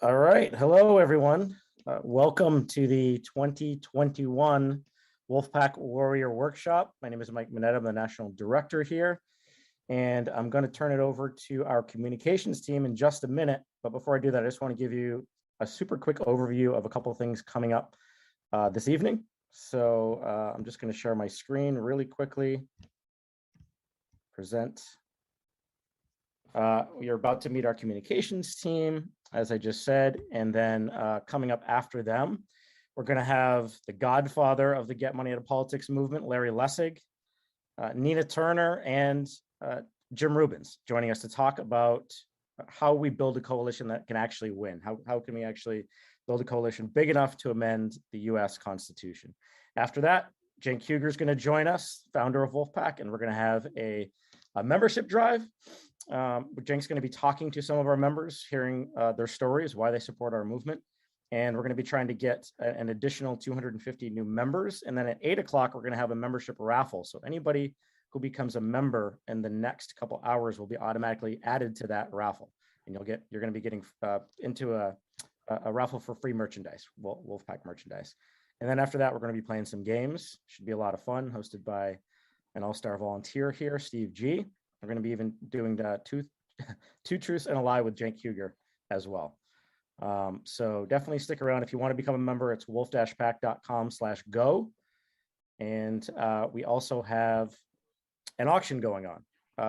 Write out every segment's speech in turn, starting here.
All right. Hello, everyone. Welcome to the 2021 Wolf-Pac Warrior Workshop. My name is Mike Mineta. I'm the National Director here, and I'm going to turn it over to our communications team in just a minute. But before I do that, I just want to give you a super quick overview of a couple of things coming up this evening. So I'm just going to share my screen really quickly. Present. We are about to meet our communications team, as I just said, and then coming up after them, we're going to have the godfather of the Get Money Out of Politics movement, Larry Lessig, Nina Turner, and Jim Rubens joining us to talk about how we build a coalition that can actually win. How can we actually build a coalition big enough to amend the U.S. Constitution? After that, Cenk Uygur is going to join us, founder of Wolf-Pac, and we're going to have a membership drive. Cenk's going to be talking to some of our members, hearing their stories, why they support our movement. And we're going to be trying to get an additional 250 new members. And then at 8 o'clock, we're going to have a membership raffle. So anybody who becomes a member in the next couple hours will be automatically added to that raffle. And you're going to be getting into a raffle for free merchandise, Wolf-Pac merchandise. And then after that, we're going to be playing some games. Should be a lot of fun, hosted by an all-star volunteer here, Steve G. We're going to be even doing two truths and a lie with Cenk Uygur as well. So definitely stick around. If you want to become a member, it's wolf-pac.com/go. And we also have an auction going on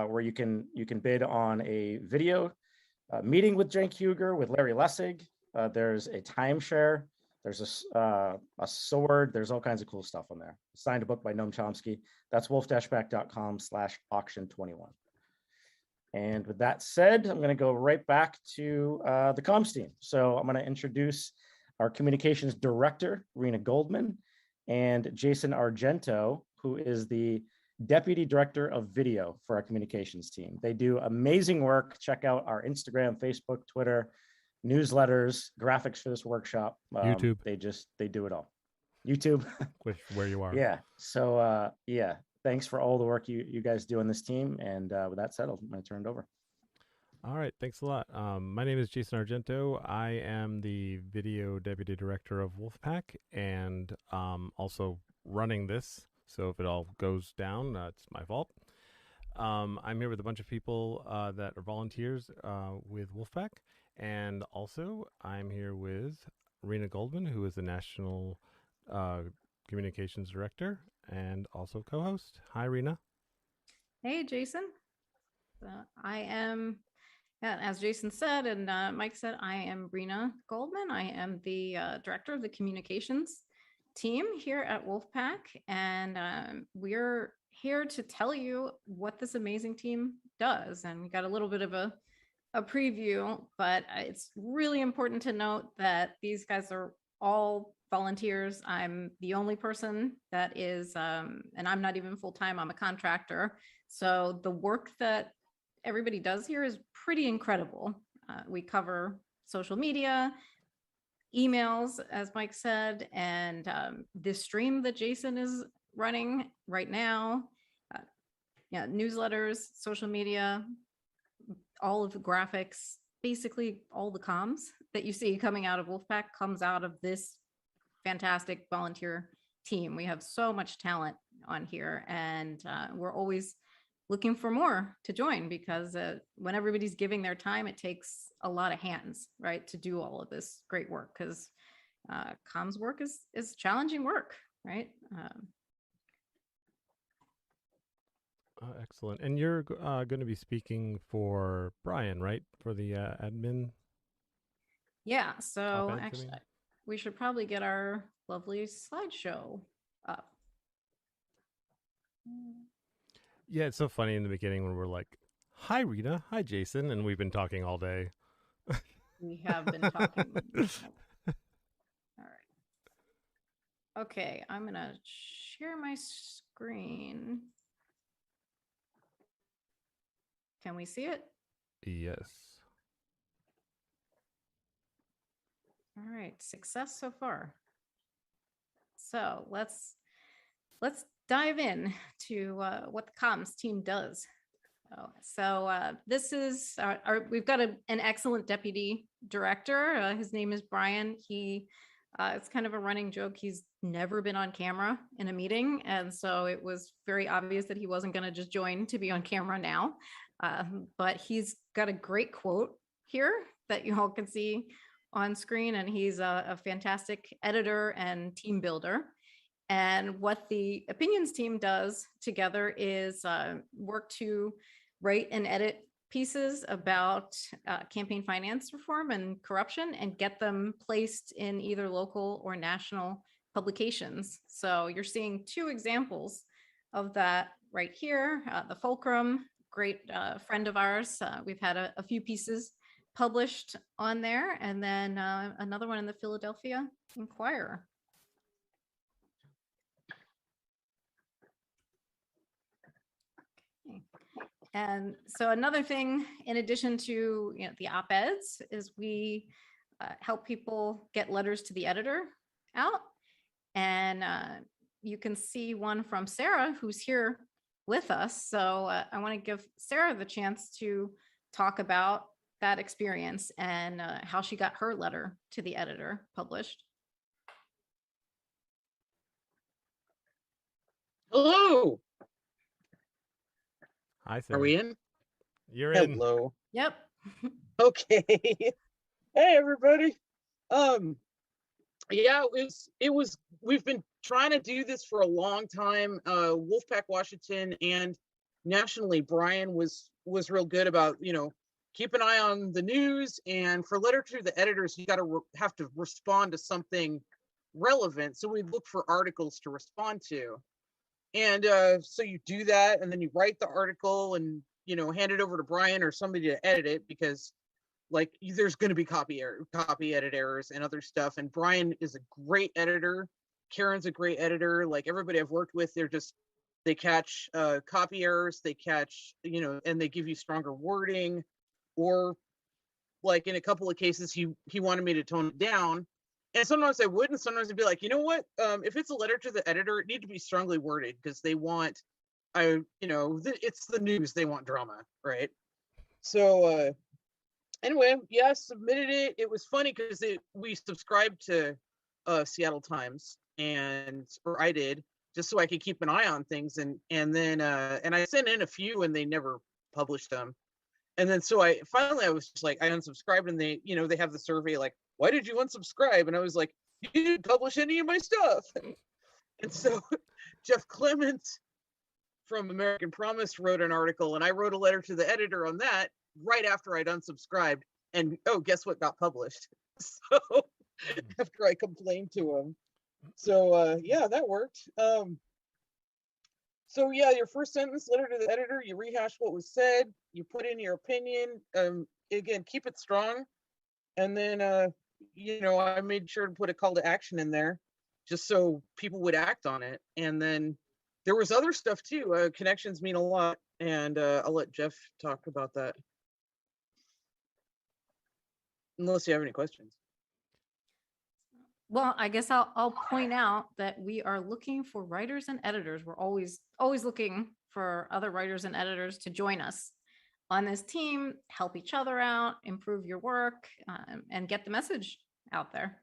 where you can bid on a video meeting with Cenk Uygur, with Larry Lessig. There's a timeshare. There's a sword. There's all kinds of cool stuff on there. Signed a book by Noam Chomsky. That's wolf-pac.com/auction21. And with that said, I'm going to go right back to the comms team. So I'm going to introduce our communications director, Rena Goldman, and Jason Argento, who is the deputy director of video for our communications team. They do amazing work. Check out our Instagram, Facebook, Twitter, newsletters, graphics for this workshop. YouTube. They do it all. YouTube. Where you are. Yeah. So thanks for all the work you guys do on this team. And with that said, I'm going to turn it over. All right. Thanks a lot. My name is Jason Argento. I am the video deputy director of Wolf-Pac and also running this. So if it all goes down, it's my fault. I'm here with a bunch of people that are volunteers with Wolf-Pac. And also, I'm here with Rena Goldman, who is the National Communications Director and also co-host. Hi, Rena. Hey, Jason. I am, as Jason said and Mike said, I am Rena Goldman. I am the Director of the Communications team here at Wolf-Pac. And we're here to tell you what this amazing team does. And we got a little bit of a preview, but it's really important to note that these guys are all volunteers. I'm the only person that is, and I'm not even full-time, I'm a contractor. So the work that everybody does here is pretty incredible. We cover social media, emails, as Mike said, and this stream that Jason is running right now, newsletters, social media, all of the graphics, basically all the comms that you see coming out of Wolf-Pac comes out of this fantastic volunteer team. We have so much talent on here, and we're always looking for more to join because when everybody's giving their time, it takes a lot of hands, right, to do all of this great work because comms work is challenging work, right? Excellent. And you're going to be speaking for Brian, right? For the admin? Yeah. So actually, we should probably get our lovely slideshow up. Yeah, it's so funny in the beginning when we're like, hi, Rita. Hi, Jason. And we've been talking all day. We have been talking. All right. Okay. I'm going to share my screen. Can we see it? Yes. All right, success so far. So let's dive in to what the comms team does. This is we've got an excellent deputy director. His name is Brian. It's kind of a running joke. He's never been on camera in a meeting. And so it was very obvious that he wasn't going to just join to be on camera now. But he's got a great quote here that you all can see on screen. And he's a fantastic editor and team builder. And what the opinions team does together is work to write and edit pieces about campaign finance reform and corruption and get them placed in either local or national publications. So you're seeing two examples of that right here. The Fulcrum, great friend of ours. We've had a few pieces published on there, and then another one in the Philadelphia Inquirer. And so another thing, in addition to the op-eds, is we help people get letters to the editor out. And you can see one from Sarah, who's here with us. So I want to give Sarah the chance to talk about that experience and how she got her letter to the editor published. Hello. Hi, Sarah. Are we in? You're in. Hello. Yep. Okay. Hey, everybody. Yeah, it was, we've been trying to do this for a long time. Wolf-Pac Washington and nationally, Brian was real good about, keep an eye on the news, and for letter to the editors, you got to have to respond to something relevant. So we look for articles to respond to. And so you do that, and then you write the article and, hand it over to Brian or somebody to edit it, because there's going to be copy edit errors and other stuff. And Brian is a great editor. Karen's a great editor. Like everybody I've worked with, they catch copy errors, they catch, and they give you stronger wording, or like in a couple of cases, he wanted me to tone it down. And sometimes I would, and sometimes I'd be like, you know what? If it's a letter to the editor, it needs to be strongly worded, because they want, it's the news, they want drama, right? So anyway, yeah, I submitted it. It was funny because we subscribed to Seattle Times, or I did, just so I could keep an eye on things. And then I sent in a few, and they never published them. And then so I was just like, I unsubscribed, and they have the survey like, why did you unsubscribe? And I was like, you didn't publish any of my stuff. And so Jeff Clements from American Promise wrote an article, and I wrote a letter to the editor on that right after I'd unsubscribed. And guess what got published? So after I complained to him. So yeah, that worked. So yeah, your first sentence, letter to the editor, you rehash what was said, you put in your opinion. Again, keep it strong. And then, I made sure to put a call to action in there just so people would act on it. And then there was other stuff too. Connections mean a lot. And I'll let Jeff talk about that. Unless you have any questions. Well, I guess I'll point out that we are looking for writers and editors. We're always looking for other writers and editors to join us on this team, help each other out, improve your work, and get the message out there.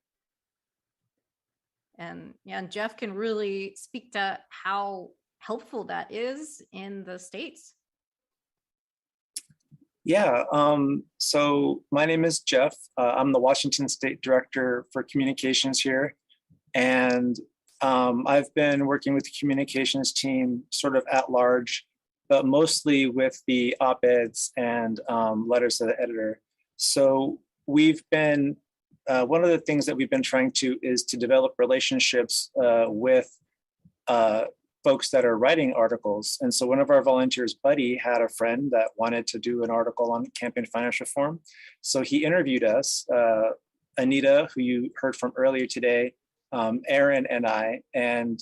And Jeff can really speak to how helpful that is in the States. Yeah, so my name is Jeff. I'm the Washington State Director for Communications here. And I've been working with the communications team sort of at large, but mostly with the op-eds and letters to the editor. So we've been, one of the things that we've been trying to is to develop relationships with folks that are writing articles. And so one of our volunteers, Buddy, had a friend that wanted to do an article on campaign finance reform. So he interviewed us, Anita, who you heard from earlier today, Aaron and I, and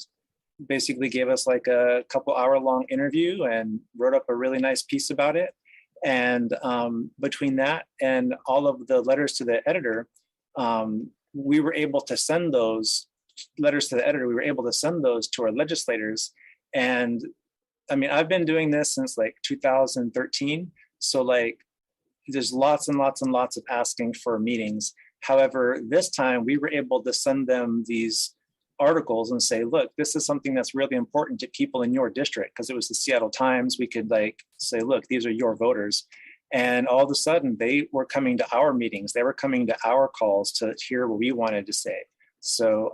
basically gave us like a couple hour long interview and wrote up a really nice piece about it. And between that and all of the letters to the editor, we were able to send those letters to the editor. We were able to send those to our legislators, and I mean, I've been doing this since like 2013. So like, there's lots and lots and lots of asking for meetings. However, this time we were able to send them these articles and say, look, this is something that's really important to people in your district, because it was the Seattle Times. We could like say, look, these are your voters. And all of a sudden they were coming to our meetings. They were coming to our calls to hear what we wanted to say. So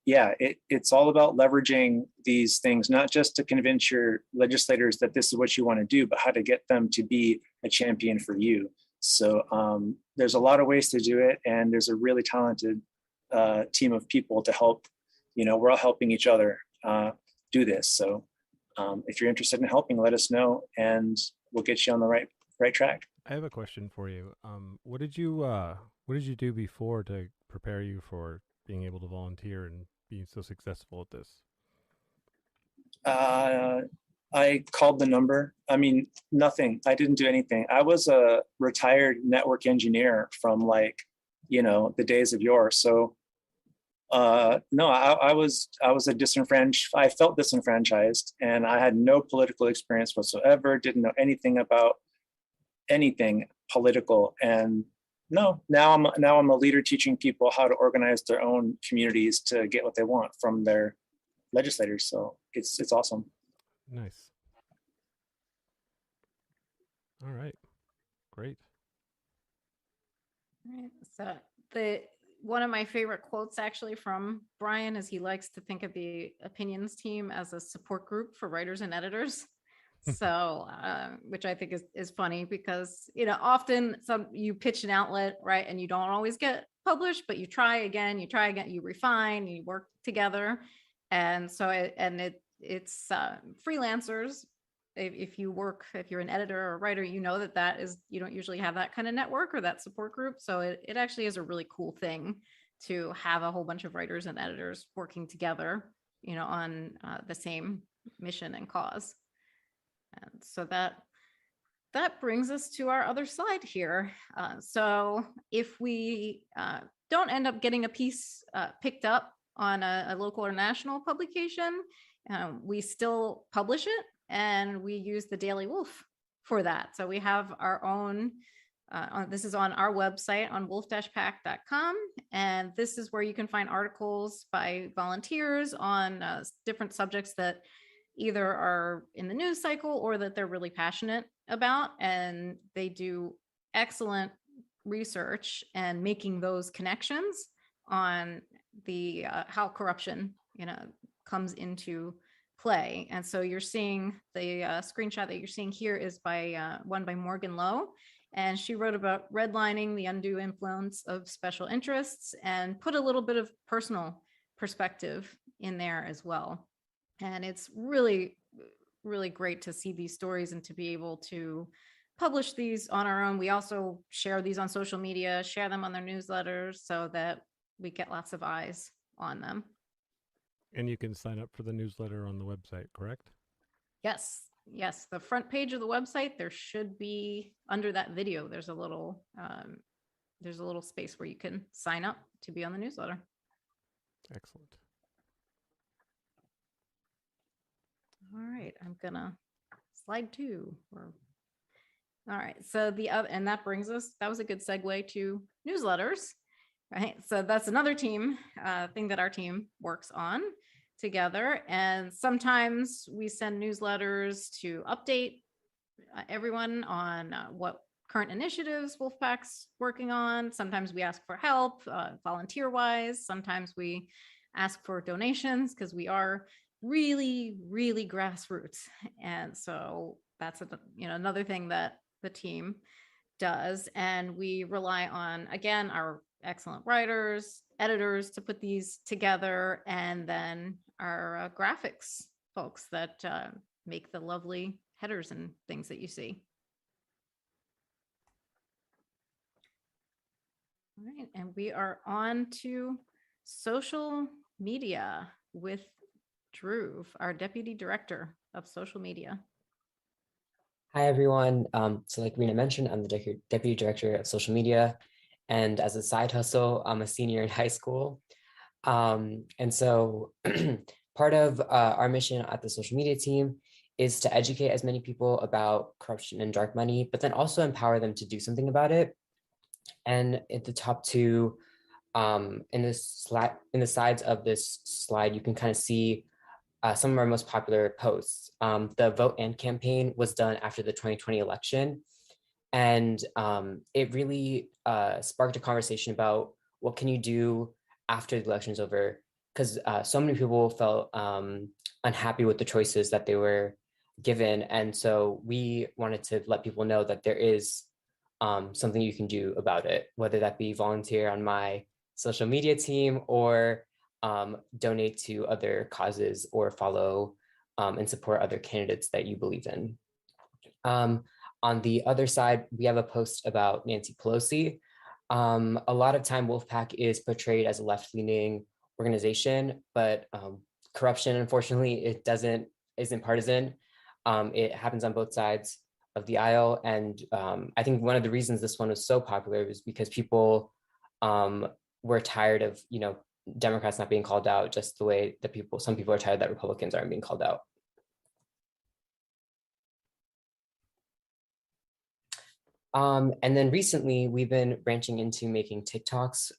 yeah, it's all about leveraging these things, not just to convince your legislators that this is what you want to do, but how to get them to be a champion for you. So there's a lot of ways to do it. And there's a really talented team of people to help. You know, we're all helping each other do this. So if you're interested in helping, let us know and we'll get you on the right track. I have a question for you. What did you do before to prepare you for being able to volunteer and being so successful at this? I called the number. I mean, nothing. I didn't do anything. I was a retired network engineer from like, you know, the days of yore. So no, I was a disenfranchised. I felt disenfranchised, and I had no political experience whatsoever. Didn't know anything about anything political. And no, now I'm a leader teaching people how to organize their own communities to get what they want from their legislators. So it's awesome. Nice. All right. Great. All right. So one of my favorite quotes actually from Brian is he likes to think of the opinions team as a support group for writers and editors. So, which I think is funny because, you know, often you pitch an outlet, right, and you don't always get published, but you try again, you refine, you work together. And so, it's freelancers. If you're an editor or a writer, you know you don't usually have that kind of network or that support group. So it actually is a really cool thing to have a whole bunch of writers and editors working together, you know, on the same mission and cause. And so that brings us to our other slide here. So if we don't end up getting a piece picked up on a local or national publication, we still publish it and we use the Daily Wolf for that. So we have our own, this is on our website on wolf-pac.com. And this is where you can find articles by volunteers on different subjects that either are in the news cycle or that they're really passionate about, and they do excellent research and making those connections on the how corruption, you know, comes into play. And so you're seeing the screenshot that you're seeing here is by one by Morgan Lowe, and she wrote about redlining, the undue influence of special interests, and put a little bit of personal perspective in there as well. And it's really, really great to see these stories and to be able to publish these on our own. We also share these on social media, share them on their newsletters so that we get lots of eyes on them. And you can sign up for the newsletter on the website, correct? Yes. The front page of the website, there should be under that video, there's a little space where you can sign up to be on the newsletter. Excellent. All right, I'm gonna slide 2. All right, so and that brings us, that was a good segue to newsletters, right? So that's another team thing that our team works on together. And sometimes we send newsletters to update everyone on what current initiatives Wolf-Pac's working on. Sometimes we ask for help volunteer wise. Sometimes we ask for donations because we are really, really grassroots. And so that's another thing that the team does. And we rely on, again, our excellent writers, editors to put these together, and then our graphics folks that make the lovely headers and things that you see. All right, and we are on to social media with Drew, our Deputy Director of Social Media. Hi, everyone. So like Rena mentioned, I'm the Deputy Director of Social Media. And as a side hustle, I'm a senior in high school. And so part of our mission at the social media team is to educate as many people about corruption and dark money, but then also empower them to do something about it. And at the top two, in the sides of this slide, you can kind of see some of our most popular posts. The Vote And campaign was done after the 2020 election. And it really sparked a conversation about what can you do after the election is over? Because so many people felt unhappy with the choices that they were given. And so we wanted to let people know that there is something you can do about it, whether that be volunteer on my social media team or donate to other causes or follow and support other candidates that you believe in. On the other side, we have a post about Nancy Pelosi. A lot of time Wolf-Pac is portrayed as a left-leaning organization, but corruption, unfortunately, isn't partisan. It happens on both sides of the aisle. And I think one of the reasons this one was so popular was because people were tired of, Democrats not being called out just the way that some people are tired that Republicans aren't being called out. And then recently we've been branching into making TikToks.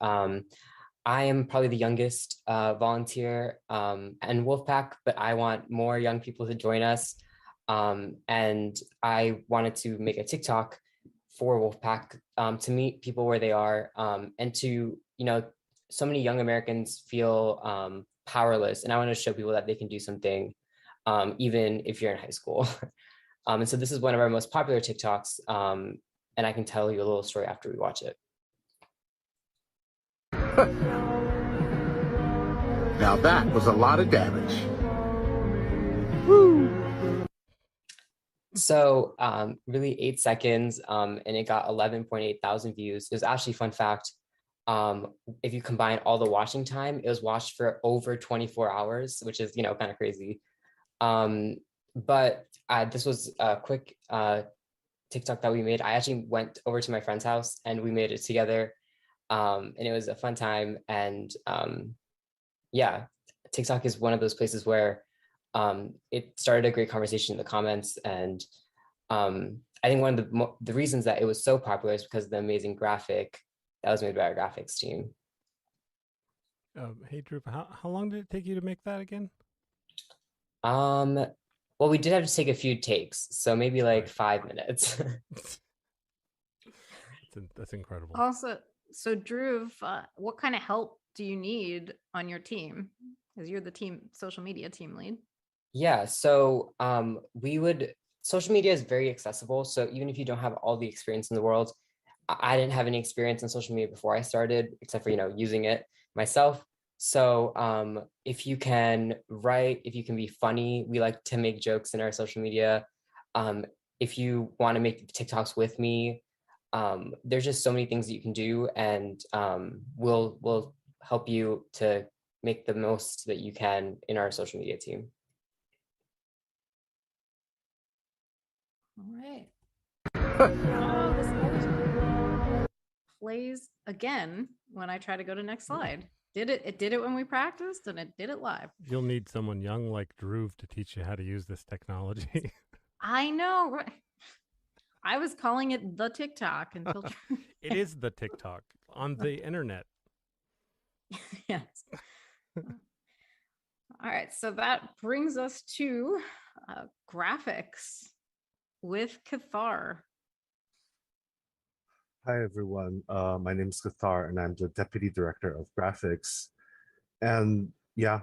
I am probably the youngest volunteer and Wolf-Pac, but I want more young people to join us. And I wanted to make a TikTok for Wolf-Pac to meet people where they are and to, so many young Americans feel powerless. And I want to show people that they can do something even if you're in high school. And so this is one of our most popular TikToks. And I can tell you a little story after we watch it. Now that was a lot of damage. Woo! So really 8 seconds and it got 11.8 thousand views. It was actually, fun fact, if you combine all the watching time, it was watched for over 24 hours, which is, kind of crazy. But this was a quick TikTok that we made. I actually went over to my friend's house and we made it together. And it was a fun time. And yeah, TikTok is one of those places where it started a great conversation in the comments. And I think one of the reasons that it was so popular is because of the amazing graphic that was made by our graphics team. Hey, Drew, how long did it take you to make that again? Well, we did have to take a few takes, so maybe like 5 minutes. That's incredible. Also, so Drew, what kind of help do you need on your team? Because you're the social media team lead. Yeah, so social media is very accessible. So even if you don't have all the experience in the world, I didn't have any experience in social media before I started, except for, using it myself. So if you can write, if you can be funny, we like to make jokes in our social media. If you want to make TikToks with me, there's just so many things that you can do, and we'll help you to make the most that you can in our social media team. All right. Oh, this always plays again when I try to go to next slide. It did it when we practiced, and it did it live. You'll need someone young like Drew to teach you how to use this technology. I know, right? I was calling it the TikTok until it is the TikTok on the internet. Yes. All right, so that brings us to graphics with Cathar. Hi, everyone. My name is Cathar, and I'm the Deputy Director of Graphics. And yeah,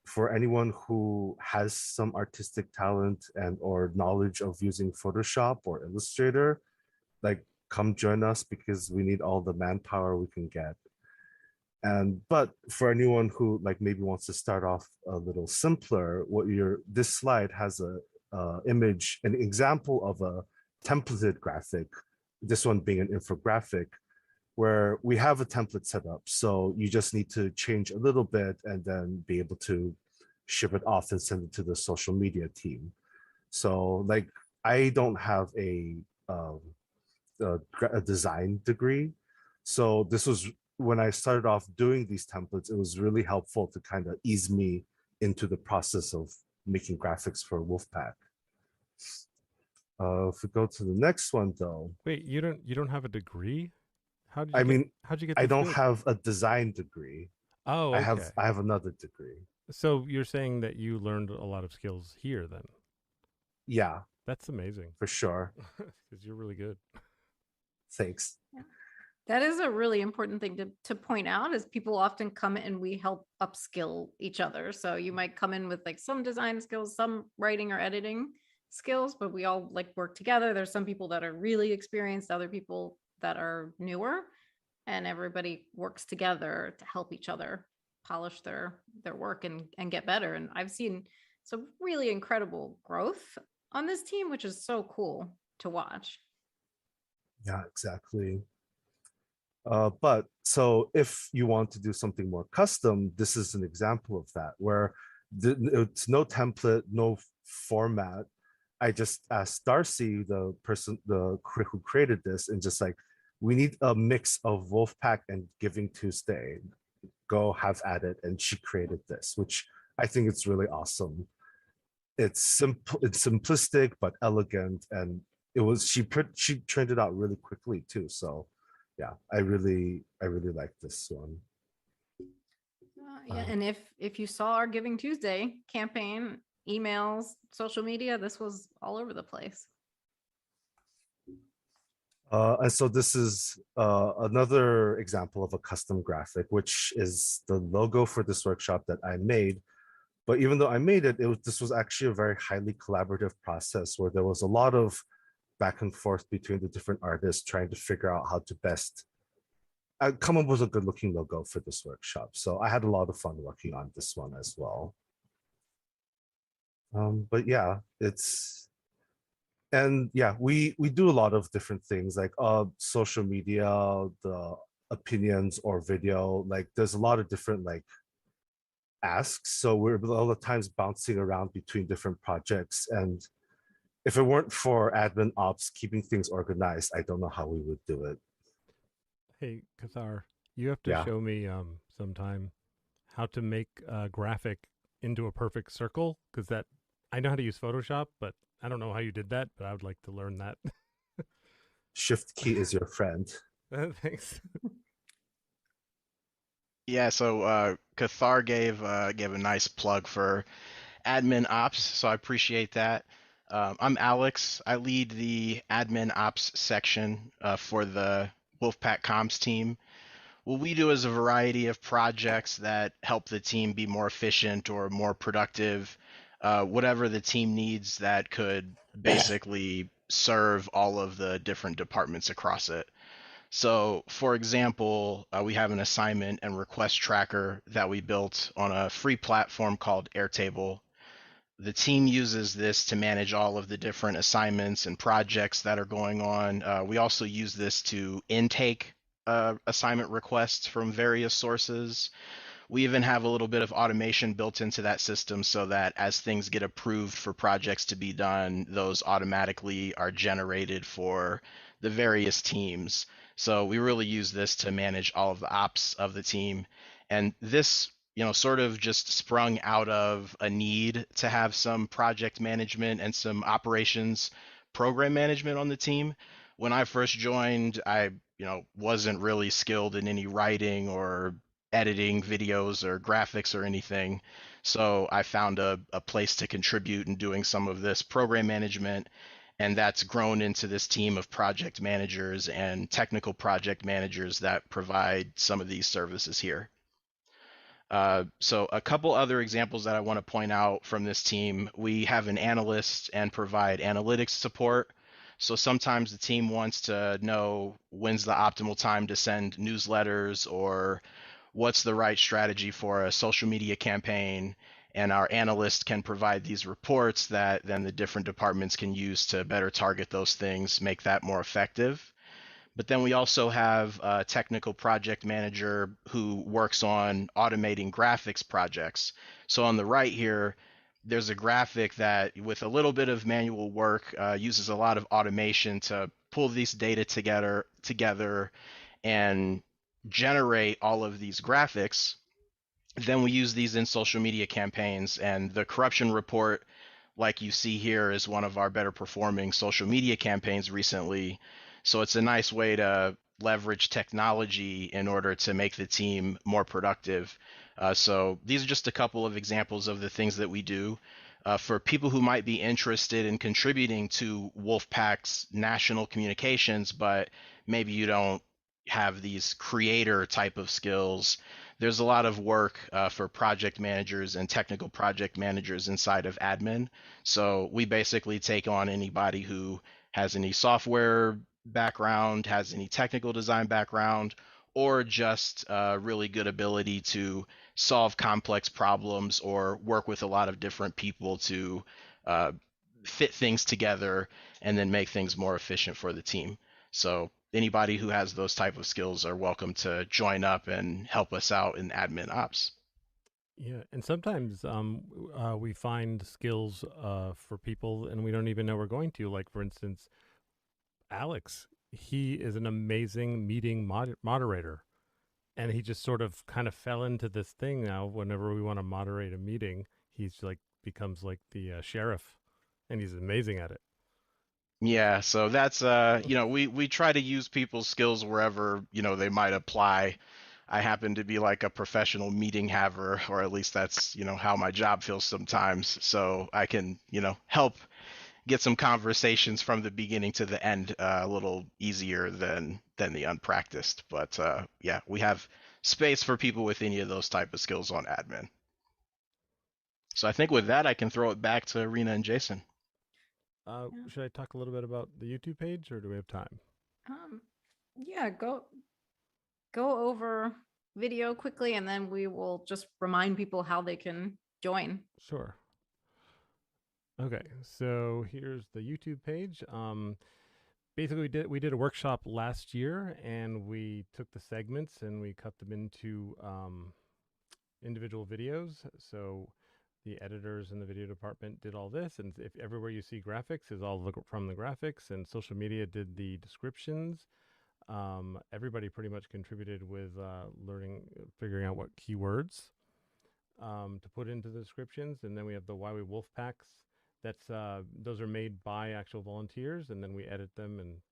for anyone who has some artistic talent and or knowledge of using Photoshop or Illustrator, come join us because we need all the manpower we can get. But for anyone who maybe wants to start off a little simpler, this slide has an example of a templated graphic, this one being an infographic, where we have a template set up. So you just need to change a little bit and then be able to ship it off and send it to the social media team. So I don't have a design degree. So this was, when I started off doing these templates, it was really helpful to kind of ease me into the process of making graphics for Wolf-Pac. If we go to the next one, though, Wait, you don't have a degree? I mean, How'd you get I these don't skills? have a design degree. Oh, okay. I have another degree. So you're saying that you learned a lot of skills here then? Yeah, That's amazing. for sure. Because you're really good. Thanks. That is a really important thing to point out is people often come and we help upskill each other. So you might come in with like some design skills, some writing or editing skills, but we all like work together. There's some people that are really experienced, other people that are newer, and everybody works together to help each other polish their work and get better. And I've seen some really incredible growth on this team, which is so cool to watch. Yeah, exactly. But so if you want to do something more custom, this is an example of that where it's no template, no format. I just asked Darcy, the person who created this, and just like, we need a mix of Wolf-Pac and Giving Tuesday. Go have at it. And she created this, which I think it's really awesome. It's simple, it's simplistic but elegant, and she turned it out really quickly too. So yeah, I really like this one. Yeah, and if you saw our Giving Tuesday campaign, emails, social media, this was all over the place. And so this is another example of a custom graphic, which is the logo for this workshop that I made. But even though I made it, this was actually a very highly collaborative process where there was a lot of back and forth between the different artists trying to figure out how to best come up with a good looking logo for this workshop. So I had a lot of fun working on this one as well. But yeah, we do a lot of different things like social media, the opinions or video, like there's a lot of different like asks. So we're all the times bouncing around between different projects. And if it weren't for admin ops keeping things organized, I don't know how we would do it. Hey, Cathar, you have to show me sometime how to make a graphic into a perfect circle, because that I know how to use Photoshop, but I don't know how you did that, but I would like to learn that. Shift key is your friend. Thanks. Yeah, so Cathar gave a nice plug for admin ops, so I appreciate that. I'm Alex. I lead the admin ops section for the Wolf-Pac comms team. What we do is a variety of projects that help the team be more efficient or more productive, whatever the team needs that could basically serve all of the different departments across it. So, for example, we have an assignment and request tracker that we built on a free platform called Airtable. The team uses this to manage all of the different assignments and projects that are going on. We also use this to intake assignment requests from various sources. We even have a little bit of automation built into that system so that as things get approved for projects to be done, those automatically are generated for the various teams. So we really use this to manage all of the ops of the team. And this, sort of just sprung out of a need to have some project management and some operations program management on the team. When I first joined, I, wasn't really skilled in any writing or editing videos or graphics or anything. So I found a place to contribute in doing some of this program management. And that's grown into this team of project managers and technical project managers that provide some of these services here. So a couple other examples that I want to point out from this team, we have an analyst and provide analytics support. So sometimes the team wants to know when's the optimal time to send newsletters or what's the right strategy for a social media campaign. And our analyst can provide these reports that then the different departments can use to better target those things, make that more effective. But then we also have a technical project manager who works on automating graphics projects. So on the right here, there's a graphic that with a little bit of manual work uses a lot of automation to pull these data together and generate all of these graphics. Then we use these in social media campaigns, and the corruption report like you see here, is one of our better performing social media campaigns recently. So it's a nice way to leverage technology in order to make the team more productive. So these are just a couple of examples of the things that we do. For people who might be interested in contributing to Wolf-Pac's national communications, but maybe you don't have these creator type of skills, there's a lot of work for project managers and technical project managers inside of admin. So we basically take on anybody who has any software background, has any technical design background, or just really good ability to solve complex problems or work with a lot of different people to uh, fit things together and then make things more efficient for the team. So anybody who has those type of skills are welcome to join up and help us out in admin ops. Yeah, and sometimes we find skills for people and we don't even know we're going to. Like, for instance, Alex, he is an amazing meeting moderator. And he just sort of kind of fell into this thing now. Whenever we want to moderate a meeting, he's like becomes like the sheriff, and he's amazing at it. Yeah, so that's we try to use people's skills wherever, they might apply. I happen to be like a professional meeting haver, or at least that's, how my job feels sometimes. So I can, help get some conversations from the beginning to the end a little easier than the unpracticed. But yeah, we have space for people with any of those type of skills on admin. So I think with that, I can throw it back to Rena and Jason. Should I talk a little bit about the YouTube page, or do we have time? Yeah, go over video quickly, and then we will just remind people how they can join. Sure. Okay, so here's the YouTube page. Basically, we did a workshop last year, and we took the segments and we cut them into individual videos. So the editors in the video department did all this, and if everywhere you see graphics is all from the graphics, and social media did the descriptions. Everybody pretty much contributed with figuring out what keywords to put into the descriptions, and then we have the Why We Wolf-Packs. That's those are made by actual volunteers, and then we edit them, and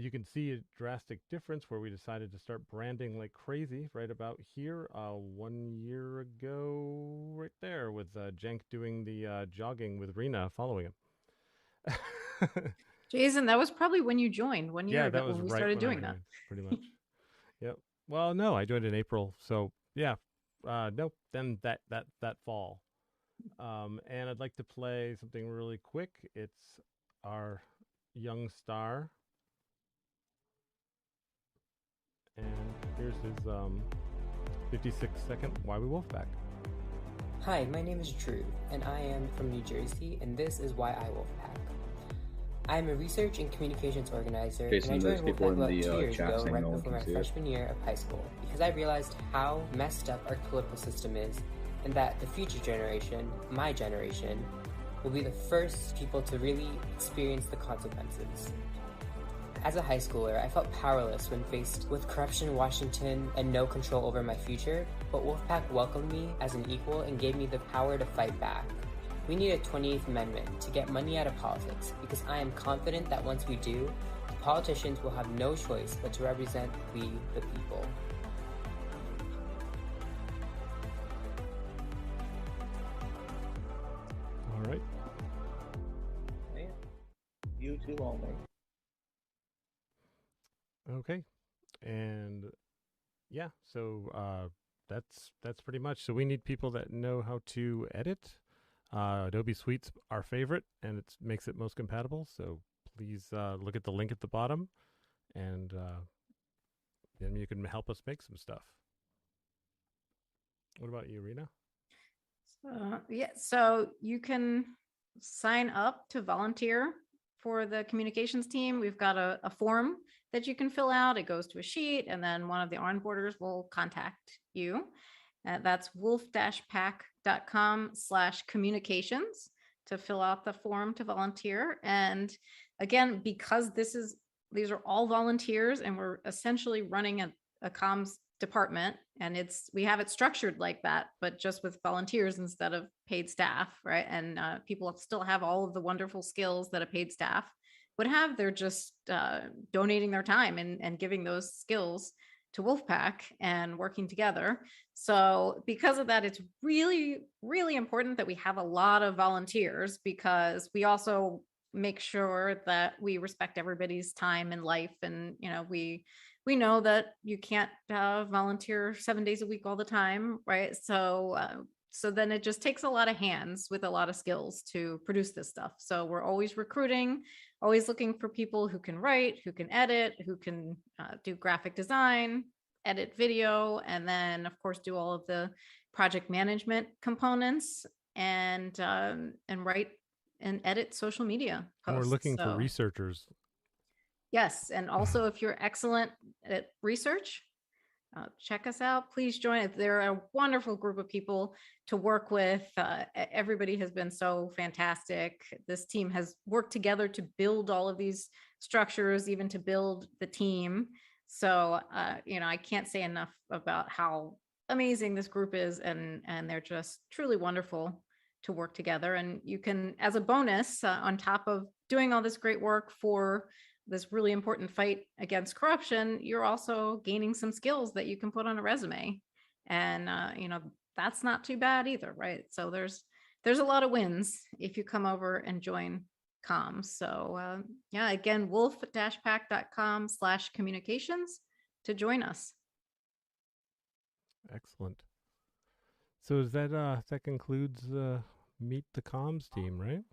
you can see a drastic difference where we decided to start branding like crazy right about here 1 year ago, right there, with Cenk doing the jogging with Rena following him. Jason, that was probably when you joined 1 year ago, that was when we right started when I doing that. joined, pretty much. Yep. Well, no, I joined in April, so yeah. Nope. Then that fall. And I'd like to play something really quick. It's our young star. And here's his 56-second Why We Wolf-Pac. Hi, my name is Drew, and I am from New Jersey, and this is Why I Wolf-Pac. I am a research and communications organizer, Jason, and I there's joined people Wolf-Pac in about the 2 years chat ago, saying right no one before can my see it. freshman year of high school, because I realized how messed up our political system is, and that the future generation, my generation, will be the first people to really experience the consequences. As a high schooler, I felt powerless when faced with corruption in Washington and no control over my future, but Wolf-Pac welcomed me as an equal and gave me the power to fight back. We need a 28th Amendment to get money out of politics, because I am confident that once we do, the politicians will have no choice but to represent we, the people. All right. YouTube only. Okay. And yeah, so that's pretty much. So we need people that know how to edit. Adobe Suite's our favorite, and it makes it most compatible. So please look at the link at the bottom, and then you can help us make some stuff. What about you, Rena? Yeah, so you can sign up to volunteer for the communications team. We've got a form that you can fill out. It goes to a sheet, and then one of the onboarders will contact you. That's wolf-pac.com/communications to fill out the form to volunteer. And again, because these are all volunteers, and we're essentially running a comms department, and we have it structured like that, but just with volunteers instead of paid staff, right? And people still have all of the wonderful skills that a paid staff would have. They're just donating their time and giving those skills to Wolf-Pac and working together. So because of that, it's really, really important that we have a lot of volunteers, because we also make sure that we respect everybody's time and life. And, we know that you can't volunteer 7 days a week all the time, right? So then it just takes a lot of hands with a lot of skills to produce this stuff. So we're always recruiting, always looking for people who can write, who can edit, who can do graphic design, edit video, and then of course do all of the project management components, and write and edit social media posts. And we're looking for So, researchers. yes, and also if you're excellent at research, check us out. Please join us. They're a wonderful group of people to work with. Everybody has been so fantastic. This team has worked together to build all of these structures, even to build the team. So, I can't say enough about how amazing this group is, and they're just truly wonderful to work together. And you can, as a bonus, on top of doing all this great work for this really important fight against corruption, you're also gaining some skills that you can put on a resume. And, that's not too bad either, right? So there's a lot of wins if you come over and join comms. So again, wolf-pac.com/communications to join us. Excellent. So is that concludes Meet the Comms team, right?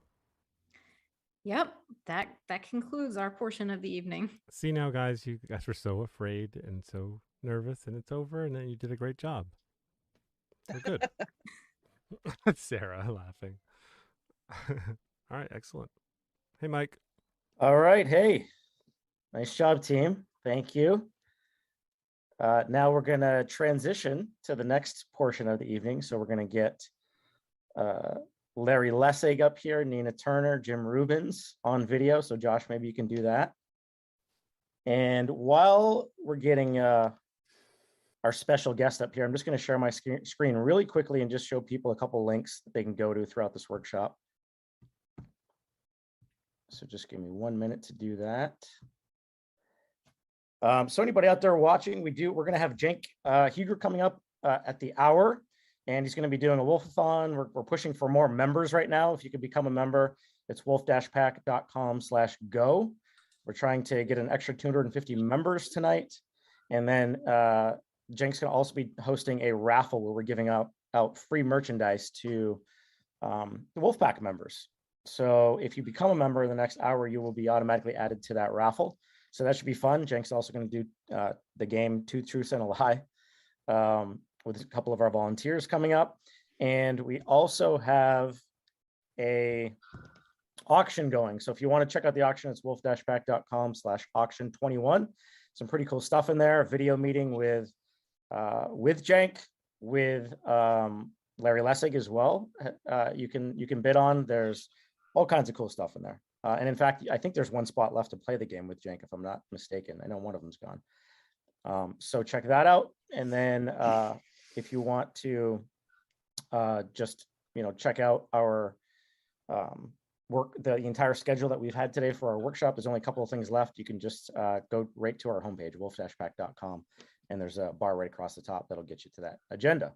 Yep, that concludes our portion of the evening. See now, guys, you guys were so afraid and so nervous, and it's over, and then you did a great job. So good. Sarah laughing. All right, excellent. Hey, Mike. All right. Hey, nice job, team. Thank you. Now we're going to transition to the next portion of the evening. So we're going to get Larry Lessig up here, Nina Turner, Jim Rubens on video. So Josh, maybe you can do that. And while we're getting our special guest up here, I'm just going to share my screen really quickly and just show people a couple links that they can go to throughout this workshop. So just give me 1 minute to do that. So anybody out there watching, we're going to have Cenk Uygur coming up at the hour, and he's going to be doing a Wolfathon. We're pushing for more members right now. If you could become a member, it's wolf-pac.com/go. We're trying to get an extra 250 members tonight. And then Cenk's going to also be hosting a raffle where we're giving out free merchandise to the Wolf-Pac members. So if you become a member in the next hour, you will be automatically added to that raffle. So that should be fun. Cenk's also going to do the game Two Truths and a Lie with a couple of our volunteers coming up. And we also have a auction going. So if you want to check out the auction, it's wolf-pac.com/auction21. Some pretty cool stuff in there. A video meeting with Cenk, with Larry Lessig as well. You can bid on. There's all kinds of cool stuff in there. And in fact, I think there's one spot left to play the game with Cenk, if I'm not mistaken. I know one of them's gone. So check that out. And then if you want to just check out our work, the entire schedule that we've had today for our workshop, there's only a couple of things left. You can just go right to our homepage, wolf-pac.com, and there's a bar right across the top that'll get you to that agenda.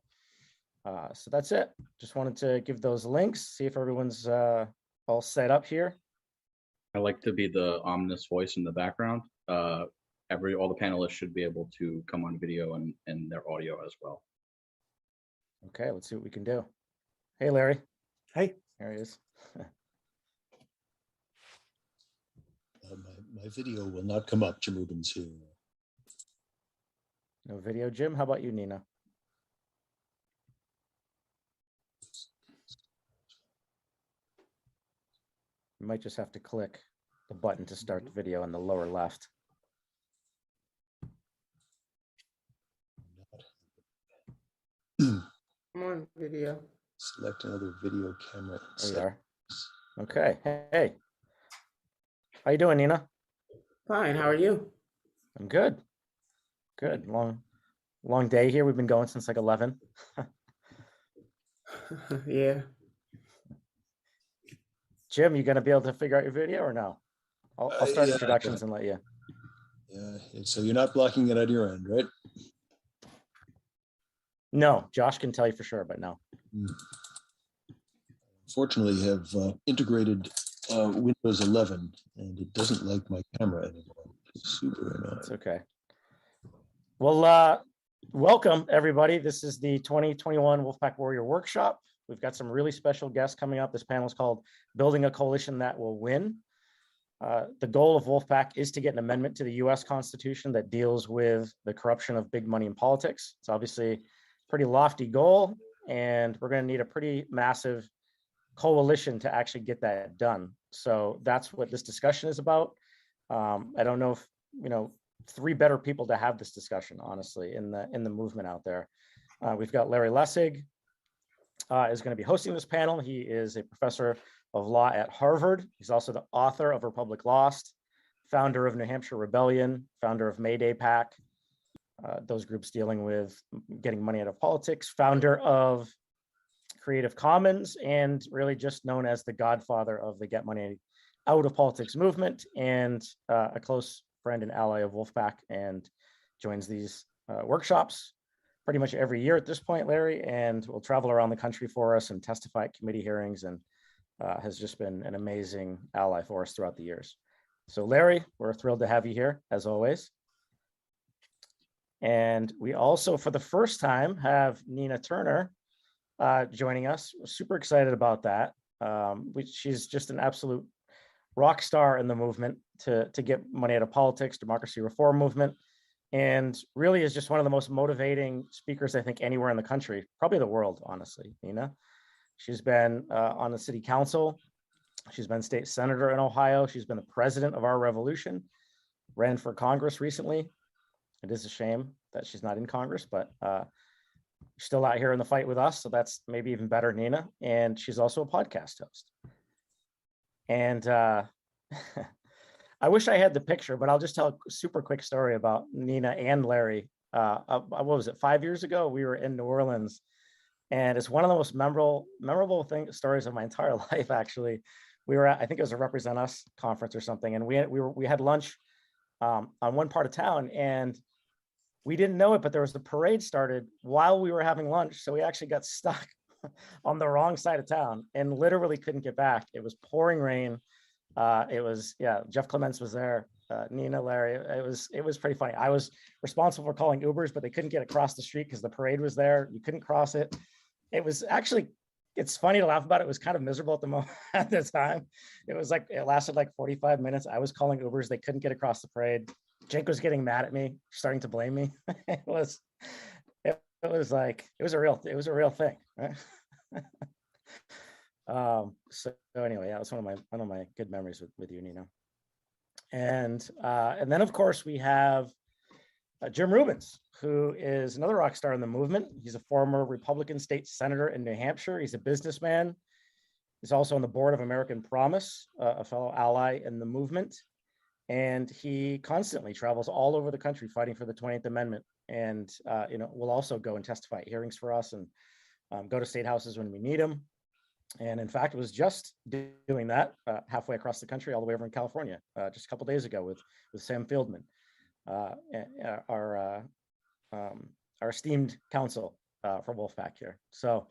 So that's it. Just wanted to give those links, see if everyone's all set up here. I like to be the ominous voice in the background. All the panelists should be able to come on video and their audio as well. Okay, let's see what we can do. Hey, Larry. Hey. There he is. My video will not come up, Jim Rubens here. No video, Jim. How about you, Nina? You might just have to click the button to start the video in the lower left. I'm on video. Select another video camera. There you are. Okay. Hey. How you doing, Nina? Fine. How are you? I'm good. Good. Long Long day here. We've been going since like 11. Yeah. Jim, you gonna be able to figure out your video or no? I'll start Yeah, introductions and let you. yeah. So you're not blocking it on your end, right? No, Josh can tell you for sure, but no. Fortunately, have integrated Windows 11, and it doesn't like my camera anymore. Super annoying. It's okay. Well, welcome everybody. This is the 2021 Wolf-Pac Warrior Workshop. We've got some really special guests coming up. This panel is called Building a Coalition That Will Win. The goal of Wolf-Pac is to get an amendment to the US Constitution that deals with the corruption of big money in politics. It's obviously a pretty lofty goal, and we're going to need a pretty massive coalition to actually get that done. So that's what this discussion is about. I don't know if, three better people to have this discussion, honestly, in the movement out there. We've got Larry Lessig is going to be hosting this panel. He is a professor of law at Harvard. He's also the author of Republic Lost, founder of New Hampshire Rebellion, founder of Mayday PAC, those groups dealing with getting money out of politics, founder of Creative Commons, and really just known as the godfather of the Get Money Out of Politics movement, and a close friend and ally of Wolf-Pac, and joins these workshops pretty much every year at this point, Larry, and will travel around the country for us and testify at committee hearings, and has just been an amazing ally for us throughout the years. So Larry, we're thrilled to have you here, as always. And we also, for the first time, have Nina Turner joining us. We're super excited about that. She's just an absolute rock star in the movement to get money out of politics, democracy reform movement, and really is just one of the most motivating speakers, I think, anywhere in the country, probably the world, honestly, Nina. She's been on the city council. She's been state senator in Ohio. She's been the president of Our Revolution, ran for Congress recently. It is a shame that she's not in Congress, but she's still out here in the fight with us. So that's maybe even better, Nina. And she's also a podcast host. And I wish I had the picture, but I'll just tell a super quick story about Nina and Larry. What was it, 5 years ago? We were in New Orleans, and it's one of the most memorable stories of my entire life, actually. We were at, I think it was a Represent Us conference or something, and we had lunch on one part of town, and we didn't know it, but there was the parade started while we were having lunch. So we actually got stuck on the wrong side of town and literally couldn't get back. It was pouring rain. Jeff Clements was there, Nina, Larry. It was pretty funny. I was responsible for calling Ubers, but they couldn't get across the street because the parade was there. You couldn't cross it. It was actually, it's funny to laugh about it. It was kind of miserable at the moment at the time. It lasted like 45 minutes. I was calling Ubers. They couldn't get across the parade. Cenk was getting mad at me, starting to blame me. It was a real thing. Right? So anyway, that was one of my good memories with you, Nina. And then of course we have Jim Rubens, who is another rock star in the movement. He's a former Republican state senator in New Hampshire. He's a businessman. He's also on the board of American Promise, a fellow ally in the movement. And he constantly travels all over the country fighting for the 20th Amendment. And will also go and testify at hearings for us, and go to state houses when we need him. And in fact, was just doing that halfway across the country, all the way over in California, just a couple days ago with Sam Fieldman, our esteemed counsel for Wolf-Pac here. So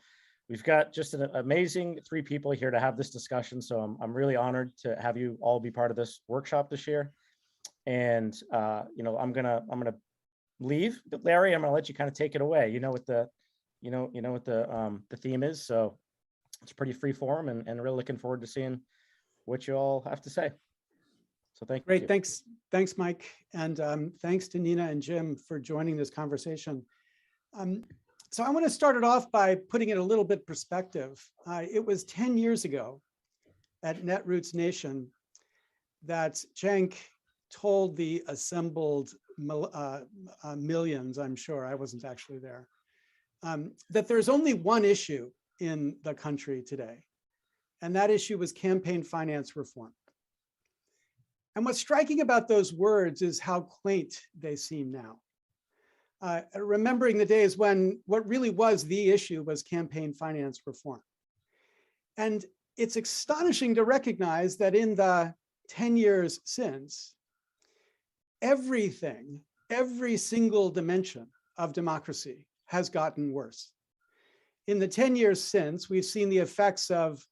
we've got just an amazing three people here to have this discussion. So I'm really honored to have you all be part of this workshop this year. And I'm gonna leave, but Larry, I'm gonna let you kind of take it away. You know what the theme is. So it's pretty free form, and really looking forward to seeing what you all have to say. So thank you. Great, thanks, Mike, and thanks to Nina and Jim for joining this conversation. So I want to start it off by putting it a little bit perspective. It was 10 years ago at Netroots Nation that Cenk told the assembled millions, I'm sure, I wasn't actually there, that there's only one issue in the country today, and that issue was campaign finance reform. And what's striking about those words is how quaint they seem now. remembering the days when what really was the issue was campaign finance reform. And it's astonishing to recognize that in the 10 years since, everything, every single dimension of democracy has gotten worse. In the 10 years since, we've seen the effects of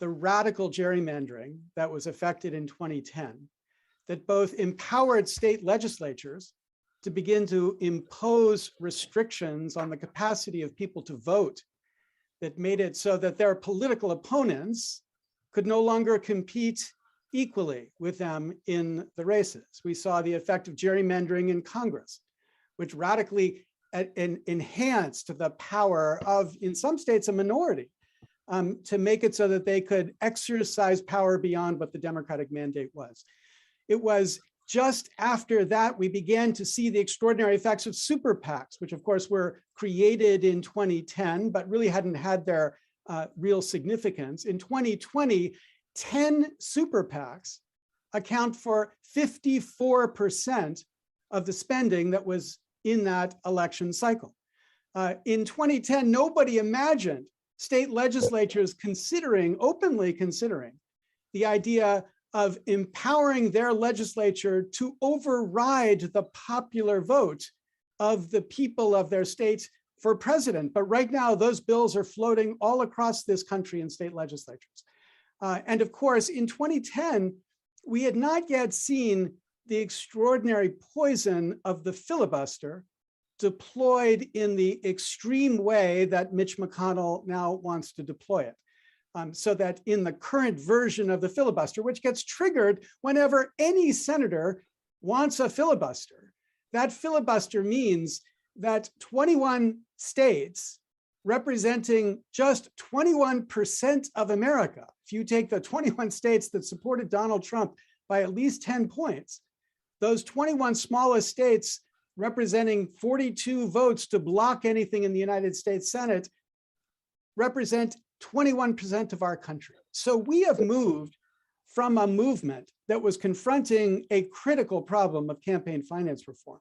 the radical gerrymandering that was effected in 2010, that both empowered state legislatures to begin to impose restrictions on the capacity of people to vote, that made it so that their political opponents could no longer compete equally with them in the races. We saw the effect of gerrymandering in Congress, which radically enhanced the power of, in some states, a minority, to make it so that they could exercise power beyond what the Democratic mandate was. It was just after that we began to see the extraordinary effects of super PACs, which of course were created in 2010, but really hadn't had their real significance. In 2020, 10 super PACs account for 54% of the spending that was in that election cycle. In 2010, nobody imagined state legislatures openly considering the idea of empowering their legislature to override the popular vote of the people of their state for president. But right now, those bills are floating all across this country in state legislatures. And of course, in 2010, we had not yet seen the extraordinary poison of the filibuster deployed in the extreme way that Mitch McConnell now wants to deploy it. So that in the current version of the filibuster, which gets triggered whenever any senator wants a filibuster, that filibuster means that 21 states representing just 21% of America, if you take the 21 states that supported Donald Trump by at least 10 points, those 21 smallest states representing 42 votes to block anything in the United States Senate represent 21% of our country. So we have moved from a movement that was confronting a critical problem of campaign finance reform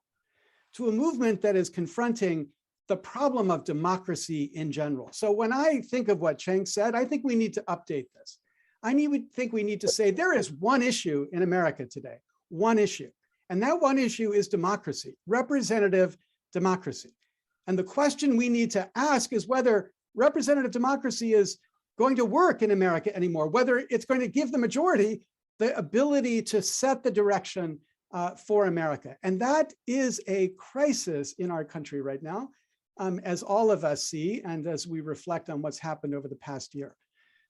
to a movement that is confronting the problem of democracy in general. So when I think of what Cenk said, I think we need to update this. think we need to say there is one issue in America today, one issue. And that one issue is democracy, representative democracy. And the question we need to ask is whether representative democracy is going to work in America anymore, whether it's going to give the majority the ability to set the direction for America. And that is a crisis in our country right now, as all of us see, and as we reflect on what's happened over the past year.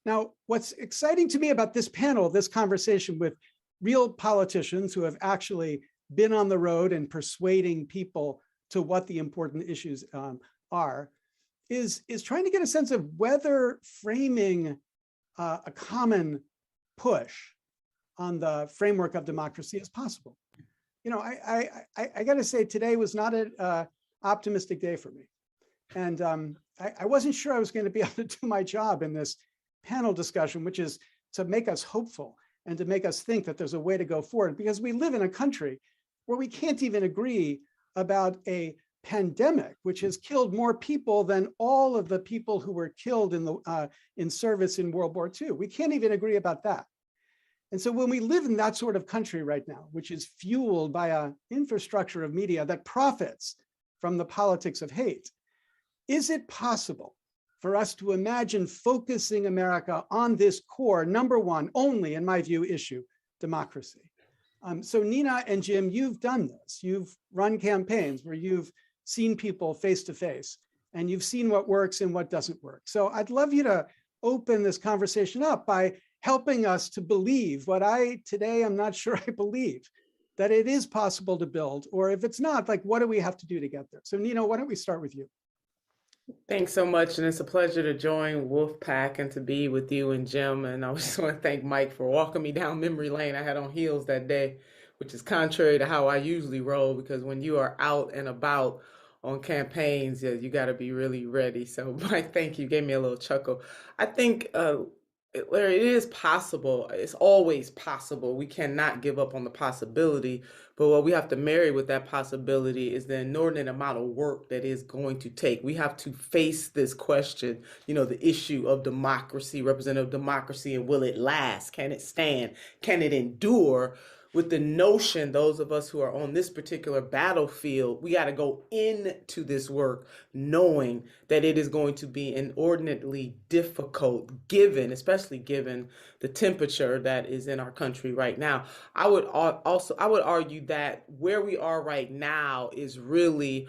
Now, what's exciting to me about this panel, this conversation with real politicians who have actually been on the road and persuading people to what the important issues are, is trying to get a sense of whether framing a common push on the framework of democracy is possible. You know, I got to say today was not an optimistic day for me. And I wasn't sure I was going to be able to do my job in this panel discussion, which is to make us hopeful and to make us think that there's a way to go forward, because we live in a country where we can't even agree about a pandemic, which has killed more people than all of the people who were killed in service in World War II. We can't even agree about that. And so when we live in that sort of country right now, which is fueled by an infrastructure of media that profits from the politics of hate, is it possible for us to imagine focusing America on this core, number one, only, in my view, issue, democracy? So Nina and Jim, you've done this. You've run campaigns where you've seen people face to face, and you've seen what works and what doesn't work. So I'd love you to open this conversation up by helping us to believe what today I'm not sure I believe, that it is possible to build, or if it's not, like, what do we have to do to get there? So Nina, why don't we start with you? Thanks so much. And it's a pleasure to join Wolf-Pac and to be with you and Jim. And I just want to thank Mike for walking me down memory lane. I had on heels that day, which is contrary to how I usually roll, because when you are out and about on campaigns, you got to be really ready. So Mike, thank you. Gave me a little chuckle. I think Larry, it is possible. It's always possible. We cannot give up on the possibility. But what we have to marry with that possibility is the inordinate amount of work that is going to take. We have to face this question, the issue of democracy, representative democracy, and will it last? Can it stand? Can it endure? With the notion, those of us who are on this particular battlefield, we got to go into this work knowing that it is going to be inordinately difficult, especially given the temperature that is in our country right now. I would argue that where we are right now is really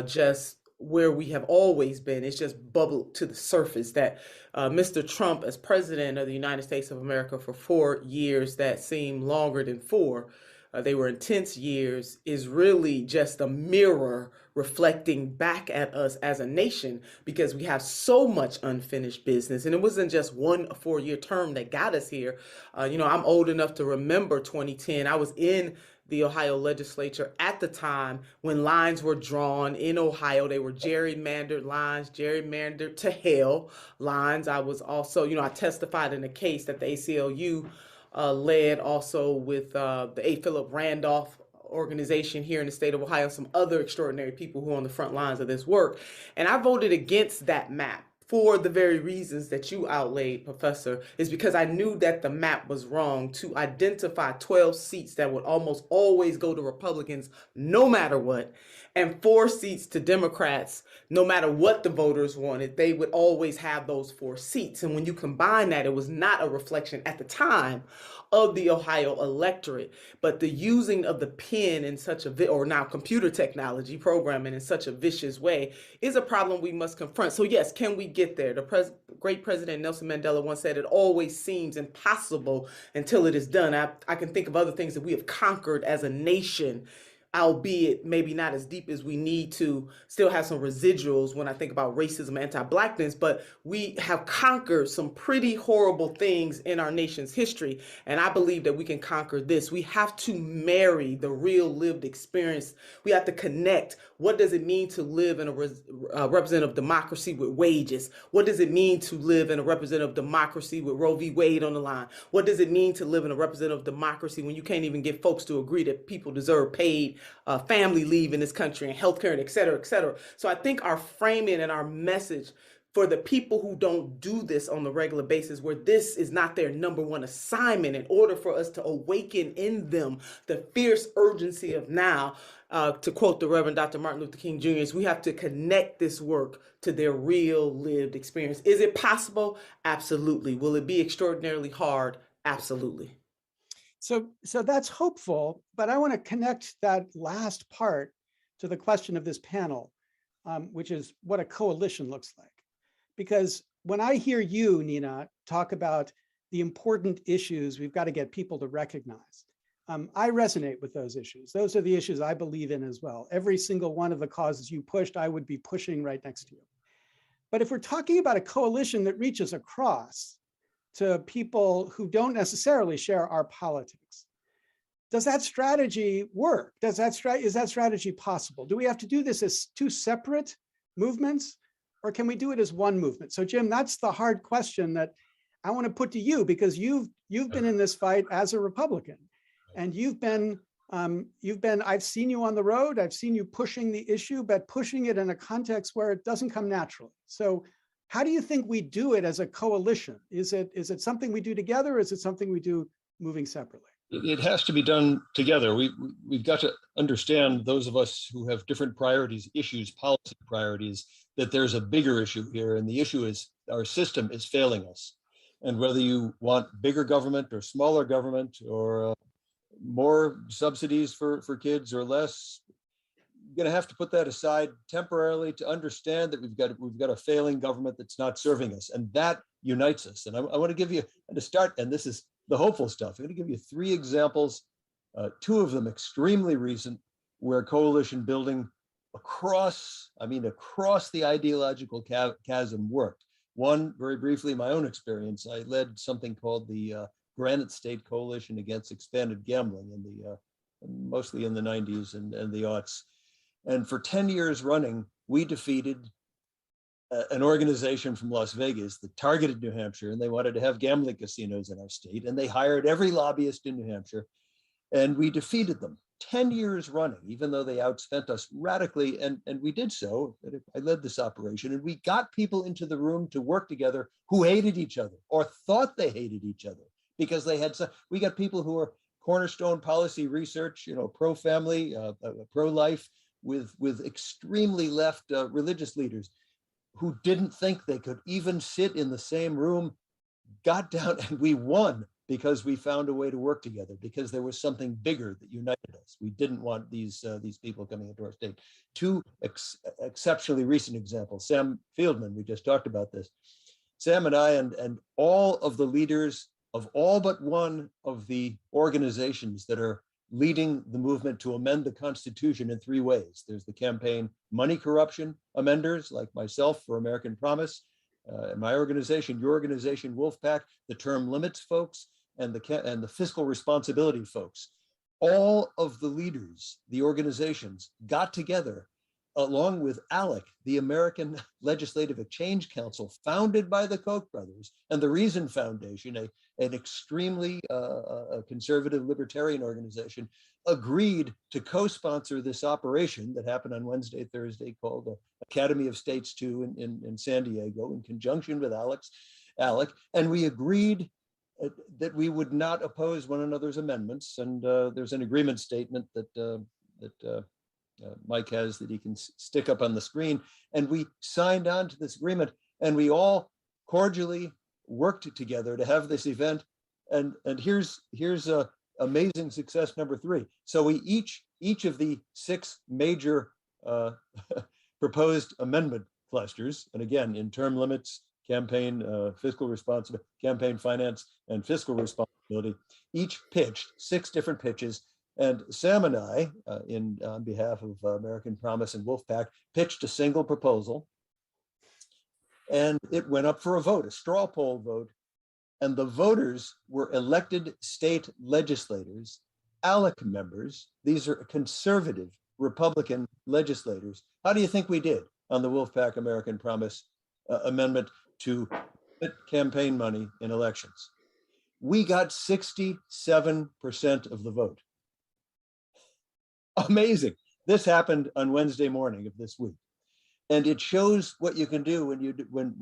just where we have always been. It's just bubbled to the surface that Mr. Trump, as president of the United States of America for 4 years that seem longer than 4, they were intense years, is really just a mirror reflecting back at us as a nation because we have so much unfinished business. And it wasn't just 1 4-year term that got us here. I'm old enough to remember 2010. I was in the Ohio legislature at the time when lines were drawn in Ohio. They were gerrymandered lines, gerrymandered to hell lines. I was also, I testified in a case that the ACLU led also with the A. Philip Randolph organization here in the state of Ohio, some other extraordinary people who are on the front lines of this work. And I voted against that map for the very reasons that you outlaid, Professor, is because I knew that the map was wrong to identify 12 seats that would almost always go to Republicans no matter what, and 4 seats to Democrats no matter what the voters wanted. They would always have those 4 seats. And when you combine that, it was not a reflection at the time of the Ohio electorate, but the using of the pen in such or now computer technology programming in such a vicious way is a problem we must confront. So yes, can we get there? The great President Nelson Mandela once said, it always seems impossible until it is done. I can think of other things that we have conquered as a nation, albeit maybe not as deep as we need to, still have some residuals when I think about racism, anti-Blackness, but we have conquered some pretty horrible things in our nation's history. And I believe that we can conquer this. We have to marry the real lived experience. We have to connect. What does it mean to live in a representative democracy with wages? What does it mean to live in a representative democracy with Roe v. Wade on the line? What does it mean to live in a representative democracy when you can't even get folks to agree that people deserve paid family leave in this country and healthcare and et cetera, et cetera. So I think our framing and our message for the people who don't do this on the regular basis, where this is not their number one assignment, in order for us to awaken in them the fierce urgency of now, to quote the Reverend Dr. Martin Luther King Jr., is we have to connect this work to their real lived experience. Is it possible? Absolutely. Will it be extraordinarily hard? Absolutely. So that's hopeful, but I want to connect that last part to the question of this panel, which is what a coalition looks like. Because when I hear you, Nina, talk about the important issues we've got to get people to recognize, I resonate with those issues. Those are the issues I believe in as well. Every single one of the causes you pushed, I would be pushing right next to you. But if we're talking about a coalition that reaches across to people who don't necessarily share our politics, does that strategy work? Is that strategy possible? Do we have to do this as 2 separate movements, or can we do it as one movement? So Jim, that's the hard question that I want to put to you, because you've been in this fight as a Republican, and I've seen you on the road, I've seen you pushing the issue, but pushing it in a context where it doesn't come naturally. So how do you think we do it as a coalition? Is it something we do together, or is it something we do moving separately? It has to be done together. We've got to understand, those of us who have different priorities, issues, policy priorities, that there's a bigger issue here. And the issue is our system is failing us. And whether you want bigger government or smaller government, or more subsidies for kids or less, you're going to have to put that aside temporarily to understand that we've got a failing government that's not serving us, and that unites us. And I want to give you, to start, and this is the hopeful stuff, I'm going to give you 3 examples, 2 of them extremely recent, where coalition building across the ideological chasm worked. One, very briefly, my own experience. I led something called the Granite State Coalition Against Expanded Gambling mostly in the 90s and the aughts. And for 10 years running, we defeated an organization from Las Vegas that targeted New Hampshire, and they wanted to have gambling casinos in our state, and they hired every lobbyist in New Hampshire, and we defeated them 10 years running, even though they outspent us radically, and we did so. I led this operation, and we got people into the room to work together who hated each other or thought they hated each other because they had we got people who are cornerstone policy research, pro-family, pro-life, with extremely left religious leaders who didn't think they could even sit in the same room, got down, and we won because we found a way to work together, because there was something bigger that united us. We didn't want these people coming into our state. Two exceptionally recent examples. Sam Fieldman, we just talked about this. Sam and I and all of the leaders of all but one of the organizations that are leading the movement to amend the Constitution in 3 ways. There's the campaign money corruption amenders like myself for American Promise, my organization, your organization, Wolf-Pac, the term limits folks, and the fiscal responsibility folks. All of the leaders, the organizations, got together along with ALEC, the American Legislative Exchange Council, founded by the Koch brothers, and the Reason Foundation, an extremely conservative libertarian organization, agreed to co-sponsor this operation that happened on Wednesday, Thursday, called the Academy of States 2 in San Diego, in conjunction with ALEC, and we agreed that we would not oppose one another's amendments. And there's an agreement statement that Mike has that he can stick up on the screen. And we signed on to this agreement, and we all cordially worked together to have this event. And here's amazing success number 3. So we each of the 6 major proposed amendment clusters, and again, in term limits, campaign fiscal responsibility, campaign finance, and fiscal responsibility, each pitched 6 different pitches. And Sam and I, on behalf of American Promise and Wolf-Pac, pitched a single proposal. And it went up for a vote, a straw poll vote. And the voters were elected state legislators, ALEC members. These are conservative Republican legislators. How do you think we did on the Wolf-Pac American Promise amendment to campaign money in elections? We got 67% of the vote. Amazing. This happened on Wednesday morning of this week. And it shows what you can do when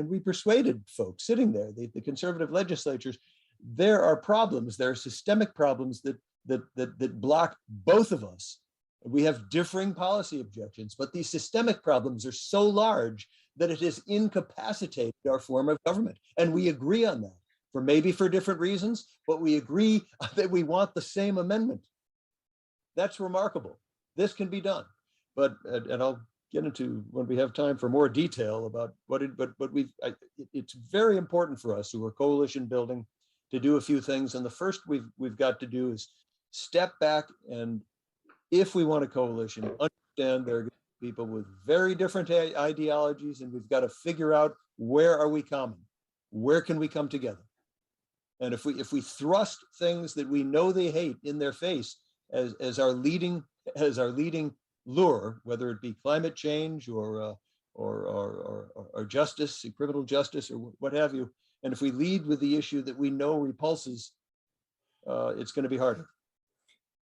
we persuaded folks sitting there, the conservative legislatures. There are problems, there are systemic problems that block both of us. We have differing policy objections, but these systemic problems are so large that it has incapacitated our form of government. And we agree on that, maybe for different reasons, but we agree that we want the same amendment. That's remarkable. This can be done. But, and I'll get into when we have time for more detail about it's very important for us who are coalition building to do a few things. And the first we've got to do is step back, and if we want a coalition, understand there are people with very different ideologies, and we've got to figure out where are we common, where can we come together. And if we thrust things that we know they hate in their face as our leading lure, whether it be climate change or justice, criminal justice, or what have you, and if we lead with the issue that we know repulses, it's going to be harder.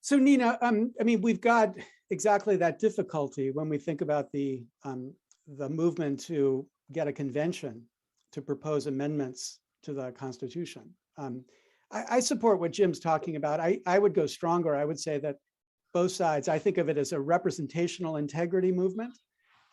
So Nina, I mean, we've got exactly that difficulty when we think about the movement to get a convention to propose amendments to the Constitution. I support what Jim's talking about. I would go stronger. I would say that both sides, I think of it as a representational integrity movement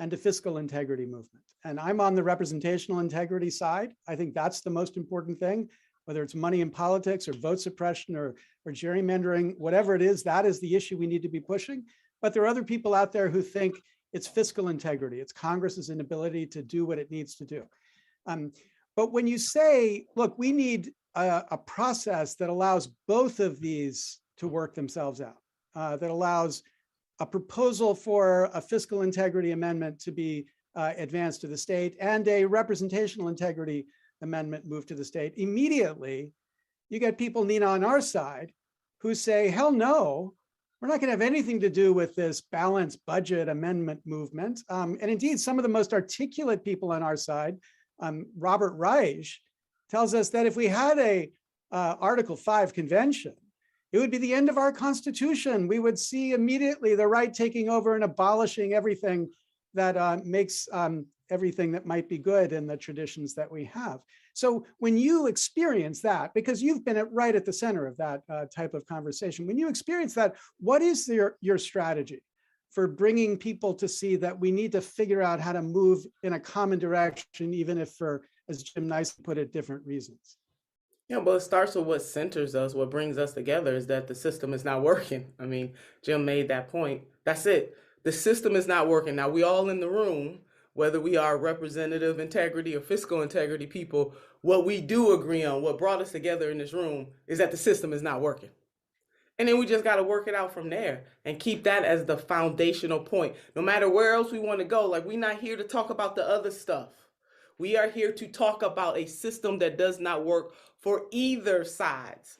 and a fiscal integrity movement. And I'm on the representational integrity side. I think that's the most important thing, whether it's money in politics or vote suppression or gerrymandering, whatever it is, that is the issue we need to be pushing. But there are other people out there who think it's fiscal integrity. It's Congress's inability to do what it needs to do. But when you say, look, we need a process that allows both of these to work themselves out, that allows a proposal for a fiscal integrity amendment to be advanced to the state and a representational integrity amendment moved to the state, immediately you get people, Nina, on our side who say, hell no, We're not going to have anything to do with this balanced budget amendment movement. And indeed, some of the most articulate people on our side, Robert Reich, tells us that if we had a Article 5 convention, it would be the end of our Constitution. We would see immediately the right taking over and abolishing everything that makes everything that might be good in the traditions that we have. So when you experience that, because you've been right at the center of that type of conversation, when you experience that, what is your strategy for bringing people to see that we need to figure out how to move in a common direction, even if for, as Jim nicely put it, different reasons? Yeah, but it starts with what centers us, what brings us together is that the system is not working. I mean, Jim made that point. That's it. The system is not working. Now, we all in the room, whether we are representative integrity or fiscal integrity people, what we do agree on, what brought us together in this room is that the system is not working. And then we just got to work it out from there and keep that as the foundational point. No matter where else we want to go, like we're not here to talk about the other stuff. We are here to talk about a system that does not work for either sides,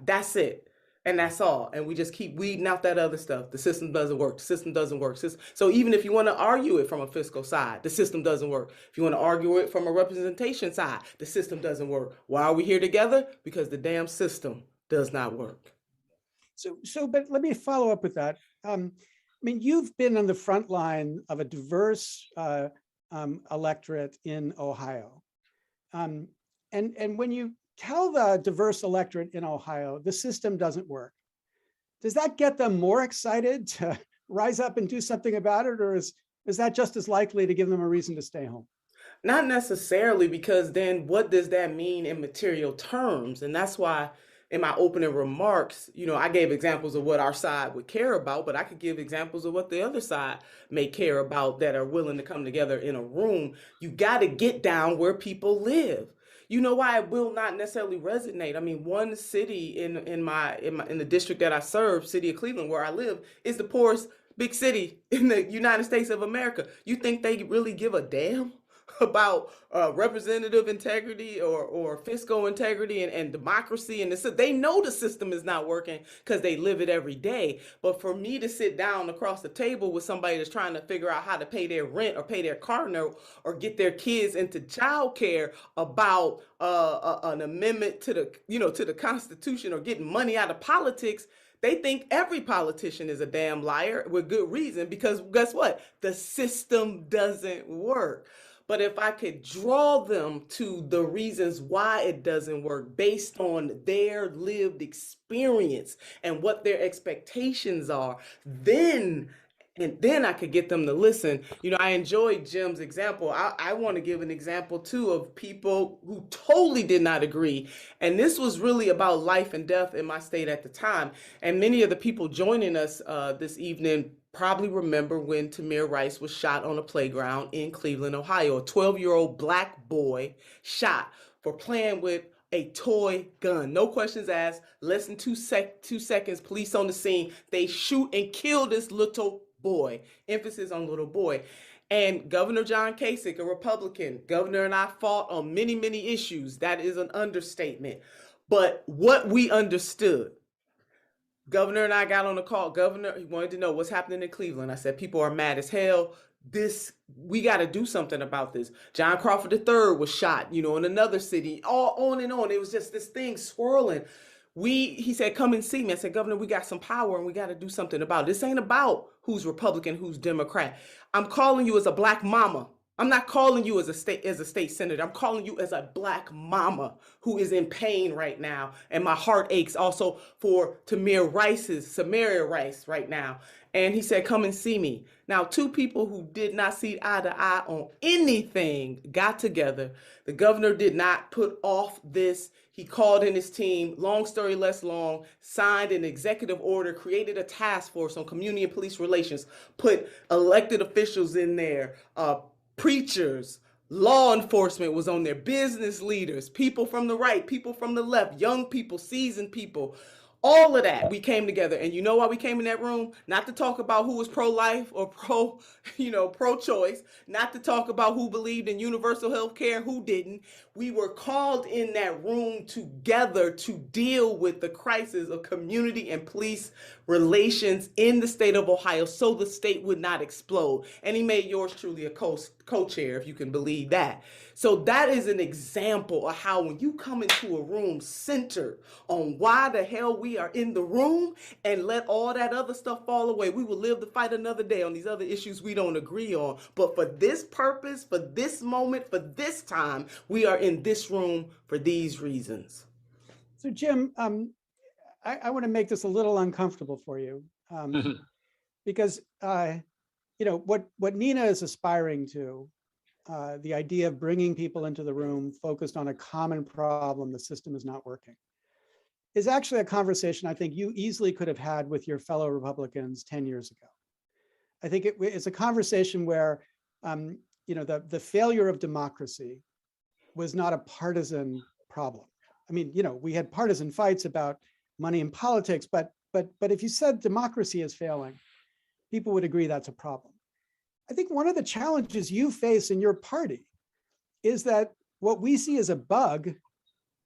That's it. And that's all. And we just keep weeding out that other stuff. The system doesn't work. The system doesn't work. So even if you want to argue it from a fiscal side, the system doesn't work. If you want to argue it from a representation side, the system doesn't work. Why are we here together? Because the damn system does not work. But let me follow up with that. I mean, you've been on the front line of a diverse electorate in Ohio. And when you tell the diverse electorate in Ohio, the system doesn't work, does that get them more excited to rise up and do something about it? Or is that just as likely to give them a reason to stay home? Not necessarily, because then what does that mean in material terms? And that's why in my opening remarks, I gave examples of what our side would care about, but I could give examples of what the other side may care about that are willing to come together in a room. You got to get down where people live. You know why it will not necessarily resonate? I mean, one city in the district that I serve, city of Cleveland, where I live, is the poorest big city in the United States of America. You think they really give a damn about representative integrity or fiscal integrity and democracy? And they know the system is not working because they live it every day. But for me to sit down across the table with somebody that's trying to figure out how to pay their rent or pay their car note or get their kids into childcare about an amendment to the Constitution or getting money out of politics, they think every politician is a damn liar with good reason, because guess what? The system doesn't work. But if I could draw them to the reasons why it doesn't work based on their lived experience and what their expectations are, then I could get them to listen. I enjoyed Jim's example. I want to give an example too of people who totally did not agree. And this was really about life and death in my state at the time. And many of the people joining us this evening probably remember when Tamir Rice was shot on a playground in Cleveland, Ohio. A 12-year-old black boy shot for playing with a toy gun. No questions asked. Less than 2 seconds, police on the scene. They shoot and kill this little boy. Emphasis on little boy. And Governor John Kasich, a Republican, governor, and I fought on many, many issues. That is an understatement. But what we understood, Governor and I got on the call. Governor, he wanted to know what's happening in Cleveland. I said, people are mad as hell. We got to do something about this. John Crawford III was shot, in another city, all on and on. It was just this thing swirling. He said, come and see me. I said, Governor, we got some power and we got to do something about it. This ain't about who's Republican, who's Democrat. I'm calling you as a black mama. I'm not calling you as a state senator. I'm calling you as a black mama who is in pain right now. And my heart aches also for Tamir Samaria Rice right now. And he said, come and see me. Now, two people who did not see eye to eye on anything got together. The governor did not put off this. He called in his team, long story less long, signed an executive order, created a task force on community and police relations, put elected officials in there, preachers, law enforcement was on there, business leaders, people from the right, people from the left, young people, seasoned people, All of that, we came together. And you know why we came in that room? Not to talk about who was pro-life or pro-choice, not to talk about who believed in universal health care, who didn't. We were called in that room together to deal with the crisis of community and police relations in the state of Ohio so the state would not explode. And he made yours truly a co-chair, if you can believe that. So that is an example of how when you come into a room centered on why the hell we are in the room and let all that other stuff fall away, we will live to fight another day on these other issues we don't agree on. But for this purpose, for this moment, for this time, we are in this room for these reasons. So Jim, I want to make this a little uncomfortable for you because what Nina is aspiring to, the idea of bringing people into the room focused on a common problem, the system is not working, is actually a conversation I think you easily could have had with your fellow Republicans 10 years ago. I think it's a conversation where the failure of democracy was not a partisan problem. I mean, we had partisan fights about money in politics, but if you said democracy is failing, people would agree that's a problem. I think one of the challenges you face in your party is that what we see as a bug,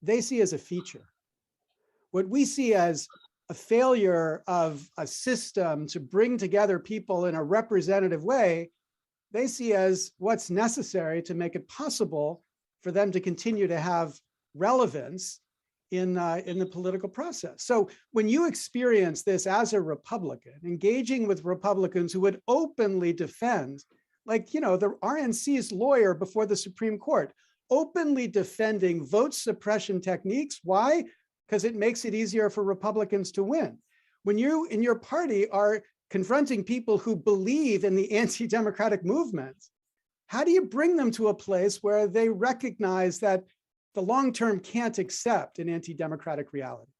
they see as a feature. What we see as a failure of a system to bring together people in a representative way, they see as what's necessary to make it possible for them to continue to have relevance in the political process. So when you experience this as a Republican, engaging with Republicans who would openly defend, the RNC's lawyer before the Supreme Court, openly defending vote suppression techniques. Why? Because it makes it easier for Republicans to win. When you in your party are confronting people who believe in the anti-democratic movement, how do you bring them to a place where they recognize that the long-term can't accept an anti-democratic reality?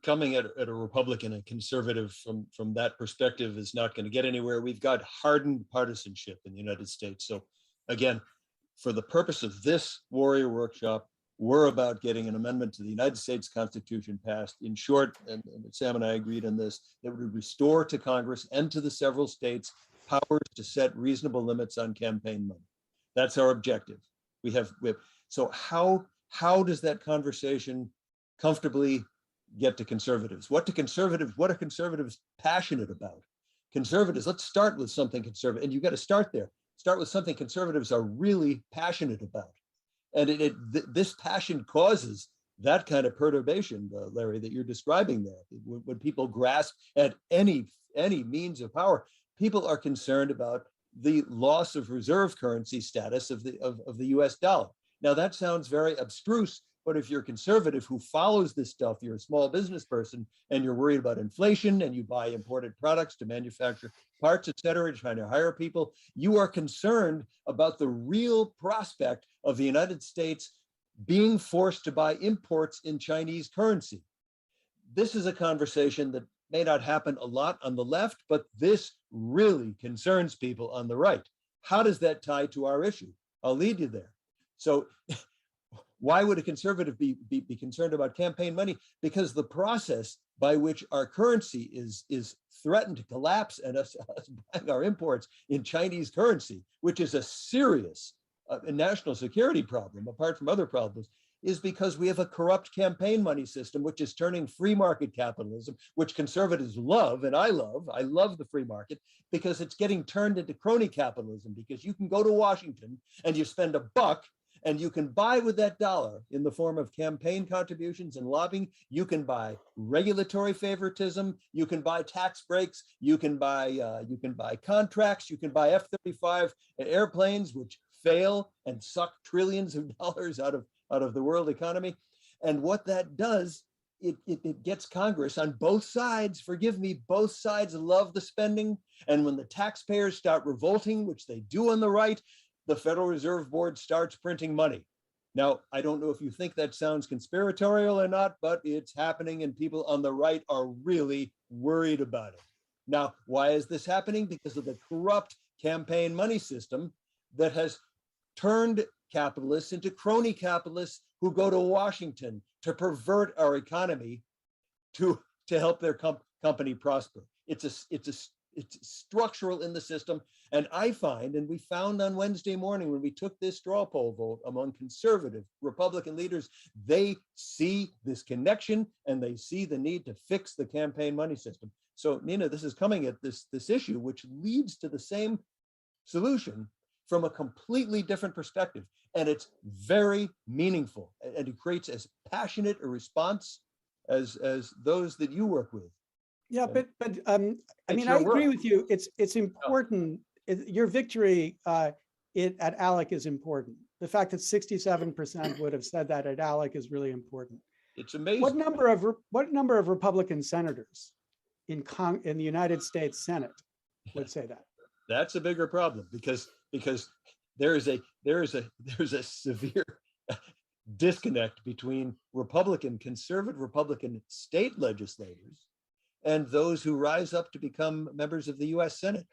Coming at a Republican and conservative from that perspective is not going to get anywhere. We've got hardened partisanship in the United States. So again, for the purpose of this Warrior Workshop, we're about getting an amendment to the United States Constitution passed. In short, and Sam and I agreed on this, that would restore to Congress and to the several states powers to set reasonable limits on campaign money. That's our objective. So how does that conversation comfortably get to conservatives? What are conservatives passionate about? Conservatives, let's start with something conservative, and you got to start there. Start with something conservatives are really passionate about. And this passion causes that kind of perturbation, Larry, that you're describing there. When people grasp at any means of power, people are concerned about the loss of reserve currency status of the US dollar. Now that sounds very abstruse, but if you're a conservative who follows this stuff, you're a small business person and you're worried about inflation and you buy imported products to manufacture parts, et cetera, trying to hire people, you are concerned about the real prospect of the United States being forced to buy imports in Chinese currency. This is a conversation that may not happen a lot on the left, but this really concerns people on the right. How does that tie to our issue? I'll lead you there. So why would a conservative be concerned about campaign money? Because the process by which our currency is threatened to collapse and us buying our imports in Chinese currency, which is a serious national security problem, apart from other problems, is because we have a corrupt campaign money system, which is turning free market capitalism, which conservatives love, and I love the free market, because it's getting turned into crony capitalism, because you can go to Washington and you spend $1 and you can buy with that dollar in the form of campaign contributions and lobbying. You can buy regulatory favoritism, you can buy tax breaks, you can buy contracts, you can buy F-35 airplanes, which fail and suck trillions of dollars out of the world economy. And what that does, it gets Congress on both sides, forgive me, both sides love the spending. And when the taxpayers start revolting, which they do on the right, the Federal Reserve Board starts printing money. Now, I don't know if you think that sounds conspiratorial or not, but it's happening and people on the right are really worried about it. Now, why is this happening? Because of the corrupt campaign money system that has turned capitalists into crony capitalists who go to Washington to pervert our economy to help their company prosper. It's structural in the system. And I find, and we found on Wednesday morning when we took this straw poll vote among conservative Republican leaders, they see this connection and they see the need to fix the campaign money system. So Nina, this is coming at this issue, which leads to the same solution from a completely different perspective. And it's very meaningful, and it creates as passionate a response as those that you work with. Yeah, but I mean, I agree with you. It's important. Your victory at ALEC is important. The fact that 67% would have said that at ALEC is really important. It's amazing. What number of Republican senators in the United States Senate would say that? That's a bigger problem because there is a severe disconnect between conservative Republican state legislators and those who rise up to become members of the US Senate.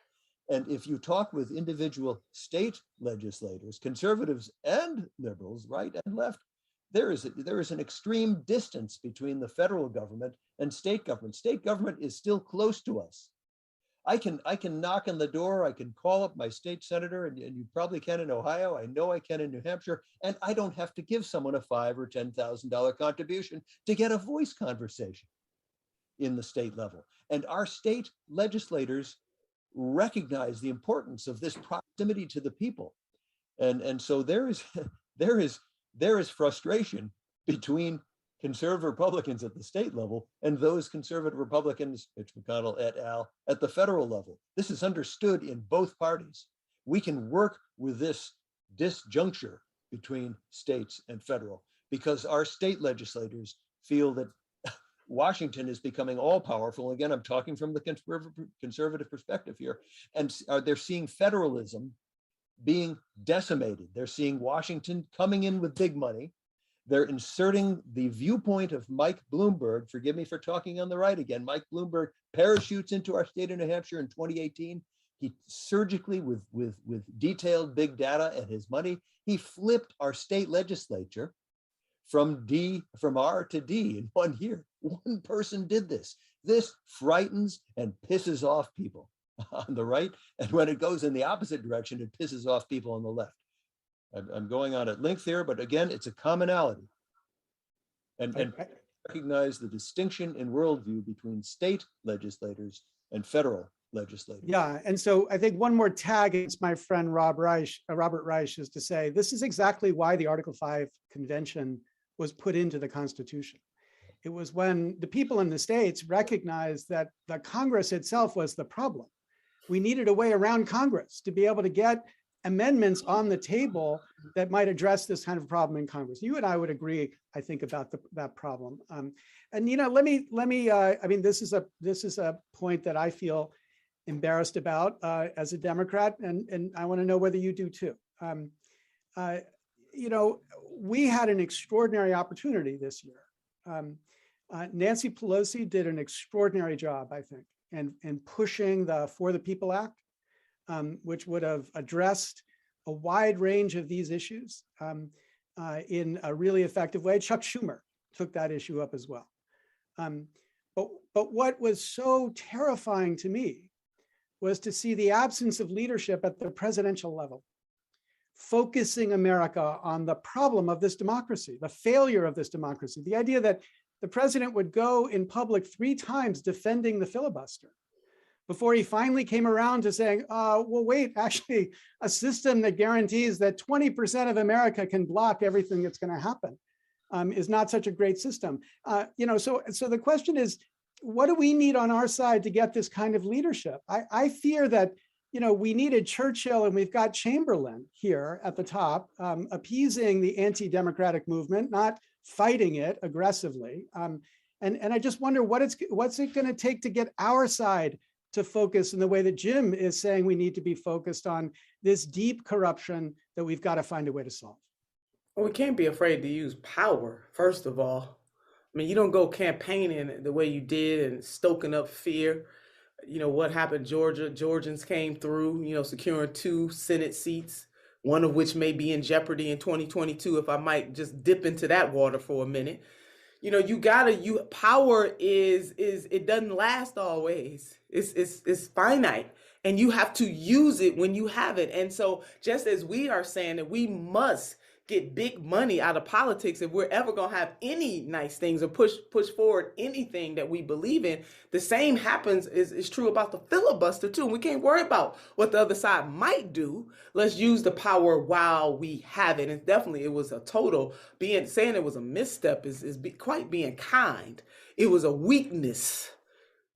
And if you talk with individual state legislators, conservatives and liberals, right and left, there is an extreme distance between the federal government and state government. State government is still close to us. I can knock on the door, I can call up my state senator, and you probably can in Ohio, I know I can in New Hampshire, and I don't have to give someone a $5,000 or $10,000 contribution to get a voice conversation in the state level. And our state legislators recognize the importance of this proximity to the people. And so there is frustration between conservative Republicans at the state level and those conservative Republicans, Mitch McConnell et al., at the federal level. This is understood in both parties. We can work with this disjuncture between states and federal because our state legislators feel that Washington is becoming all powerful. Again, I'm talking from the conservative perspective here. And they're seeing federalism being decimated. They're seeing Washington coming in with big money. They're inserting the viewpoint of Mike Bloomberg. Forgive me for talking on the right again. Mike Bloomberg parachutes into our state of New Hampshire in 2018. He surgically, with detailed big data and his money, he flipped our state legislature from R to D in 1 year. One person did this. This frightens and pisses off people on the right. And when it goes in the opposite direction, it pisses off people on the left. I'm going on at length here, but again, it's a commonality. And recognize the distinction in worldview between state legislators and federal legislators. Yeah, and so I think one more tag against my friend Robert Reich is to say, this is exactly why the Article 5 convention was put into the Constitution. It was when the people in the states recognized that the Congress itself was the problem. We needed a way around Congress to be able to get amendments on the table that might address this kind of problem in Congress. You and I would agree, I think, about that problem. And Nina, let me. I mean, this is a point that I feel embarrassed about as a Democrat, and I want to know whether you do too. You know, we had an extraordinary opportunity this year. Nancy Pelosi did an extraordinary job, I think, in pushing the For the People Act, which would have addressed a wide range of these issues in a really effective way. Chuck Schumer took that issue up as well. But what was so terrifying to me was to see the absence of leadership at the presidential level, focusing America on the problem of this democracy, the failure of this democracy, the idea that the president would go in public 3 times defending the filibuster before he finally came around to saying, well, wait, actually, a system that guarantees that 20% of America can block everything that's going to happen is not such a great system. You know, so the question is, what do we need on our side to get this kind of leadership? I fear that, you know, we needed Churchill and we've got Chamberlain here at the top, appeasing the anti-democratic movement, not fighting it aggressively. And I just wonder what's it going to take to get our side to focus in the way that Jim is saying we need to be focused on this deep corruption that we've got to find a way to solve. Well, we can't be afraid to use power, first of all. I mean, you don't go campaigning the way you did and stoking up fear. You know, what happened, Georgia? Georgians came through, you know, securing 2 Senate seats one of which may be in jeopardy in 2022, if I might just dip into that water for a minute. You know, power is it doesn't last always. It's finite, and you have to use it when you have it. And so just as we are saying that we must get big money out of politics if we're ever going to have any nice things or push forward anything that we believe in, the same happens is true about the filibuster too. We can't worry about what the other side might do. Let's use the power while we have it. And definitely it was a total saying it was a misstep is quite being kind. It was a weakness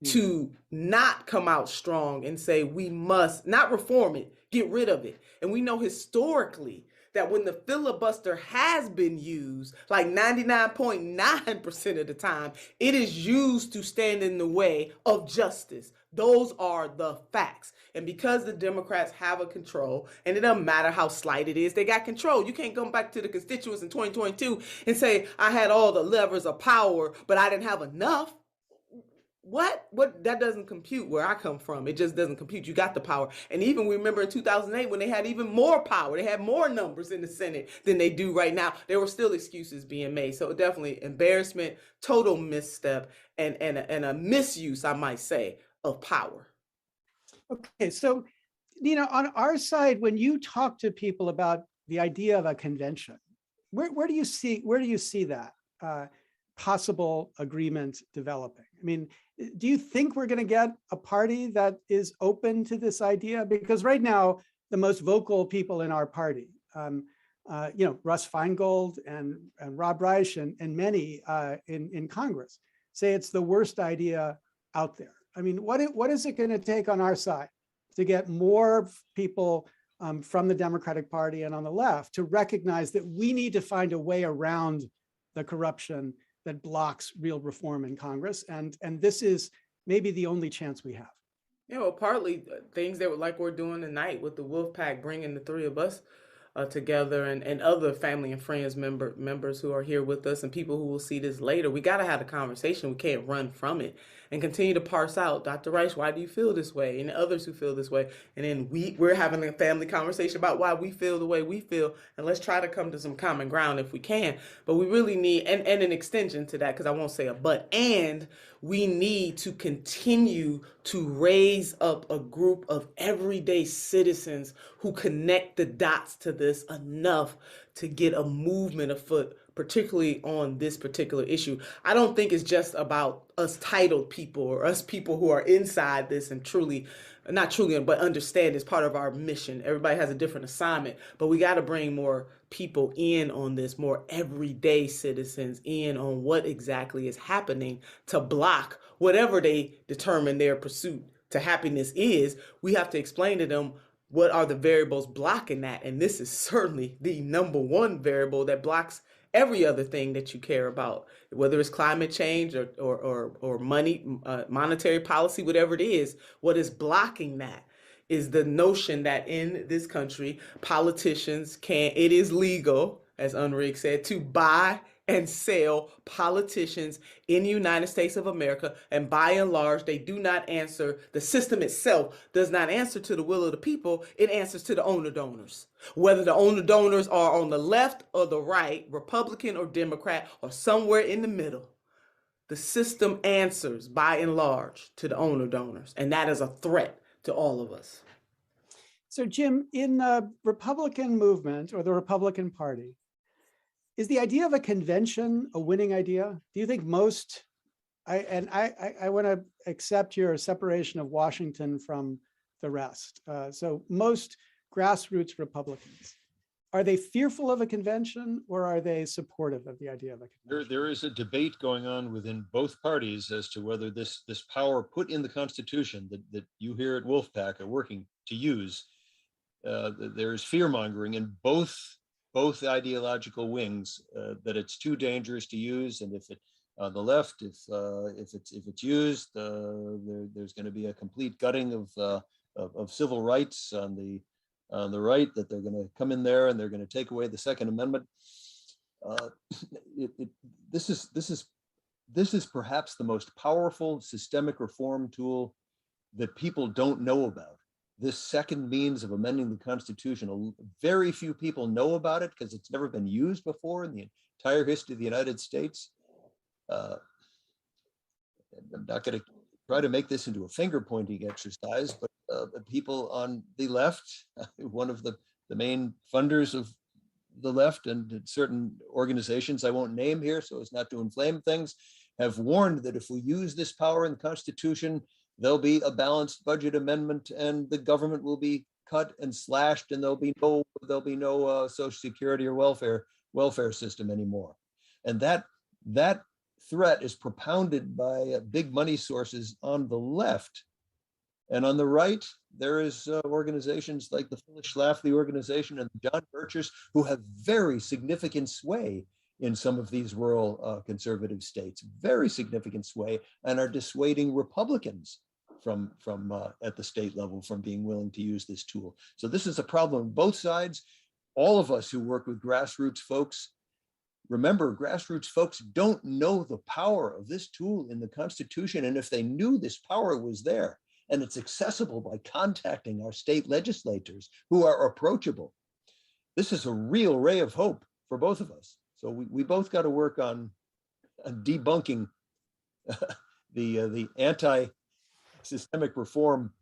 to not come out strong and say we must not reform it, get rid of it. And we know historically that when the filibuster has been used, like 99.9% of the time, it is used to stand in the way of justice. Those are the facts. And because the Democrats have a control, and it doesn't matter how slight it is, they got control. You can't come back to the constituents in 2022 and say, I had all the levers of power, but I didn't have enough. What that doesn't compute where I come from. It just doesn't compute. You got the power. And even we remember in 2008 when they had even more power, they had more numbers in the Senate than they do right now. There were still excuses being made. So definitely embarrassment, total misstep, and a misuse, I might say, of power. Okay, so Nina, on our side, when you talk to people about the idea of a convention, where do you see that possible agreement developing? I mean, do you think we're going to get a party that is open to this idea? Because right now, the most vocal people in our party, Russ Feingold and Rob Reich and many in Congress say it's the worst idea out there. I mean, what is it going to take on our side to get more people from the Democratic Party and on the left to recognize that we need to find a way around the corruption that blocks real reform in Congress, and this is maybe the only chance we have? Yeah, well, partly things that like we're doing tonight with the Wolf-Pac, bringing the three of us together, and other family and friends members who are here with us, and people who will see this later. We got to have a conversation. We can't run from it, and continue to parse out, Dr. Reich, why do you feel this way? And others who feel this way. And then we're having a family conversation about why we feel the way we feel. And let's try to come to some common ground if we can. But we really need, and an extension to that, because I won't say a but, and we need to continue to raise up a group of everyday citizens who connect the dots to this enough to get a movement afoot, particularly on this particular issue. I don't think it's just about us titled people or us people who are inside this and not truly, but understand it's part of our mission. Everybody has a different assignment, but we got to bring more people in on this, more everyday citizens in on what exactly is happening to block whatever they determine their pursuit to happiness is. We have to explain to them what are the variables blocking that. And this is certainly the number one variable that blocks every other thing that you care about, whether it's climate change or money, monetary policy, whatever it is. What is blocking that is the notion that in this country, politicians it is legal, as Unrig said, to buy and sell politicians in the United States of America. And by and large, they do not answer, the system itself does not answer to the will of the people. It answers to the owner donors. Whether the owner donors are on the left or the right, Republican or Democrat, or somewhere in the middle, the system answers by and large to the owner donors. And that is a threat to all of us. So Jim, in the Republican movement or the Republican Party, is the idea of a convention a winning idea? Do you think most, I want to accept your separation of Washington from the rest. So most grassroots Republicans, are they fearful of a convention or are they supportive of the idea of a convention? There is a debate going on within both parties as to whether this power put in the Constitution that you here at Wolf-Pac are working to use, there is fear mongering in both ideological wings that it's too dangerous to use, and if it on the left, if it's used, there's going to be a complete gutting of civil rights. On the right, that they're going to come in there and they're going to take away the Second Amendment. This is perhaps the most powerful systemic reform tool that people don't know about. this second means of amending the Constitution. Very few people know about it because it's never been used before in the entire history of the United States. I'm not going to try to make this into a finger pointing exercise, but people on the left, one of the main funders of the left and certain organizations I won't name here so as not to inflame things, have warned that if we use this power in the Constitution, there'll be a balanced budget amendment and the government will be cut and slashed and there'll be no Social Security or welfare system anymore. And that threat is propounded by big money sources on the left. And on the right, there is organizations like the Phyllis Schlafly organization and the John Birchers, who have very significant sway in some of these rural conservative states, very significant sway, and are dissuading Republicans from at the state level from being willing to use this tool. So this is a problem on both sides. All of us who work with grassroots folks, remember, grassroots folks don't know the power of this tool in the Constitution. And if they knew this power was there, and it's accessible by contacting our state legislators who are approachable, this is a real ray of hope for both of us. So we both got to work on debunking the anti-systemic reform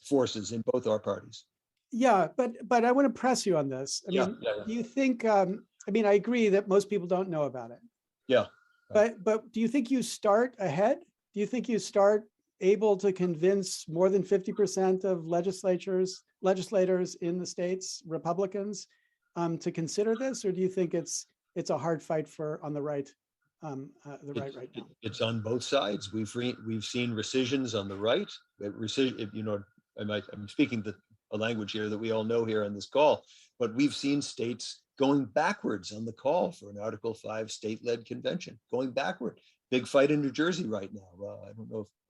forces in both our parties. Yeah, but I want to press you on this. I mean, do you think, I mean, I agree that most people don't know about it. Yeah. But do you think you start ahead? Do you think you start able to convince more than 50% of legislators in the states, Republicans, to consider this, or do you think it's a hard fight on the right, right now? It's on both sides. We've seen rescissions on the right. I'm speaking a language here that we all know here on this call, but we've seen states going backwards on the call for an Article 5 state-led convention, going backward. Big fight in New Jersey right now.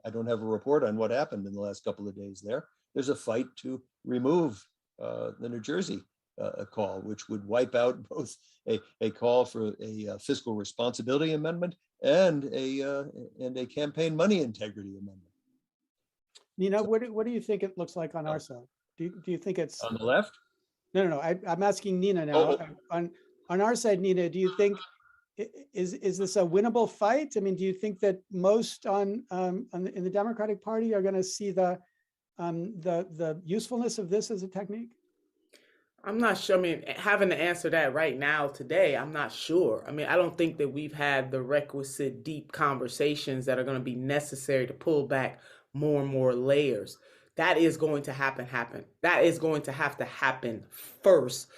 I don't have a report on what happened in the last couple of days there. There's a fight to remove the New Jersey call, which would wipe out both a call for a fiscal responsibility amendment and a campaign money integrity amendment. Nina, what do you think it looks like on our side? Do you think it's on the left? No. I'm asking Nina now. On our side, Nina, do you think is this a winnable fight? I mean, do you think that most in the Democratic Party are going to see the usefulness of this as a technique? I'm not sure. I mean, having to answer that right now today, I'm not sure. I mean, I don't think that we've had the requisite deep conversations that are going to be necessary to pull back more and more layers. That is going to happen. That is going to have to happen first,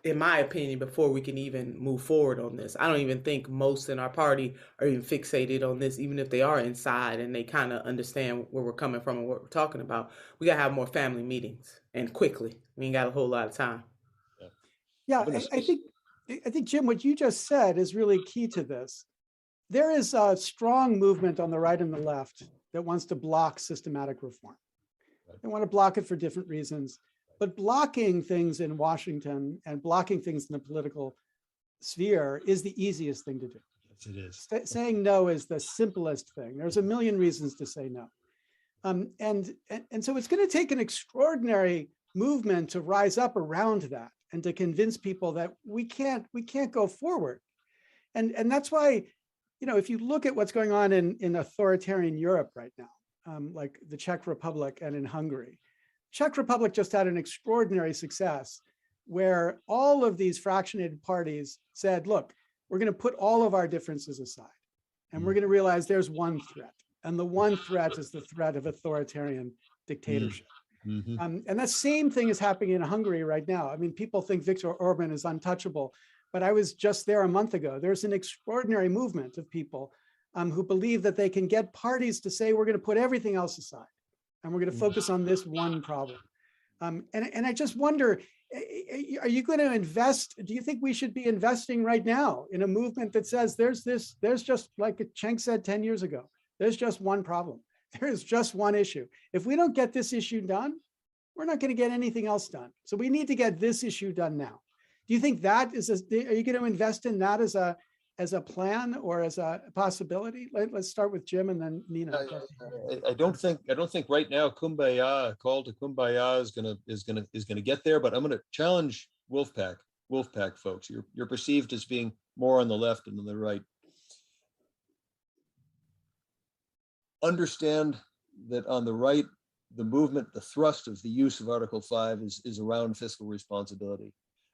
in my opinion, before we can even move forward on this. I don't even think most in our party are even fixated on this, even if they are inside and they kind of understand where we're coming from and what we're talking about. We got to have more family meetings, and quickly. We ain't got a whole lot of time. Yeah, I think, Jim, what you just said is really key to this. There is a strong movement on the right and the left that wants to block systematic reform. They want to block it for different reasons. But blocking things in Washington and blocking things in the political sphere is the easiest thing to do. Yes, it is. Saying no is the simplest thing. There's a million reasons to say no. And so it's going to take an extraordinary movement to rise up around that and to convince people that we can't go forward. And that's why, if you look at what's going on in authoritarian Europe right now, like the Czech Republic and in Hungary, Czech Republic just had an extraordinary success where all of these fractionated parties said, look, we're going to put all of our differences aside and we're going to realize there's one threat. And the one threat is the threat of authoritarian dictatorship. Mm-hmm. And that same thing is happening in Hungary right now. I mean, people think Viktor Orban is untouchable, but I was just there a month ago. There's an extraordinary movement of people who believe that they can get parties to say, we're going to put everything else aside and we're going to focus on this one problem. And I just wonder, are you going to invest? Do you think we should be investing right now in a movement that says there's just, like Cenk said 10 years ago, there's just one problem. There is just one issue. If we don't get this issue done, we're not going to get anything else done. So we need to get this issue done now. Do you think that are you going to invest in that as as a plan or as a possibility? Let's start with Jim and then Nina. I don't think right now Kumbaya, a call to Kumbaya is gonna get there, but I'm gonna challenge Wolf-Pac folks. You're perceived as being more on the left and on the right. Understand that on the right, the movement, the thrust of the use of Article 5 is around fiscal responsibility.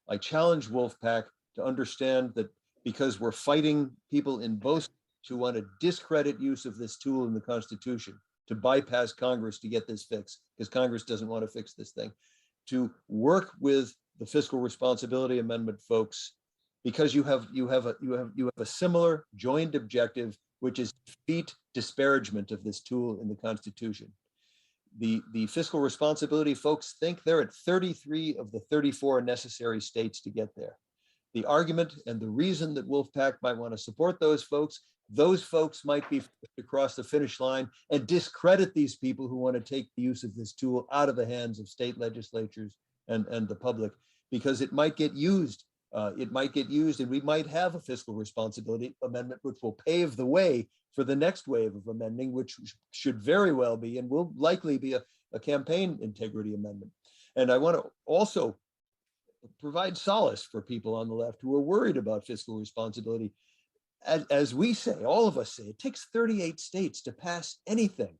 I challenge Wolf-Pac to understand that because we're fighting people in both who want to discredit use of this tool in the Constitution, to bypass Congress to get this fixed, because Congress doesn't want to fix this thing, to work with the fiscal responsibility amendment folks, because you have a similar joint objective, which is defeat disparagement of this tool in the Constitution. The fiscal responsibility folks think they're at 33 of the 34 necessary states to get there. The argument and the reason that Wolf-Pac might want to support those folks might be to cross the finish line and discredit these people who want to take the use of this tool out of the hands of state legislatures and the public, because it might get used. And we might have a fiscal responsibility amendment, which will pave the way for the next wave of amending, which should very well be and will likely be a campaign integrity amendment. And I want to also provide solace for people on the left who are worried about fiscal responsibility. As we say, all of us say, it takes 38 states to pass anything.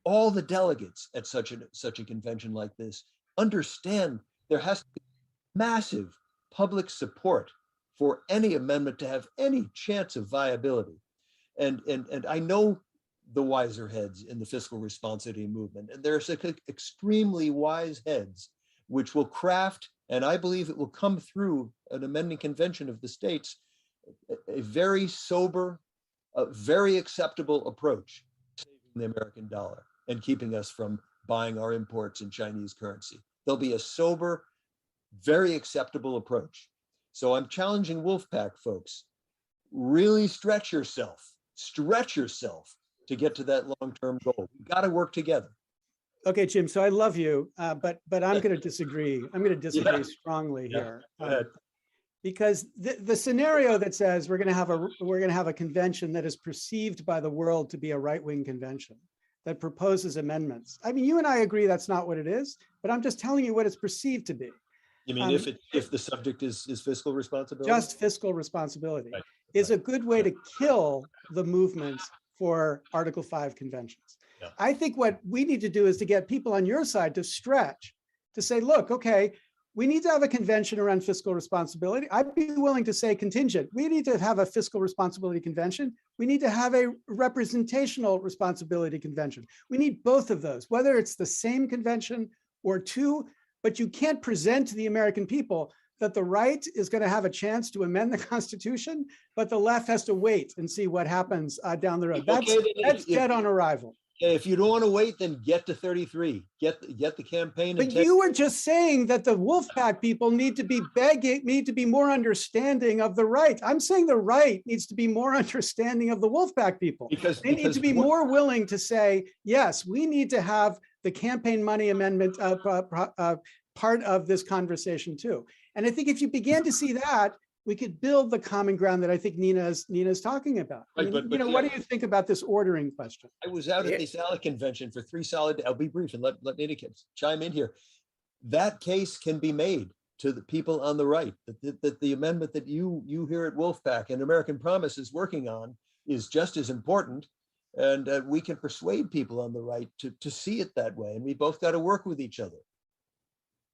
All the delegates at such a convention like this understand there has to be massive public support for any amendment to have any chance of viability. And I know the wiser heads in the fiscal responsibility movement, and there's extremely wise heads which will craft, and I believe it will come through an amending convention of the states, a very sober, a very acceptable approach to saving the American dollar and keeping us from buying our imports in Chinese currency. There'll be a sober, very acceptable approach. So I'm challenging Wolf-Pac folks, really stretch yourself to get to that long-term goal. We've got to work together. Okay, Jim, so I love you, but I'm going to disagree. I'm going to disagree strongly here. Because the scenario that says we're going to have a convention that is perceived by the world to be a right-wing convention that proposes amendments. I mean, you and I agree that's not what it is, but I'm just telling you what it's perceived to be. You mean if the subject is fiscal responsibility? Just fiscal responsibility is a good way to kill the movement for Article 5 conventions. I think what we need to do is to get people on your side to stretch, to say, look, okay, we need to have a convention around fiscal responsibility. I'd be willing to say contingent. We need to have a fiscal responsibility convention. We need to have a representational responsibility convention. We need both of those, whether it's the same convention or two, but you can't present to the American people that the right is going to have a chance to amend the Constitution, but the left has to wait and see what happens down the road. That's dead on arrival. If you don't want to wait, then get to 33. Get the campaign. But you were just saying that the Wolf-Pac people need to be more understanding of the right. I'm saying the right needs to be more understanding of the Wolf-Pac people. Because they need to be more willing to say, yes, we need to have the campaign money amendment part of this conversation too. And I think if you began to see that, we could build the common ground that I think Nina is talking about. Right, I mean, what do you think about this ordering question? I was out at the SALIC convention for 3 solid days. I'll be brief and let Nina chime in here. That case can be made to the people on the right, that the amendment that you here at Wolf-Pac and American Promise is working on is just as important. And we can persuade people on the right to see it that way. And we both got to work with each other.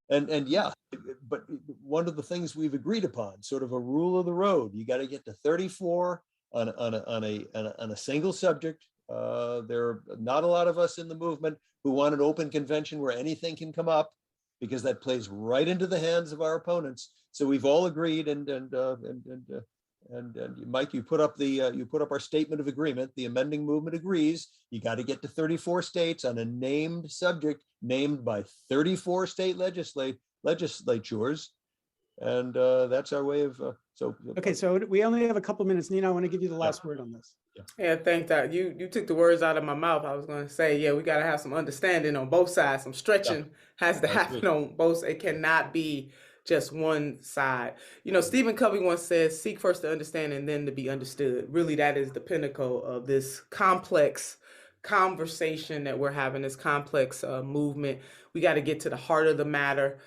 And yeah, but one of the things we've agreed upon, sort of a rule of the road, you got to get to 34 on a single subject. There are not a lot of us in the movement who want an open convention where anything can come up, because that plays right into the hands of our opponents. So we've all agreed, and Mike, you put up our statement of agreement. The amending movement agrees. You got to get to 34 states on a named subject, named by 34 state legislatures, and that's our way of. Okay, so we only have a couple minutes. Nina, I want to give you the last word on this. Yeah, thank that. You took the words out of my mouth. I was going to say, yeah, we got to have some understanding on both sides. Some stretching has to happen on both. It cannot be just one side. You know, Stephen Covey once said, seek first to understand and then to be understood. Really, that is the pinnacle of this complex conversation that we're having, this complex movement. We got to get to the heart of the matter,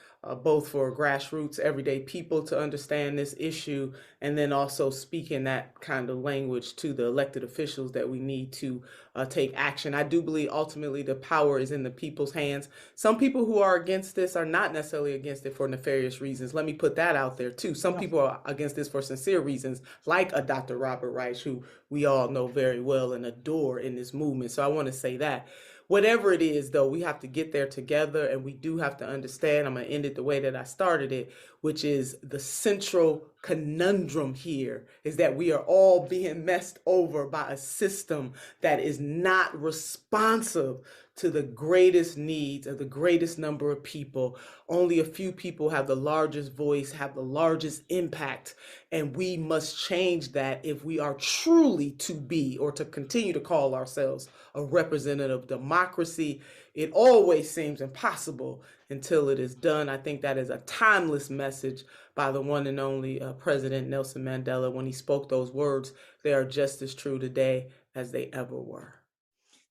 both for grassroots, everyday people to understand this issue, and then also speaking that kind of language to the elected officials that we need to take action. I do believe ultimately the power is in the people's hands. Some people who are against this are not necessarily against it for nefarious reasons. Let me put that out there too. Some people are against this for sincere reasons, like a Dr. Robert Reich, who we all know very well and adore in this movement. So I want to say that. Whatever it is, though, we have to get there together, and we do have to understand. I'm going to end it the way that I started it, which is the central conundrum here is that we are all being messed over by a system that is not responsive to the greatest needs of the greatest number of people. Only a few people have the largest voice, have the largest impact, and we must change that if we are truly to be or to continue to call ourselves a representative democracy. It always seems impossible until it is done. I think that is a timeless message by the one and only President Nelson Mandela. When he spoke those words, they are just as true today as they ever were.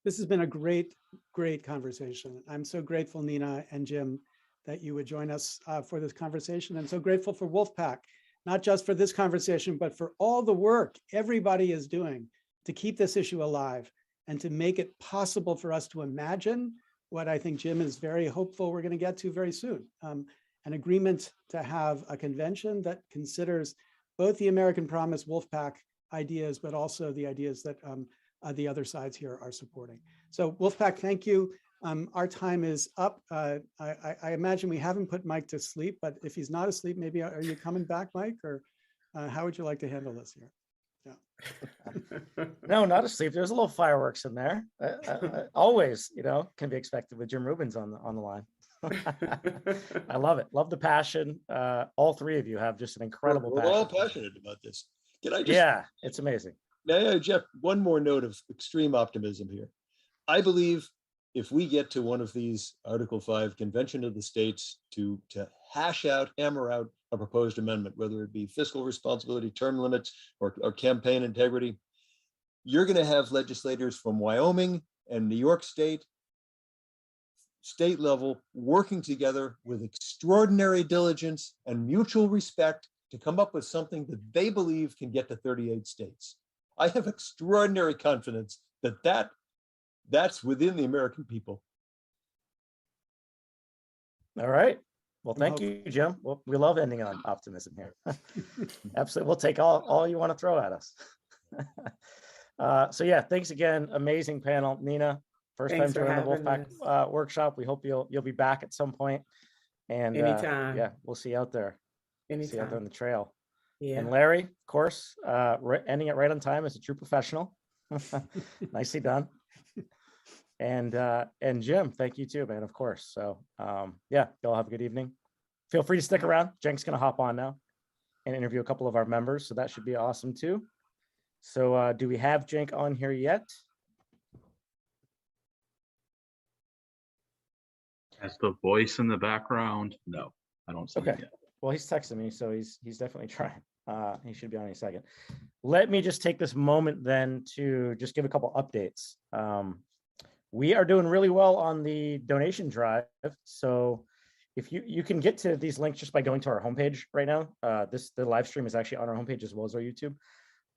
This has been a great conversation. I'm so grateful, Nina and Jim, that you would join us for this conversation. I'm so grateful for Wolf-Pac, not just for this conversation, but for all the work everybody is doing to keep this issue alive and to make it possible for us to imagine what I think Jim is very hopeful we're going to get to very soon. An agreement to have a convention that considers both the American Promise Wolf-Pac ideas, but also the ideas that the other sides here are supporting. So Wolf-Pac, thank you. Our time is up. I imagine we haven't put Mike to sleep, but if he's not asleep, maybe are you coming back, Mike, or how would you like to handle this here? Yeah. No, not asleep. There's a little fireworks in there. Always, can be expected with Jim Rubin's on the line. I love it. Love the passion. All three of you have just an incredible We're passion. all passionate about this. Can I just? Yeah, it's amazing. Jeff, one more note of extreme optimism here. I believe if we get to one of these Article 5 Convention of the States to hammer out a proposed amendment, whether it be fiscal responsibility, term limits, or campaign integrity, you're going to have legislators from Wyoming and New York State level working together with extraordinary diligence and mutual respect to come up with something that they believe can get to 38 states. I have extraordinary confidence that that's within the American people. All right. Well, thank you, Jim. Well, we love ending on optimism here. Absolutely. We'll take all you want to throw at us. So yeah, thanks again. Amazing panel. Nina, first time joining the Wolf-Pac workshop. We hope you'll be back at some point. And anytime. Yeah, we'll see you out there. Anytime. See you out there on the trail. Yeah. And Larry, of course, ending it right on time as a true professional. Nicely done. And Jim, thank you too, man, of course. So yeah, y'all have a good evening. Feel free to stick around. Cenk's gonna hop on now and interview a couple of our members, so that should be awesome too. So do we have Cenk on here yet? As the voice in the background, no, I don't see it yet. Well, he's texting me, so he's definitely trying. He should be on in a second. Let me just take this moment then to just give a couple updates. We are doing really well on the donation drive. So if you can get to these links just by going to our homepage right now. The live stream is actually on our homepage as well as our YouTube.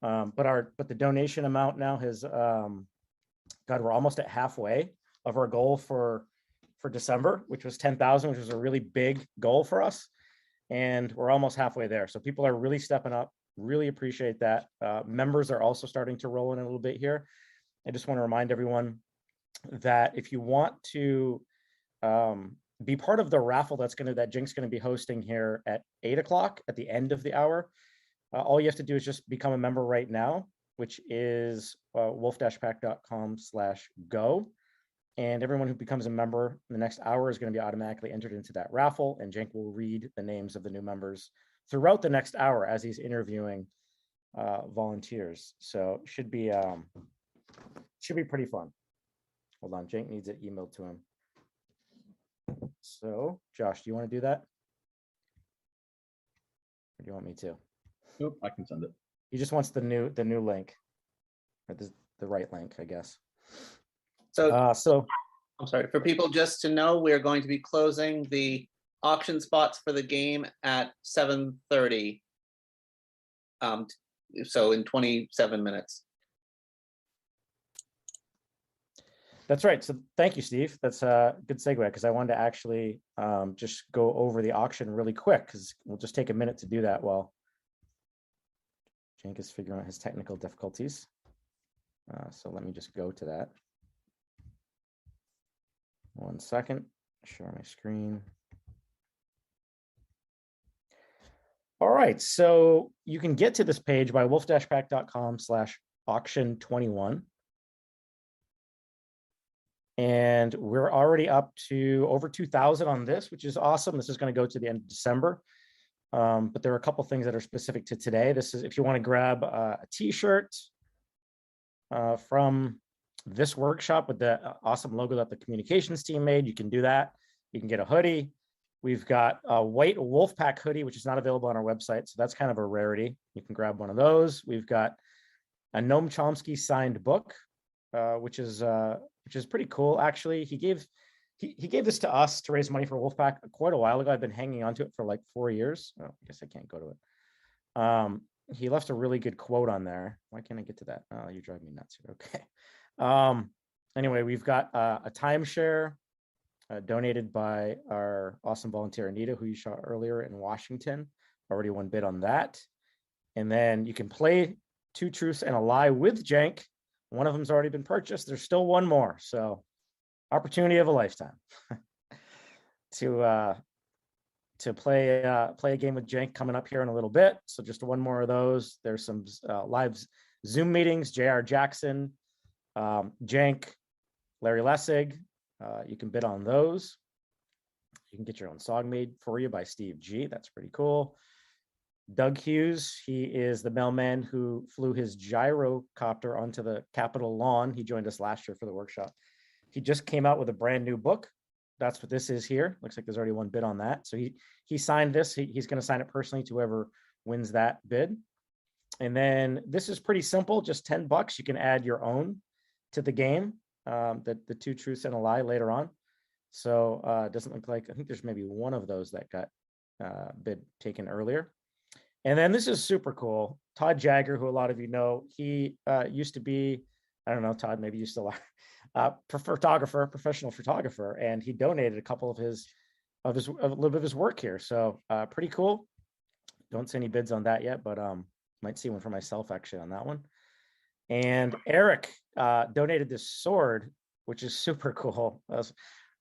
But the donation amount now has we're almost at halfway of our goal for December, which was 10,000, which was a really big goal for us. And we're almost halfway there. So people are really stepping up. Really appreciate that. Members are also starting to roll in a little bit here. I just want to remind everyone that if you want to be part of the raffle that Cenk's going to be hosting here at 8 o'clock at the end of the hour, all you have to do is just become a member right now, which is wolf-pac.com/go. And everyone who becomes a member in the next hour is going to be automatically entered into that raffle. And Cenk will read the names of the new members throughout the next hour as he's interviewing volunteers. So should be pretty fun. Hold on, Cenk needs it emailed to him. So Josh, do you want to do that? do you want me to? Nope, I can send it. He just wants the new link, or the right link, I guess. So, So I'm sorry, for people just to know, we're going to be closing the auction spots for the game at 7:30. So in 27 minutes. that's right. So thank you, Steve. That's a good segue, because I wanted to actually just go over the auction really quick, because we'll just take a minute to do that while Cenk is figuring out his technical difficulties. So let me just go to that. 1 second, share my screen. All right, so you can get to this page by wolf-pac.com/auction21. And we're already up to over 2,000 on this, which is awesome. This is going to go to the end of December. But there are a couple things that are specific to today. This is if you want to grab a t-shirt from this workshop with the awesome logo that the communications team made, you can do that. You can get a hoodie. We've got a white Wolf-Pac hoodie, which is not available on our website. So that's kind of a rarity. You can grab one of those. We've got a Noam Chomsky signed book, which is pretty cool. Actually, he gave this to us to raise money for Wolf-Pac quite a while ago. I've been hanging on to it for like 4 years. Oh, I guess I can't go to it. He left a really good quote on there. Why can't I get to that? Oh, you drive me nuts. Okay. Anyway, we've got a timeshare donated by our awesome volunteer Anita, who you saw earlier in Washington. Already one bid on that. And then you can play Two Truths and a Lie with Cenk. One of them's already been purchased. There's still one more. So opportunity of a lifetime to play a game with Cenk coming up here in a little bit. So just one more of those. There's some live Zoom meetings, J.R. Jackson, Cenk, Larry Lessig. You can bid on those. You can get your own song made for you by Steve G. That's pretty cool. Doug Hughes, he is the mailman who flew his gyrocopter onto the Capitol lawn. He joined us last year for the workshop. He just came out with a brand new book. That's what this is here. Looks like there's already one bid on that. So he signed this. He's going to sign it personally to whoever wins that bid. And then this is pretty simple, just $10. You can add your own to the game, the Two Truths and a Lie later on. So it doesn't look like, I think there's maybe one of those that got bid taken earlier. And then this is super cool. Todd Jagger, who a lot of you know, he used to be, I don't know, Todd, maybe you still are, professional photographer, and he donated a couple of a little bit of his work here. So pretty cool. Don't see any bids on that yet, but might see one for myself actually on that one. And Eric donated this sword, which is super cool. That's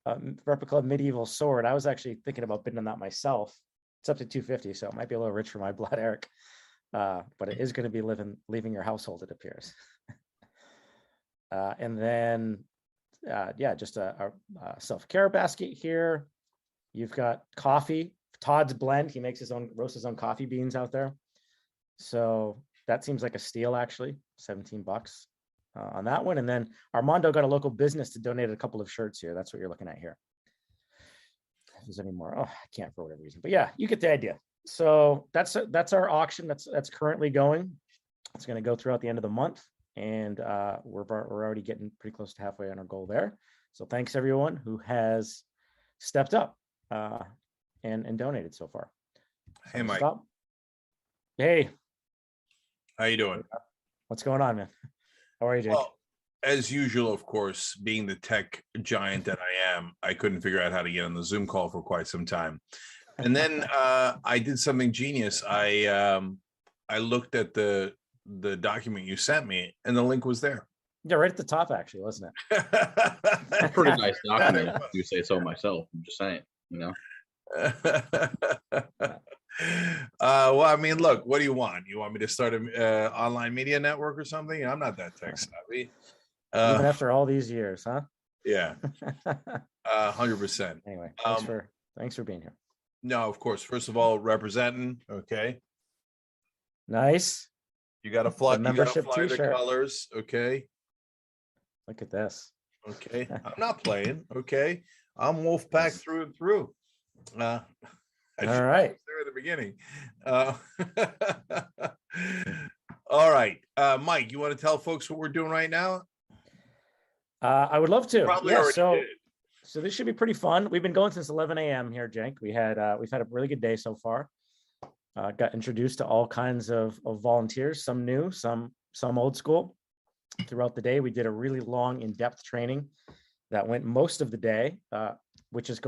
a replica medieval sword. I was actually thinking about bidding on that myself. It's up to $250, so it might be a little rich for my blood, Eric. But it is going to be leaving your household, it appears. And then, just a self-care basket here. You've got coffee, Todd's Blend. He makes roasts his own coffee beans out there. So that seems like a steal, actually. $17 on that one. And then Armando got a local business to donate a couple of shirts here. That's what you're looking at here. If there's any more, I can't for whatever reason, but yeah, you get the idea. So that's our auction that's currently going. It's going to go throughout the end of the month, and we're already getting pretty close to halfway on our goal there. So thanks everyone who has stepped up and donated so far. Hey, Mike. Stop. Hey, how you doing? What's going on, man? How are you, Jake? Well, as usual, of course, being the tech giant that I am, I couldn't figure out how to get on the Zoom call for quite some time. And then I did something genius. I looked at the document you sent me, and the link was there. Yeah, right at the top, actually, wasn't it? Pretty nice document, if you say so myself. I'm just saying, Well, I mean, look, what do you want? You want me to start an online media network or something? I'm not that tech savvy. Even after all these years, huh? Yeah, 100%. Anyway, thanks for being here. No, of course. First of all, representing. Okay. Nice. You got to fly. You got to fly the colors. Okay. Look at this. Okay. I'm not playing. Okay. I'm Wolf-Pac through and through. All right. There at the beginning. All right, Mike, you want to tell folks what we're doing right now? I would love to. Probably Yeah, already did. so this should be pretty fun. We've been going since 11 a.m. here, Cenk. We've had a really good day so far. Got introduced to all kinds of volunteers, some new, some old school. Throughout the day, we did a really long, in-depth training that went most of the day, which is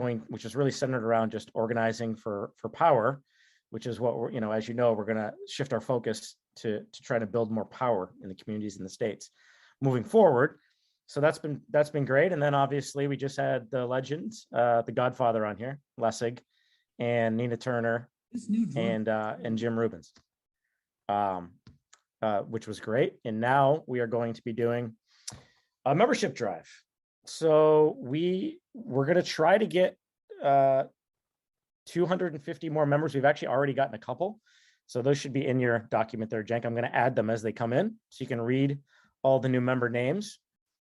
really centered around just organizing for power, which is what we're, as you know, we're going to shift our focus to try to build more power in the communities in the states moving forward. So that's been great. And then obviously we just had the legends, the Godfather on here, Lessig, and Nina Turner, and Jim Rubens, which was great. And now we are going to be doing a membership drive. So we're going to try to get 250 more members. We've actually already gotten a couple. So those should be in your document there, Cenk. I'm going to add them as they come in so you can read all the new member names.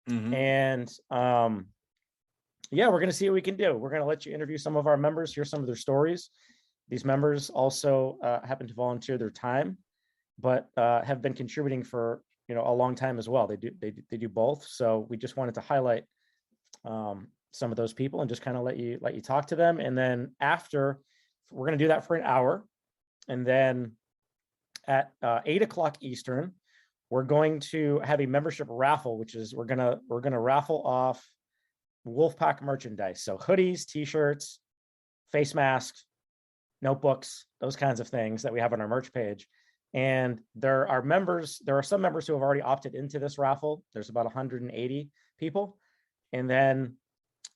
Mm-hmm. And yeah, we're going to see what we can do. We're going to let you interview some of our members, hear some of their stories. These members also happen to volunteer their time, but have been contributing for a long time as well. They do both. So we just wanted to highlight some of those people and just kind of let you talk to them. And then after, we're going to do that for an hour, and then at 8 o'clock Eastern, we're going to have a membership raffle, which is we're gonna raffle off Wolf-Pac merchandise, so hoodies, t-shirts, face masks, notebooks, those kinds of things that we have on our merch page. And there are some members who have already opted into this raffle. There's about 180 people, and then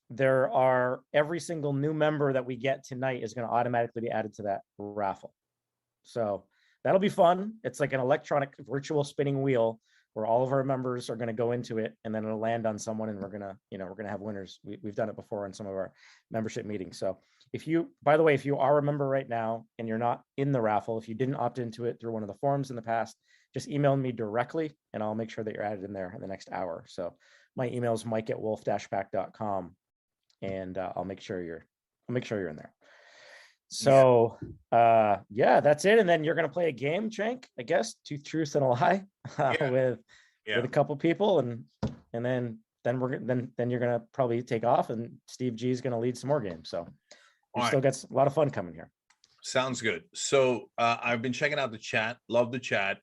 there are every single new member that we get tonight is going to automatically be added to that raffle. So that'll be fun. It's like an electronic virtual spinning wheel where all of our members are going to go into it, and then it'll land on someone, and we're going to have winners. We've done it before in some of our membership meetings. So by the way, if you are a member right now and you're not in the raffle, if you didn't opt into it through one of the forums in the past, just email me directly and I'll make sure that you're added in there in the next hour. So my email is mike@wolf-pac.com, and I'll make sure you're in there. So yeah, that's it. And then you're going to play a game, Cenk, I guess, Two Truths and a Lie, with a couple people, and then you're going to probably take off, and Steve G is going to lead some more games. So we still got a lot of fun coming here. Sounds good. So I've been checking out the chat. Love the chat.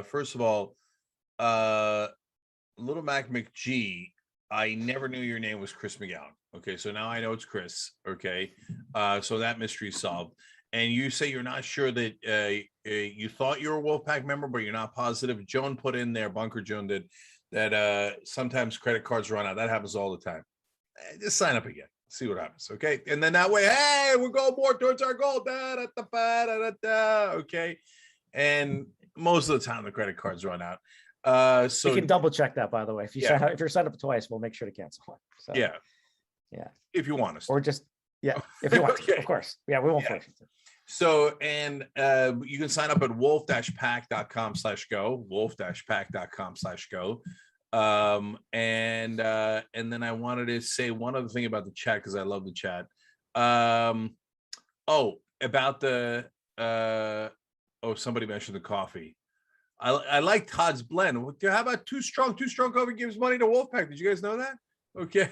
First of all, Little Mac McG, I never knew your name was Chris McGowan. Okay, so now I know it's Chris. Okay, so that mystery solved. And you say you're not sure that you thought you were a Wolf-Pac member, but you're not positive. Joan put in there, Bunker Joan did, that sometimes credit cards run out. That happens all the time. Just sign up again. See what happens. Okay, and then that way, hey, we're going more towards our goal. Okay, and most of the time the credit cards run out. So you can double check that, by the way. If you're signed up twice, we'll make sure to cancel one. So, yeah, if you want us to. Or just if you want to, of course. Yeah, we won't force you to. So, and you can sign up at wolf-pac.com/go, wolf-pac.com/go. And then I wanted to say one other thing about the chat, because I love the chat. About the somebody mentioned the coffee. I like Todd's blend. How about Too Strong? Too Strong Coffee gives money to Wolf-Pac. Did you guys know that? Okay.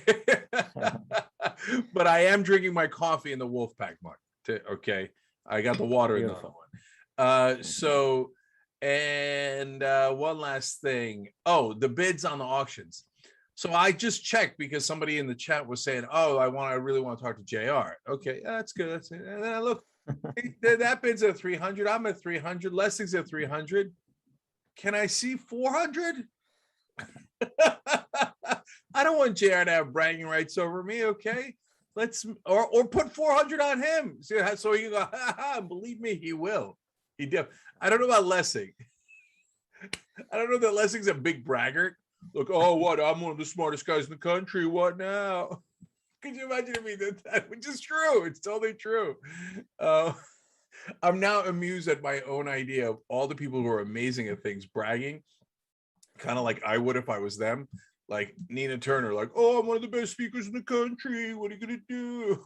But I am drinking my coffee in the Wolf-Pac mug. Okay. I got the water in the other one. So, and one last thing. Oh, the bids on the auctions. So I just checked because somebody in the chat was saying, "Oh, I really want to talk to JR." Okay, that's good. That's it. And then I look, that bid's at 300. I'm at 300. Lessig's at 300. Can I see 400? I don't want JR to have bragging rights over me. Okay, or put 400 on him. So he can go. Believe me, he will. He did. I don't know about Lessig. I don't know that Lessig's a big braggart. Look, what? I'm one of the smartest guys in the country. What now? Could you imagine if he did that? Which is true. It's totally true. I'm now amused at my own idea of all the people who are amazing at things bragging, kind of like I would if I was them. Like Nina Turner, like, I'm one of the best speakers in the country. What are you gonna do?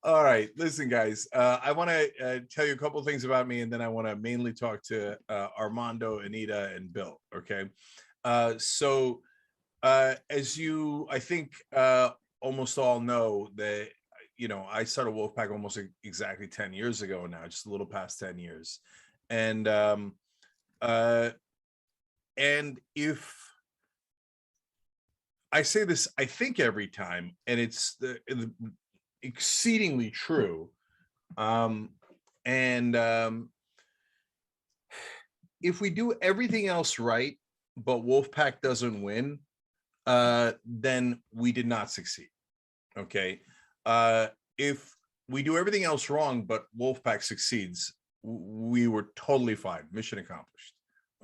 All right, listen, guys. I want to tell you a couple things about me, and then I want to mainly talk to Armando, Anita, and Bill. Okay. So, as you, I think, almost all know that, I started Wolf-Pac almost exactly 10 years ago now, just a little past 10 years, and if I say this, I think every time, and it's exceedingly true. If we do everything else right, but Wolf-Pac doesn't win, then we did not succeed. Okay. If we do everything else wrong, but Wolf-Pac succeeds, we were totally fine. Mission accomplished.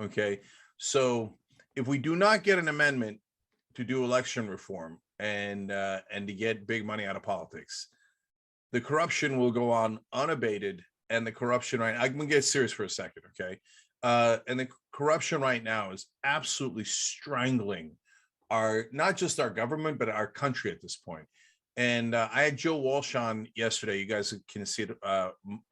Okay. So if we do not get an amendment to do election reform and to get big money out of politics, the corruption will go on unabated. And the corruption I'm gonna get serious for a second, okay? And the corruption right now is absolutely strangling not just our government, but our country at this point. And I had Joe Walsh on yesterday. You guys can see it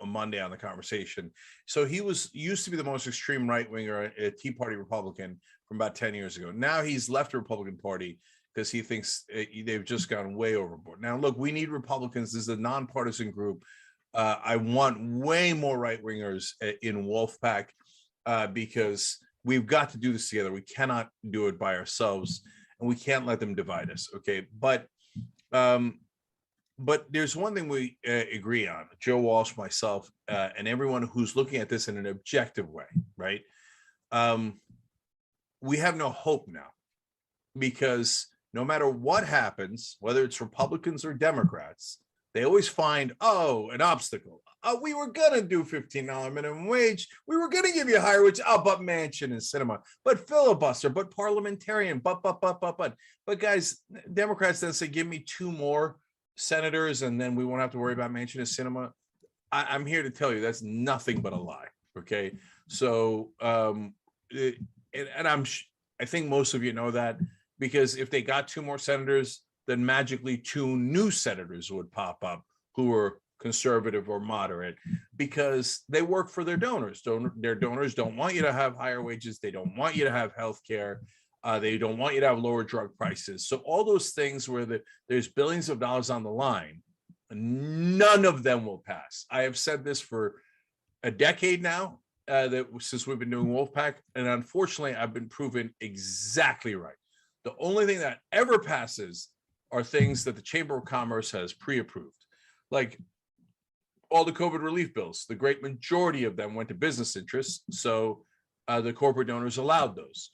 Monday on the conversation. So he used to be the most extreme right winger, a Tea Party Republican from about 10 years ago. Now he's left the Republican Party because he thinks they've just gone way overboard. Now, look, we need Republicans. This is a nonpartisan group. I want way more right wingers in Wolf-Pac because we've got to do this together. We cannot do it by ourselves, and we can't let them divide us. Okay, but there's one thing we agree on, Joe Walsh, myself, and everyone who's looking at this in an objective way, right? We have no hope now, because no matter what happens, whether it's Republicans or Democrats, they always find, an obstacle. We were going to do $15 minimum wage. We were going to give you a higher wage. But Manchin and cinema, but filibuster, but parliamentarian, but. But guys, Democrats then say, give me 2 more senators, and then we won't have to worry about Manchin and cinema. I'm here to tell you that's nothing but a lie. Okay. So, I think most of you know that, because if they got 2 more senators, then magically 2 new senators would pop up who are conservative or moderate, because they work for their donors. Their donors don't want you to have higher wages. They don't want you to have health care. They don't want you to have lower drug prices. So all those things where there's billions of dollars on the line, none of them will pass. I have said this for a decade now, since we've been doing Wolf-Pac, and unfortunately, I've been proven exactly right. The only thing that ever passes are things that the Chamber of Commerce has pre-approved, like all the COVID relief bills. The great majority of them went to business interests, so the corporate donors allowed those.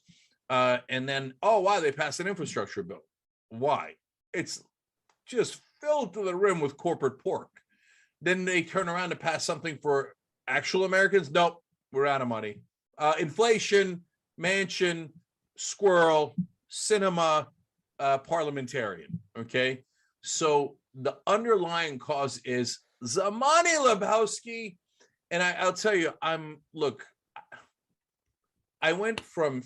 And then, wow, they passed an infrastructure bill. Why? It's just filled to the rim with corporate pork. Then they turn around to pass something for actual Americans. Nope, we're out of money. Inflation, Manchin, squirrel, cinema, parliamentarian. Okay, so the underlying cause is Zamani Lebowski, and I'll tell you, I went from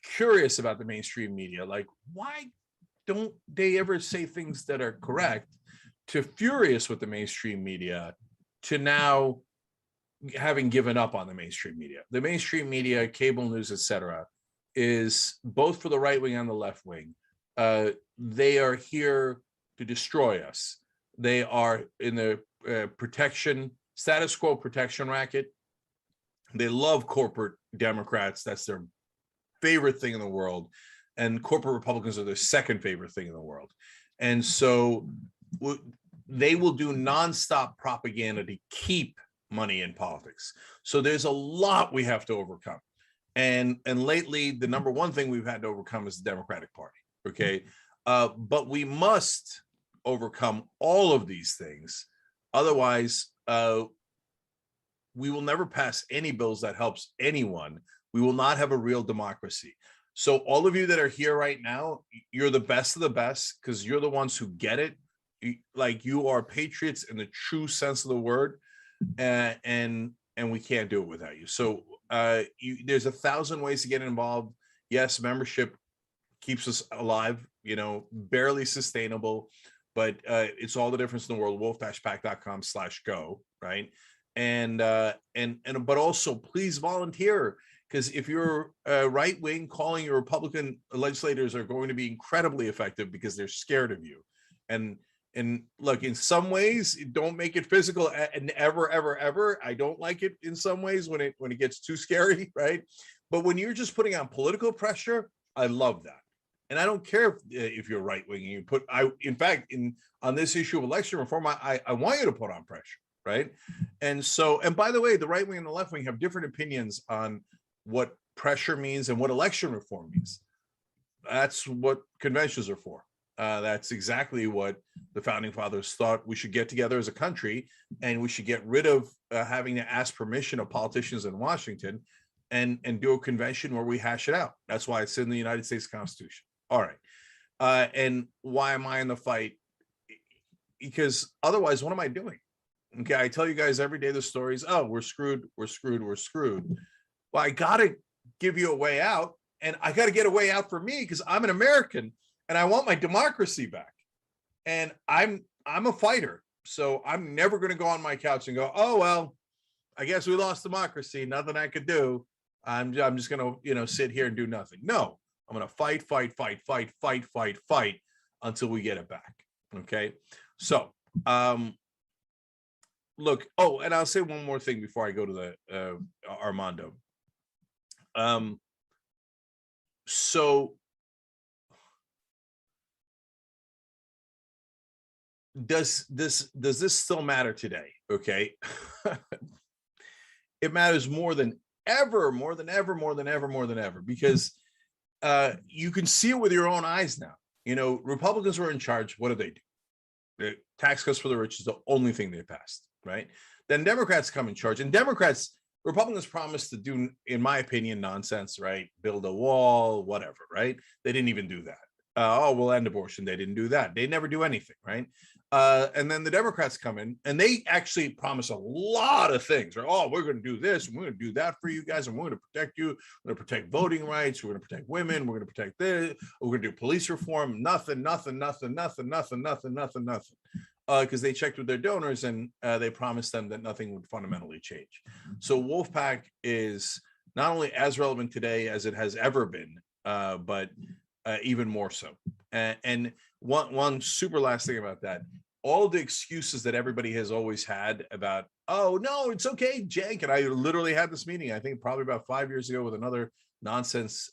curious about the mainstream media, like, why don't they ever say things that are correct, to furious with the mainstream media, to now having given up on the mainstream media. The mainstream media, cable news, etc., is both for the right wing and the left wing. They are here to destroy us. They are in the status quo protection racket. They love corporate Democrats. That's their favorite thing in the world. And corporate Republicans are their second favorite thing in the world. And so they will do nonstop propaganda to keep money in politics. So there's a lot we have to overcome. And lately, the number one thing we've had to overcome is the Democratic Party. Okay. But we must overcome all of these things. Otherwise, we will never pass any bills that helps anyone. We will not have a real democracy. So all of you that are here right now, you're the best of the best, because you're the ones who get it. You are patriots in the true sense of the word, and we can't do it without you. So there's 1,000 ways to get involved. Yes, membership keeps us alive. barely sustainable, but it's all the difference in the world. wolf-pac.com/go, right? And but also please volunteer, because if you're right wing, calling your Republican legislators are going to be incredibly effective because they're scared of you. And look, in some ways, don't make it physical and ever. I don't like it in some ways when it gets too scary, right? But when you're just putting on political pressure, I love that. And I don't care if you're right wing. You put, in fact, on this issue of election reform, I want you to put on pressure, right? And so, and by the way, the right wing and the left wing have different opinions on what pressure means and what election reform means. That's what conventions are for. That's exactly what the founding fathers thought. We should get together as a country, and we should get rid of having to ask permission of politicians in Washington, and do a convention where we hash it out. That's why it's in the United States Constitution. All right. And why am I in the fight? Because otherwise, what am I doing? Okay, I tell you guys every day the stories. Oh, we're screwed. Well, I got to give you a way out, and I got to get a way out for me, because I'm an American and I want my democracy back. And I'm a fighter, so I'm never going to go on my couch and go, oh well, I guess we lost democracy. Nothing I could do. I'm just going to sit here and do nothing. No, I'm going to fight until we get it back. Okay, so look. Oh, and I'll say one more thing before I go to the Armando. So does this still matter today? Okay. It matters more than ever, because you can see it with your own eyes now. Republicans were in charge. What do? The tax cuts for the rich is the only thing they passed, right? Then Democrats come in charge, and Republicans promised to do, in my opinion, nonsense, right? Build a wall, whatever, right? They didn't even do that. We'll end abortion. They didn't do that. They never do anything, right? And then the Democrats come in, and they actually promise a lot of things, right? Oh, we're going to do this, and we're going to do that for you guys, and we're going to protect you. We're going to protect voting rights. We're going to protect women. We're going to protect this. We're going to do police reform. Nothing. Because they checked with their donors, and they promised them that nothing would fundamentally change. So Wolf-Pac is not only as relevant today as it has ever been, but even more so. And one super last thing about that, all the excuses that everybody has always had about, oh no, it's okay, Cenk. And I literally had this meeting, I think probably about 5 years ago, with another nonsense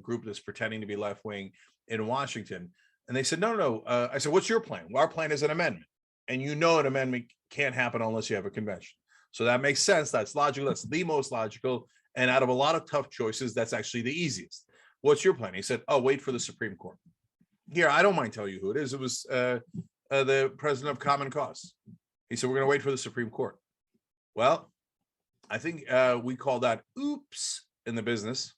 group that's pretending to be left wing in Washington. And they said, no. I said, what's your plan? Well, our plan is an amendment. And an amendment can't happen unless you have a convention. So that makes sense. That's logical. That's the most logical. And out of a lot of tough choices, that's actually the easiest. What's your plan? He said, oh, wait for the Supreme Court. Here, I don't mind telling you who it is. It was the president of Common Cause. He said, we're going to wait for the Supreme Court. Well, I think we call that oops in the business.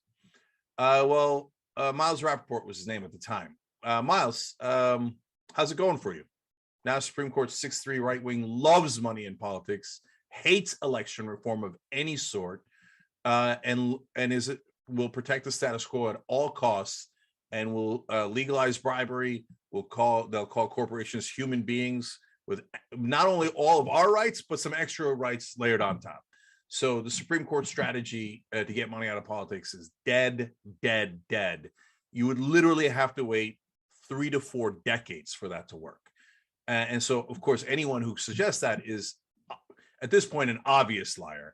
Miles Rappaport was his name at the time. Miles, how's it going for you? Now Supreme Court 6-3 right wing, loves money in politics, hates election reform of any sort, and will protect the status quo at all costs, and will legalize bribery. They'll call corporations human beings with not only all of our rights, but some extra rights layered on top. So the Supreme Court strategy to get money out of politics is dead. You would literally have to wait 3 to 4 decades for that to work. And so, of course, anyone who suggests that is, at this point, an obvious liar.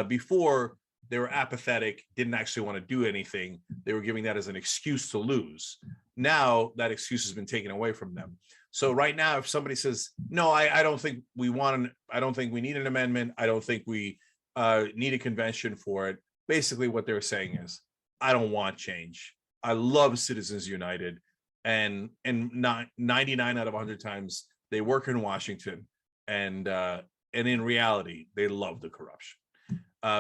Before, they were apathetic, didn't actually want to do anything. They were giving that as an excuse to lose. Now that excuse has been taken away from them. So right now, if somebody says, no, I don't think we need an amendment. I don't think we need a convention for it. Basically, what they're saying is, I don't want change. I love Citizens United. And 99 out of 100 times they work in Washington, and in reality they love the corruption.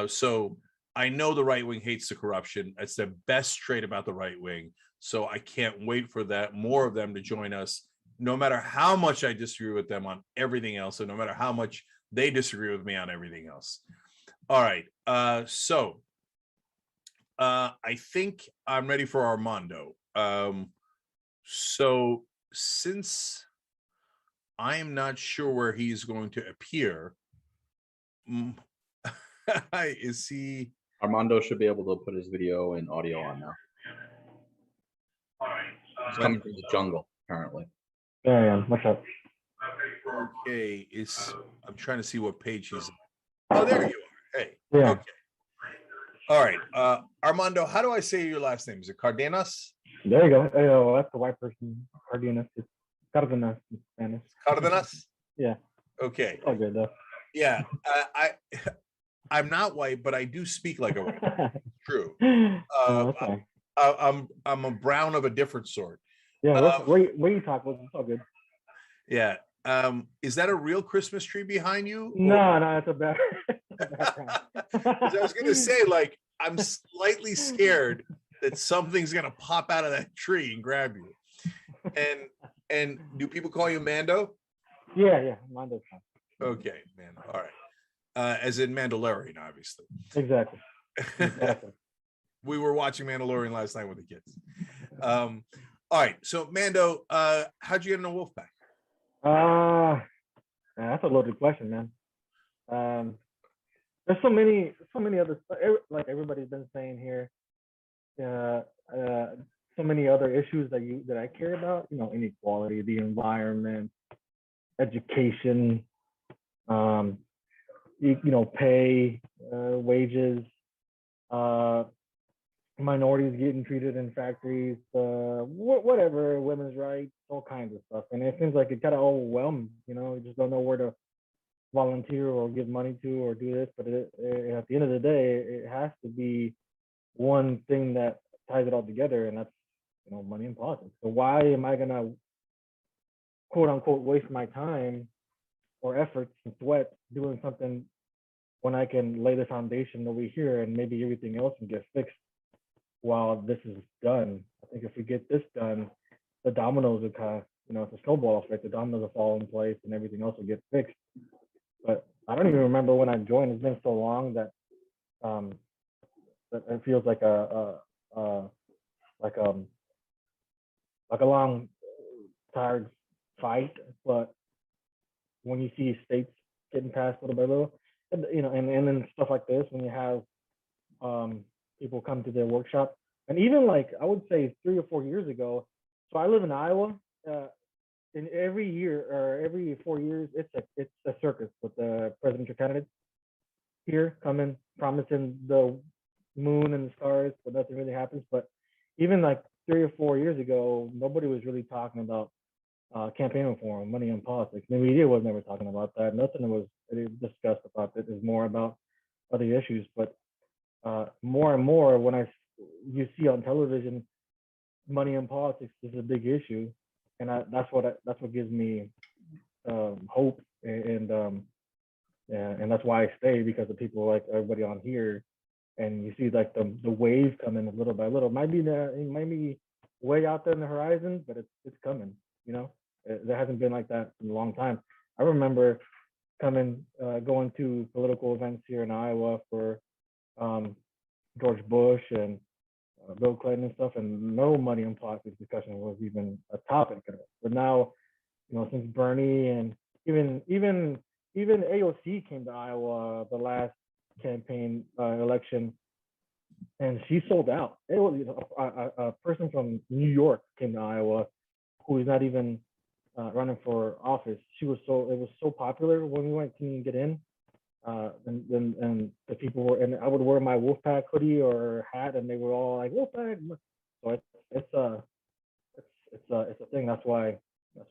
So I know the right wing hates the corruption. It's the best trait about the right wing. So I can't wait for more of them to join us, no matter how much I disagree with them on everything else, and no matter how much they disagree with me on everything else. All right. So I think I'm ready for Armando. So since I am not sure where he's going to appear, is he? Armando should be able to put his video and audio on now. He's coming from the jungle, apparently. There I am. What's up? Okay, I'm trying to see what page he's on. Oh, there you are. Hey. Yeah. Okay. All right. Armando, how do I say your last name? Is it Cardenas? There you go. Oh, that's the white person. Cardenas. It's Cardenas in Spanish. Cardenas? Yeah. Okay. It's all good though. Yeah. I'm not white, but I do speak like a white person. True. Okay. I'm a brown of a different sort. Yeah, where you talk with, it's all good. Yeah. Is that a real Christmas tree behind you? No, it's a bad. 'Cause I was gonna say, like, I'm slightly scared that something's gonna pop out of that tree and grab you. And do people call you Mando? Yeah, Mando's fine. Okay, man. All right. As in Mandalorian, obviously. Exactly. We were watching Mandalorian last night with the kids. All right. So Mando, how'd you get into Wolf-Pac? That's a loaded question, man. There's so many other stuff, like everybody's been saying here. So many other issues that I care about. You know, inequality, the environment, education, pay, wages, minorities getting treated in factories, whatever, women's rights, all kinds of stuff. And it seems like it kind of overwhelmed. You just don't know where to volunteer or give money to or do this. But at the end of the day, it has to be one thing that ties it all together, and that's money and politics. So why am I gonna quote unquote waste my time or efforts and sweat doing something when I can lay the foundation over here and maybe everything else can get fixed while this is done? I think if we get this done, the dominoes will kind of, it's a snowball effect. The dominoes will fall in place and everything else will get fixed. But I don't even remember when I joined. It's been so long that that it feels like a long, tired fight. But when you see states getting passed little by little, and then stuff like this, when you have people come to their workshop, and even like I would say 3 or 4 years ago. So I live in Iowa. And every year or every 4 years, it's a circus with the presidential candidates here coming, promising the moon and the stars, but nothing really happens. But even like 3 or 4 years ago, nobody was really talking about campaign reform, money and politics. The media was never talking about that. Nothing was discussed about it. It was more about other issues. But more and more, when you see on television, money and politics is a big issue, and that's what gives me hope, and that's why I stay, because of people like everybody on here. And you see like the wave coming little by little. It might be way out there in the horizon, but it's coming. There hasn't been like that in a long time. I remember going to political events here in Iowa for George Bush and Bill Clinton and stuff, and no money and politics discussion was even a topic. But now, since Bernie and even AOC came to Iowa the last campaign election, and she sold out. It was a person from New York came to Iowa who is not even running for office. It was so popular when we went to get in. And the people were, and I would wear my Wolf-Pac hoodie or hat, and they were all like Wolf-Pac. So it's a thing. That's why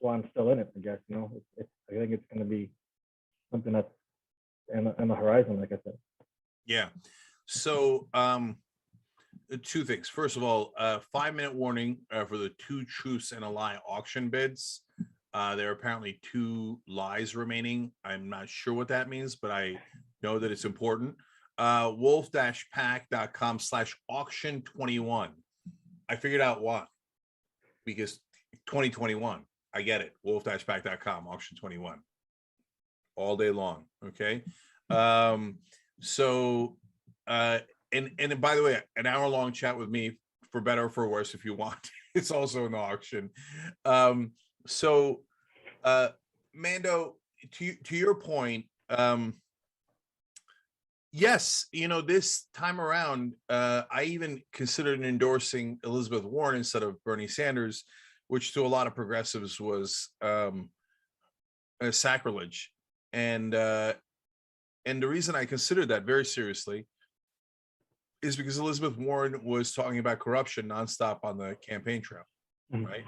I'm still in it, I guess. I think it's going to be something that's in the horizon, like I said. Yeah. So 2 things. First of all, 5-minute warning for the 2 truths and a lie auction bids. There are apparently 2 lies remaining. I'm not sure what that means, but I know that it's important. wolf-pac.com/auction21. I figured out why. Because 2021. I get it. wolf-pac.com, auction21. All day long. Okay. And by the way, an hour-long chat with me, for better or for worse, if you want. it's also an auction. So Mando, to your point, yes, this time around, I even considered endorsing Elizabeth Warren instead of Bernie Sanders, which to a lot of progressives was a sacrilege. And the reason I considered that very seriously is because Elizabeth Warren was talking about corruption nonstop on the campaign trail, right?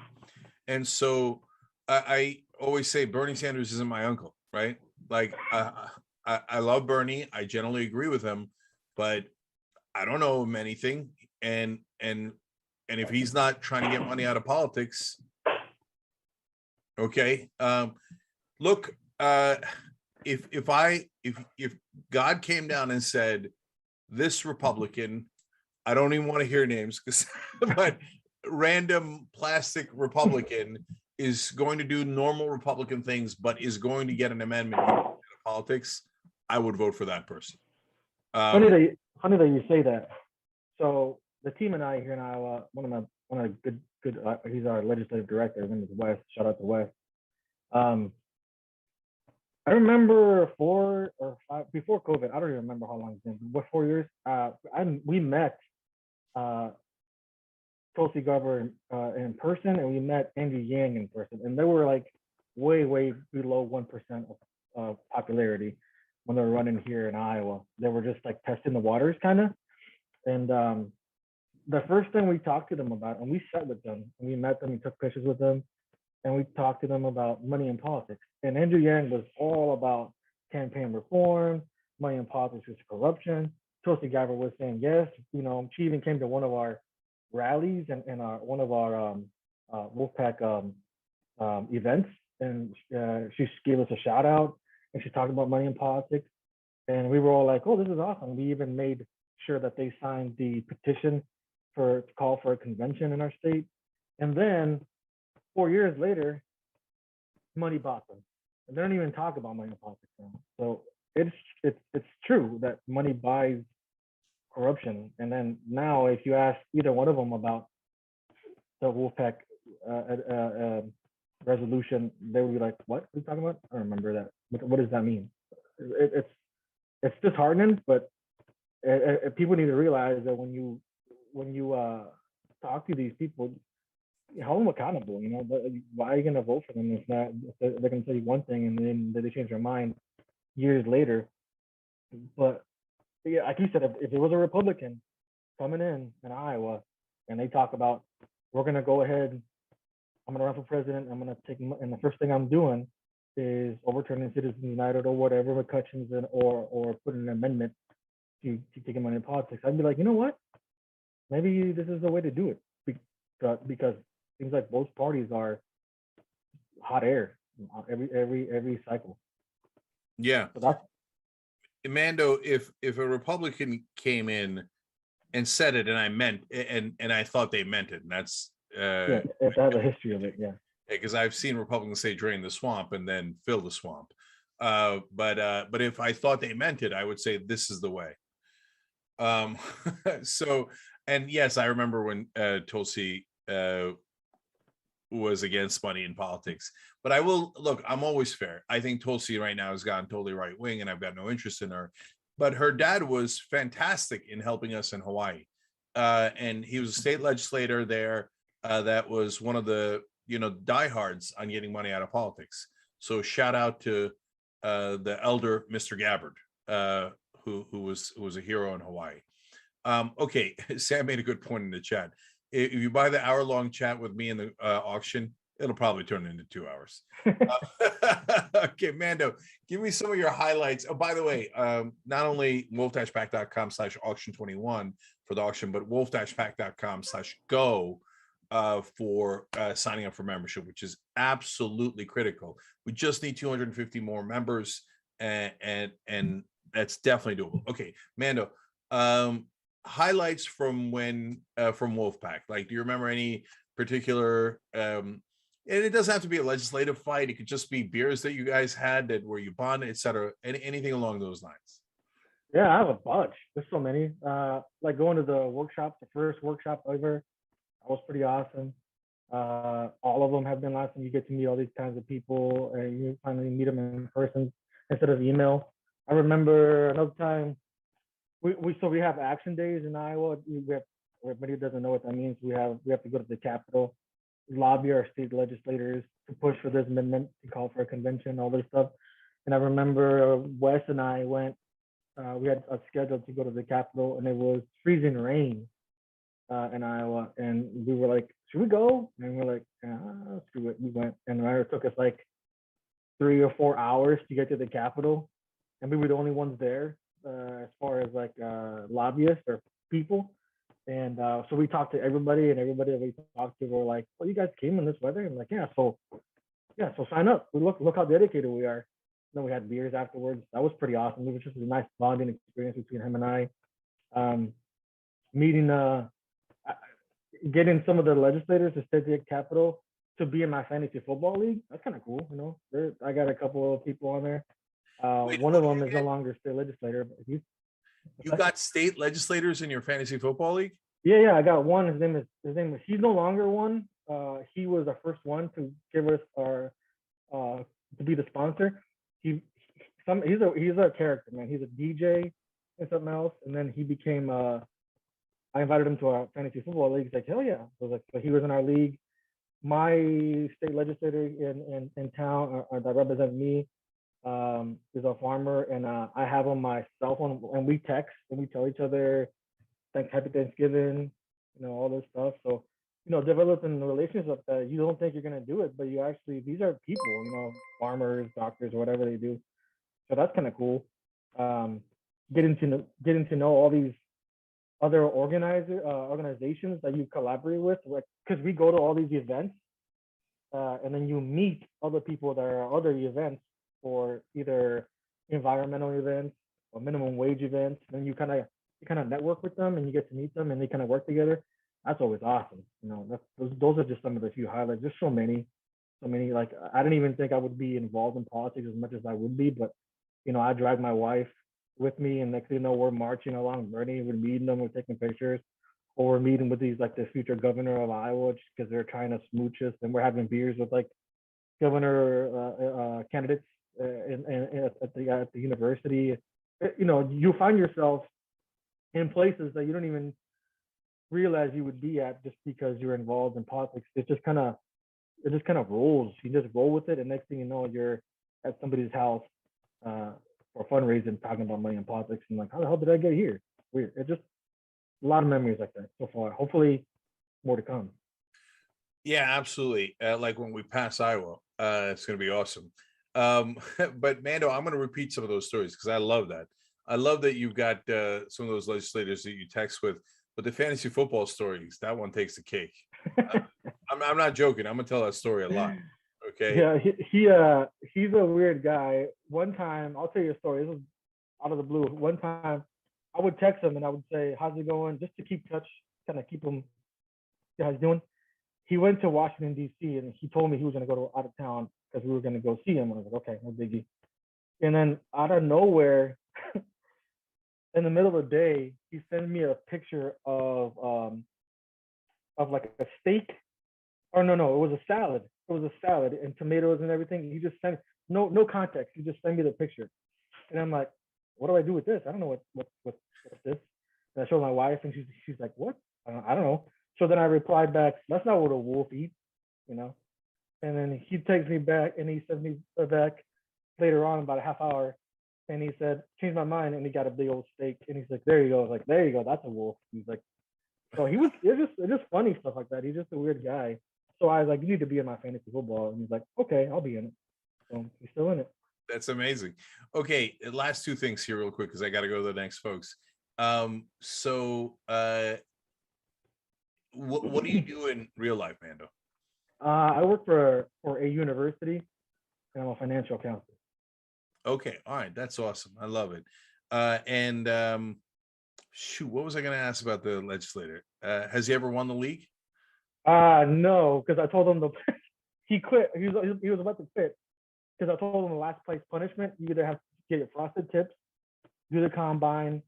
And so I always say Bernie Sanders isn't my uncle, right? Like I love Bernie. I generally agree with him, but I don't know him anything. And if he's not trying to get money out of politics, okay. Look, if God came down and said, this Republican, I don't even want to hear names, but random plastic Republican is going to do normal Republican things, but is going to get an amendment in politics, I would vote for that person. Funny that you say that. So the team and I here in Iowa, one of good he's our legislative director. His name is Wes. Shout out to Wes. I remember before COVID, I don't even remember how long it's been. What, 4 years? We met Tulsi Gabbard in person, and we met Andrew Yang in person, and they were like way below 1% of popularity when they were running here in Iowa. They were just like testing the waters, kind of. And the first thing we talked to them about, and we sat with them, and we met them, we took pictures with them, and we talked to them about money in politics. And Andrew Yang was all about campaign reform, money in politics is corruption. Tulsi Gabbard was saying yes. She even came to one of our rallies and one of our Wolf-Pac events, and she gave us a shout out, and she talked about money in politics. And we were all like, oh, this is awesome. We even made sure that they signed the petition to call for a convention in our state. And then 4 years later, money bought them. And they don't even talk about money in politics now. So it's true that money buys corruption. And then now, if you ask either one of them about the Wolf-Pac resolution, they would be like, "What are you talking about? I don't remember that. What does that mean?" It's disheartening, but people need to realize that when you talk to these people, hold them accountable. Why are you going to vote for them if not? If they're going to tell you one thing and then they change their mind years later. But yeah, like you said, if it was a Republican coming in Iowa and they talk about, we're going to go ahead, I'm going to run for president, I'm going to take, and the first thing I'm doing is overturning Citizens United or whatever McCutcheon's or putting an amendment to taking money in politics, I'd be like, you know what? Maybe this is the way to do it, because seems like both parties are hot air every cycle. Yeah. So that's, Mando, if a Republican came in and said it, and I meant, and I thought they meant it, and that's yeah, it has a history of it, yeah. Because I've seen Republicans say drain the swamp and then fill the swamp. But if I thought they meant it, I would say this is the way. So, and yes, I remember when Tulsi was against money in politics. But I will look, I'm always fair. I think Tulsi right now has gotten totally right wing, and I've got no interest in her. But her dad was fantastic in helping us in Hawaii. And he was a state legislator there. That was one of the diehards on getting money out of politics. So shout out to the elder Mr. Gabbard, who was a hero in Hawaii. Okay, Sam made a good point in the chat. If you buy the hour-long chat with me in the auction, it'll probably turn into 2 hours. Okay, Mando, give me some of your highlights. Oh, by the way, not only wolf-pac.com/auction21 for the auction, but wolf-pac.com/go for signing up for membership, which is absolutely critical. We just need 250 more members, and that's definitely doable. Okay, Mando, highlights from when from Wolf-Pac. Like, do you remember any particular and it doesn't have to be a legislative fight, it could just be beers that you guys had that where you bonded, etc. Anything along those lines? Yeah, I have a bunch. There's so many. Like going to the workshop, the first workshop ever, that was pretty awesome. All of them have been lasting. You get to meet all these kinds of people, and you finally meet them in person instead of email. I remember another time we have action days in Iowa. Everybody doesn't know what that means. We have to go to the Capitol, lobby our state legislators to push for this amendment, to call for a convention, all this stuff. And I remember Wes and I went. We had a schedule to go to the Capitol, and it was freezing rain in Iowa, and we were like, "Should we go?" And we're like, "Screw it." We went, and it took us like 3 or 4 hours to get to the Capitol, and we were the only ones there as far as like lobbyists or people. And so we talked to everybody, and everybody that we talked to were like, "Well, you guys came in this weather?" And I'm like, so sign up. Look how dedicated we are. Then we had beers afterwards. That was pretty awesome. It was just a nice bonding experience between him and I. Meeting, getting some of the legislators to stay at the Capitol to be in my fantasy football league. That's kind of cool, you know. I got a couple of people on there. One of them is no longer state legislator, but You got state legislators in your fantasy football league? Yeah, I got one. His name is. He's no longer one. He was the first one to give us our to be the sponsor. He's a character, man. He's a DJ and something else, and then he became. I invited him to our fantasy football league. He's like, hell yeah! So he was in our league. My state legislator in town that represents me is a farmer, and I have on my cell phone, and we text and we tell each other happy Thanksgiving, you know, all this stuff. So, you know, developing a relationship that you don't think you're gonna do it, but you actually, these are people, you know, farmers, doctors, whatever they do. So that's kind of cool. Getting to know all these other organizations that you collaborate with, like, because we go to all these events, and then you meet other people that are other events for either environmental events or minimum wage events, and you kind of network with them, and you get to meet them, and they kind of work together. That's always awesome. You know, those are just some of the few highlights. There's so many. Like, I didn't even think I would be involved in politics as much as I would be, but you know, I dragged my wife with me, and next thing you know, we're marching along Bernie, we're meeting them, we're taking pictures, or we're meeting with these, like, the future governor of Iowa, because they're trying to smooch us, and we're having beers with like governor candidates at the university. You know, you find yourself in places that you don't even realize you would be at just because you're involved in politics. It just kind of rolls. You just roll with it, and next thing you know, you're at somebody's house for fundraising, talking about money and politics, and like, how the hell did I get here? Weird. It's just a lot of memories like that so far. Hopefully, more to come. Yeah, absolutely. Like when we pass Iowa, it's going to be awesome. But Mando, I'm going to repeat some of those stories because I love that. I love that you've got some of those legislators that you text with, but the fantasy football stories, that one takes the cake. I'm not joking. I'm going to tell that story a lot. Okay. Yeah, he's a weird guy. One time, I'll tell you a story. This was out of the blue. One time, I would text him and I would say, "How's it going?" Just to keep touch, kind of keep him, see how he's doing. He went to Washington D.C. and he told me he was going to go out of town because we were going to go see him. I was like, okay, no biggie. And then out of nowhere, in the middle of the day, he sent me a picture of like a steak. Or no, it was a salad. It was a salad and tomatoes and everything. He just sent no context. He just sent me the picture, and I'm like, what do I do with this? I don't know what's this. And I showed my wife, and she's like, what? I don't know. So then I replied back, that's not what a wolf eats, you know. And then he takes me back, and he sent me back later on, about a half hour, and he said, changed my mind, and he got a big old steak, and he's like, there you go. I was like, there you go, that's a wolf. He's like, so it's just funny stuff like that. He's just a weird guy. So I was like, you need to be in my fantasy football. And he's like, okay, I'll be in it. So he's still in it. That's amazing. Okay, last two things here real quick because I got to go to the next folks. What do you do in real life, Mando? I work for a university, and I'm a financial counselor. Okay, all right, that's awesome. I love it. Shoot, what was I going to ask about the legislator? Has he ever won the league? No, because I told him he quit. He was about to quit because I told him the last place punishment, you either have to get your frosted tips, do the combine,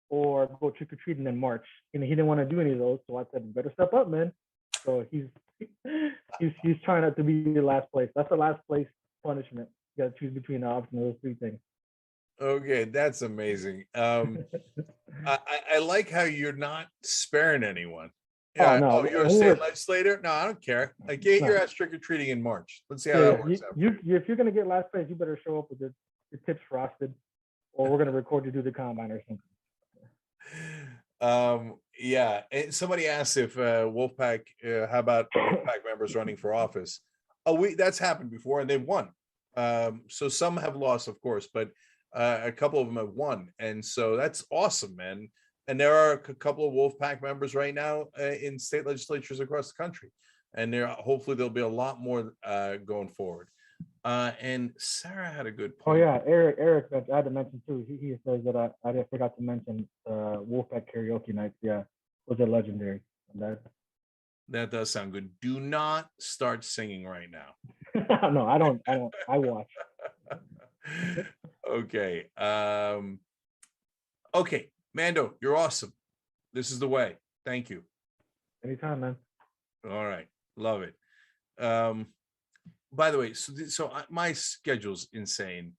or go trick or treating in March. And he didn't want to do any of those, so I said, "Better step up, man." So he's he's trying not to be the last place. That's the last place punishment. You got to choose between the option of those three things. Okay, that's amazing. I like how you're not sparing anyone. Oh, no. You're a state legislator? No, I don't care. Like, get your ass trick or treating in March. Let's see how that works out. If you're gonna get last place, you better show up with your tips frosted, or we're gonna record you do the combine or something. Yeah. And somebody asked if Wolf-Pac, how about Wolf-Pac members running for office? That's happened before and they've won. So some have lost, of course, but a couple of them have won, and so that's awesome, man. And there are a couple of Wolf-Pac members right now in state legislatures across the country, and hopefully there'll be a lot more going forward. And Sarah had a good point. Oh yeah, Eric, I had to mention too. He says that I forgot to mention Wolf-Pac karaoke nights. Yeah, was it legendary? That does sound good. Do not start singing right now. No, I don't. I watch. Okay. Okay, Mando, you're awesome. This is the way. Thank you. Anytime, man. All right, love it. By the way, so my schedule's insane,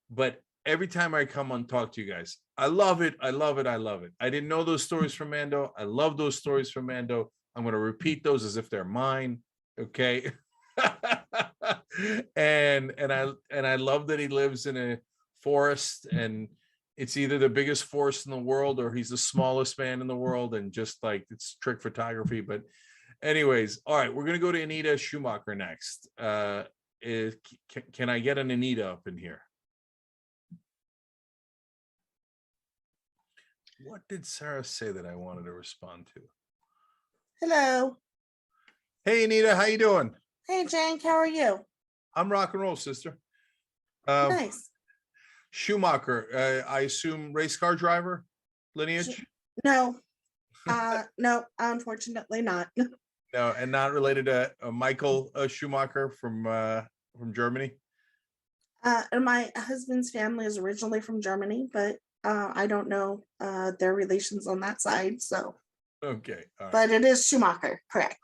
but every time I come on talk to you guys, I love it. I love it. I love it. I didn't know those stories from Mando. I love those stories from Mando. I'm going to repeat those as if they're mine. Okay. and I love that he lives in a forest, and it's either the biggest forest in the world or he's the smallest man in the world, and just like it's trick photography. But anyways, all right, we're gonna go to Anita Schumacher next. Can I get an Anita up in here? What did Sarah say that I wanted to respond to? Hello. Hey Anita, how you doing? Hey Cenk, how are you? I'm rock and roll, sister. Nice. Schumacher, I assume race car driver lineage? No, no, unfortunately not. No, and not related to Michael Schumacher from Germany? And my husband's family is originally from Germany, but I don't know their relations on that side. So, okay. All right. But it is Schumacher, correct?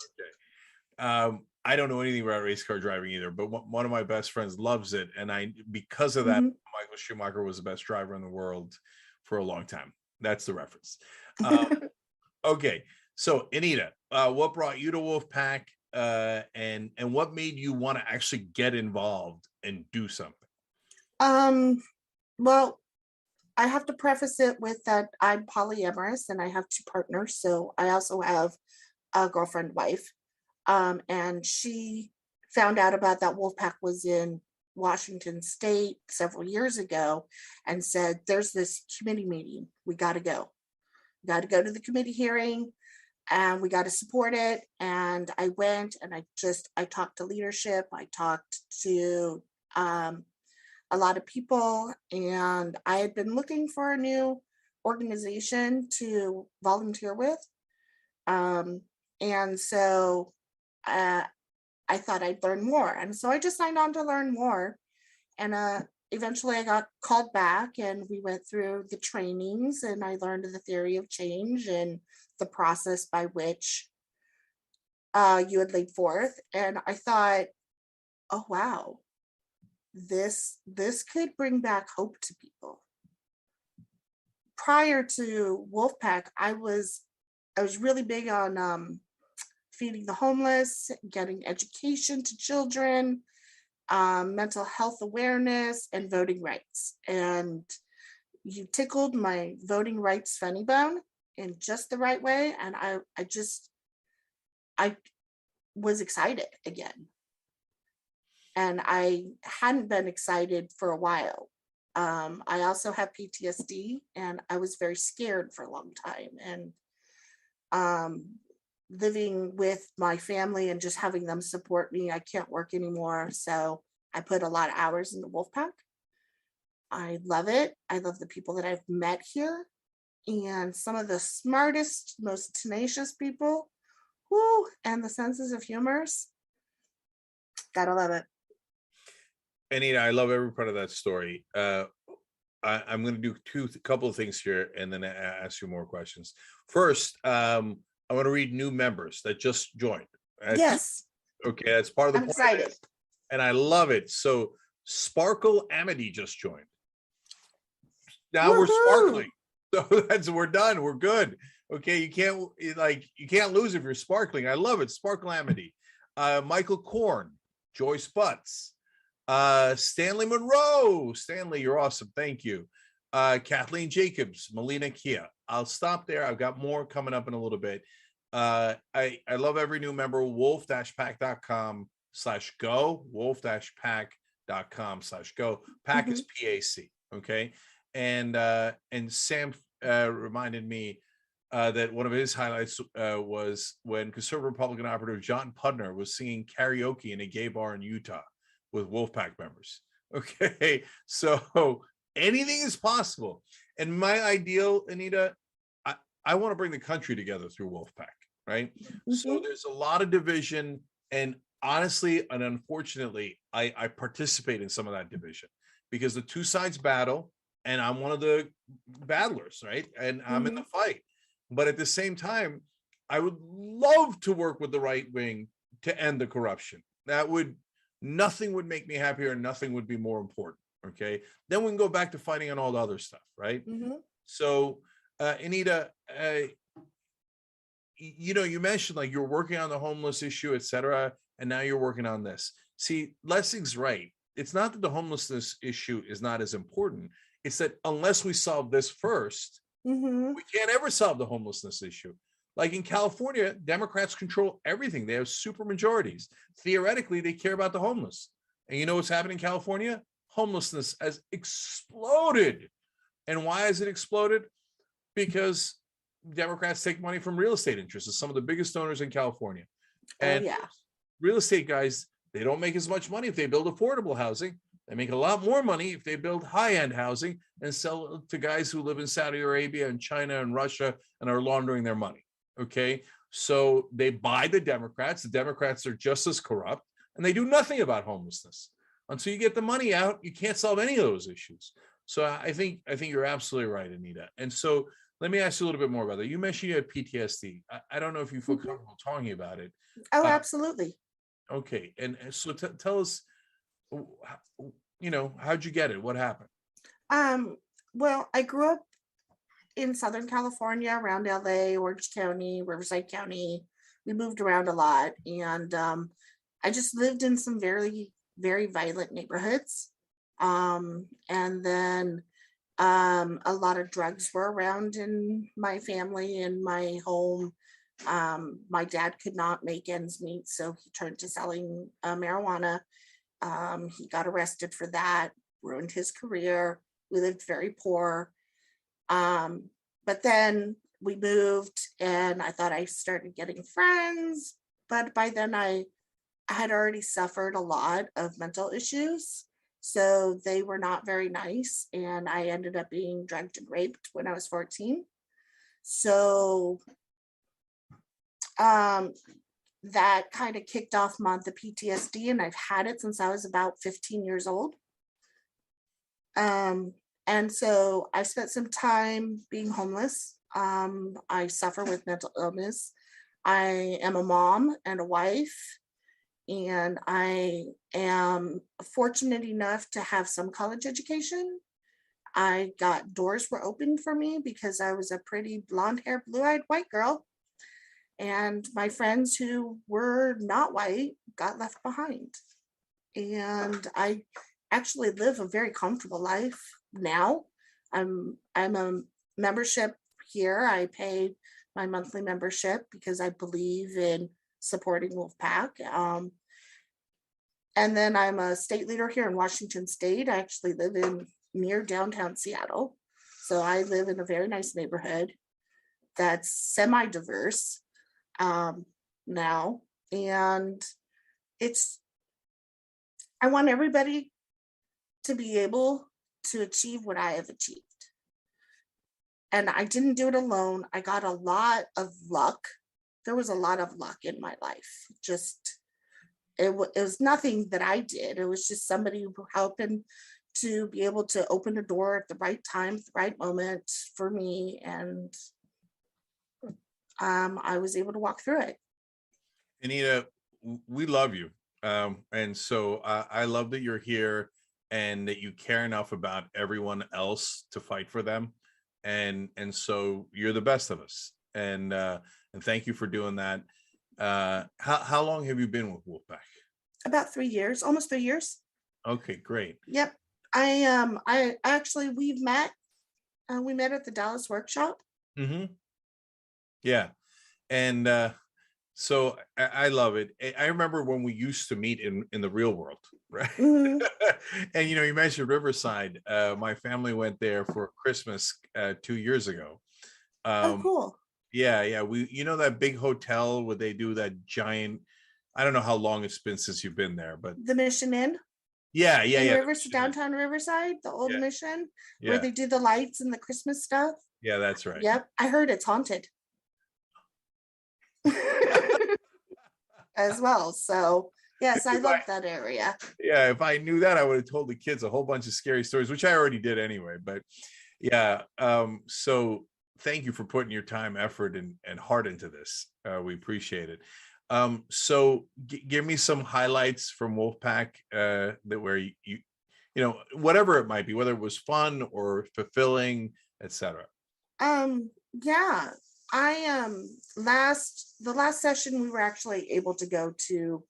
Okay. I don't know anything about race car driving either, but one of my best friends loves it, and because of that, Michael Schumacher was the best driver in the world for a long time. That's the reference. Okay, so Anita, what brought you to Wolf-Pac, and what made you want to actually get involved and do something? Well, I have to preface it with that I'm polyamorous and I have two partners. So I also have a girlfriend wife. And she found out about that Wolf-Pac was in Washington State several years ago and said, there's this committee meeting. We got to go. We got to go to the committee hearing and we got to support it. And I went and I talked to leadership. I talked to a lot of people, and I had been looking for a new organization to volunteer with. And so I thought I'd learn more. And so I just signed on to learn more. And eventually I got called back and we went through the trainings and I learned the theory of change and the process by which you had laid forth. And I thought, oh, wow, this could bring back hope to people. Prior to Wolf-Pac, I was really big on feeding the homeless, getting education to children, mental health awareness, and voting rights. And you tickled my voting rights funny bone in just the right way. And I was excited again. And I hadn't been excited for a while. I also have PTSD and I was very scared for a long time. And living with my family and just having them support me, I can't work anymore. So I put a lot of hours into Wolf-Pac. I love it. I love the people that I've met here and some of the smartest, most tenacious people. Woo, and the senses of humors. Gotta love it. Anita, I love every part of that story. I'm going to do a couple of things here and then ask you more questions. First, I want to read new members that just joined. Yes, Okay, that's part of the I'm point. excited. And I love it. So Sparkle Amity just joined. Now we're Woohoo! sparkling. So we're done. We're good. Okay, you can't lose if you're sparkling. I love it. Sparkle Amity. Michael Korn, Joyce Butts, Stanley Monroe. Stanley, you're awesome. Thank you. Kathleen Jacobs, Melina Kia. I'll stop there. I've got more coming up in a little bit. I love every new member. wolf-pac.com/go. wolf-pac.com/go. PAC is PAC. Okay. And Sam reminded me that one of his highlights was when conservative Republican operative John Pudner was singing karaoke in a gay bar in Utah with Wolf-Pac members. Okay, so anything is possible. And my ideal, Anita, I want to bring the country together through Wolf-Pac, right? So there's a lot of division, and honestly and unfortunately, I participate in some of that division because the two sides battle, and I'm one of the battlers, right? And I'm in the fight. But at the same time, I would love to work with the right wing to end the corruption. Nothing would make me happier, and nothing would be more important. Okay. Then we can go back to fighting on all the other stuff, right? So, Anita, you mentioned like you're working on the homeless issue, et cetera, and now you're working on this. See, Lessig's right. It's not that the homelessness issue is not as important. It's that unless we solve this first, we can't ever solve the homelessness issue. Like in California, Democrats control everything. They have super majorities. Theoretically, they care about the homeless. And you know what's happening in California? Homelessness has exploded. And why has it exploded? Because Democrats take money from real estate interests, some of the biggest owners in California. And real estate guys, they don't make as much money if they build affordable housing. They make a lot more money if they build high-end housing and sell it to guys who live in Saudi Arabia and China and Russia and are laundering their money. Okay, so they buy the Democrats. The Democrats are just as corrupt, and they do nothing about homelessness. Until you get the money out, you can't solve any of those issues. So I think you're absolutely right, Anita. And so let me ask you a little bit more about that. You mentioned you had PTSD. I don't know if you feel comfortable talking about it. Oh, absolutely. Okay, and so tell us, how'd you get it? What happened? Well, I grew up in Southern California, around LA, Orange County, Riverside County. We moved around a lot, and I just lived in some very, very violent neighborhoods. And then a lot of drugs were around in my family and my home. My dad could not make ends meet, so he turned to selling marijuana. He got arrested for that, ruined his career. We lived very poor. But then we moved, and I thought I started getting friends, but by then I had already suffered a lot of mental issues. So they were not very nice, and I ended up being drugged and raped when I was 14. So that kind of kicked off the PTSD, and I've had it since I was about 15 years old. And so I spent some time being homeless. I suffer with mental illness. I am a mom and a wife, and I am fortunate enough to have some college education. Doors were opened for me because I was a pretty blonde-haired, blue-eyed white girl. And my friends who were not white got left behind. And I actually live a very comfortable life now. I'm a membership here. I pay my monthly membership because I believe in supporting Wolf-Pac. And then I'm a state leader here in Washington State. I actually live near downtown Seattle. So I live in a very nice neighborhood that's semi-diverse now. And I want everybody to be able to achieve what I have achieved. And I didn't do it alone. I got a lot of luck. There was a lot of luck in my life. It was nothing that I did. It was just somebody helping to be able to open a door at the right time, the right moment for me. And I was able to walk through it. Anita, we love you. And so I love that you're here and that you care enough about everyone else to fight for them. And so you're the best of us. And thank you for doing that. How long have you been with Wolf-Pac? About 3 years, almost 3 years. Okay, great. Yep. I actually we met at the Dallas workshop. Yeah. And so I love it. I remember when we used to meet in the real world, right? Mhm. And you mentioned Riverside. My family went there for Christmas 2 years ago. Oh, cool. Yeah. We, that big hotel where they do that giant. I don't know how long it's been since you've been there, but The Mission Inn yeah. in downtown Riverside, the old Mission, where Yeah. they do the lights and the Christmas stuff. Yeah, that's right. Yep, I heard it's haunted as well. So yes, I love that area. Yeah, if I knew that, I would have told the kids a whole bunch of scary stories, which I already did anyway. But yeah, so thank you for putting your time, effort, and heart into this. We appreciate it. So give me some highlights from Wolf-Pac that where you whatever it might be, whether it was fun or fulfilling, etc. Yeah, I the last session we were actually able to go to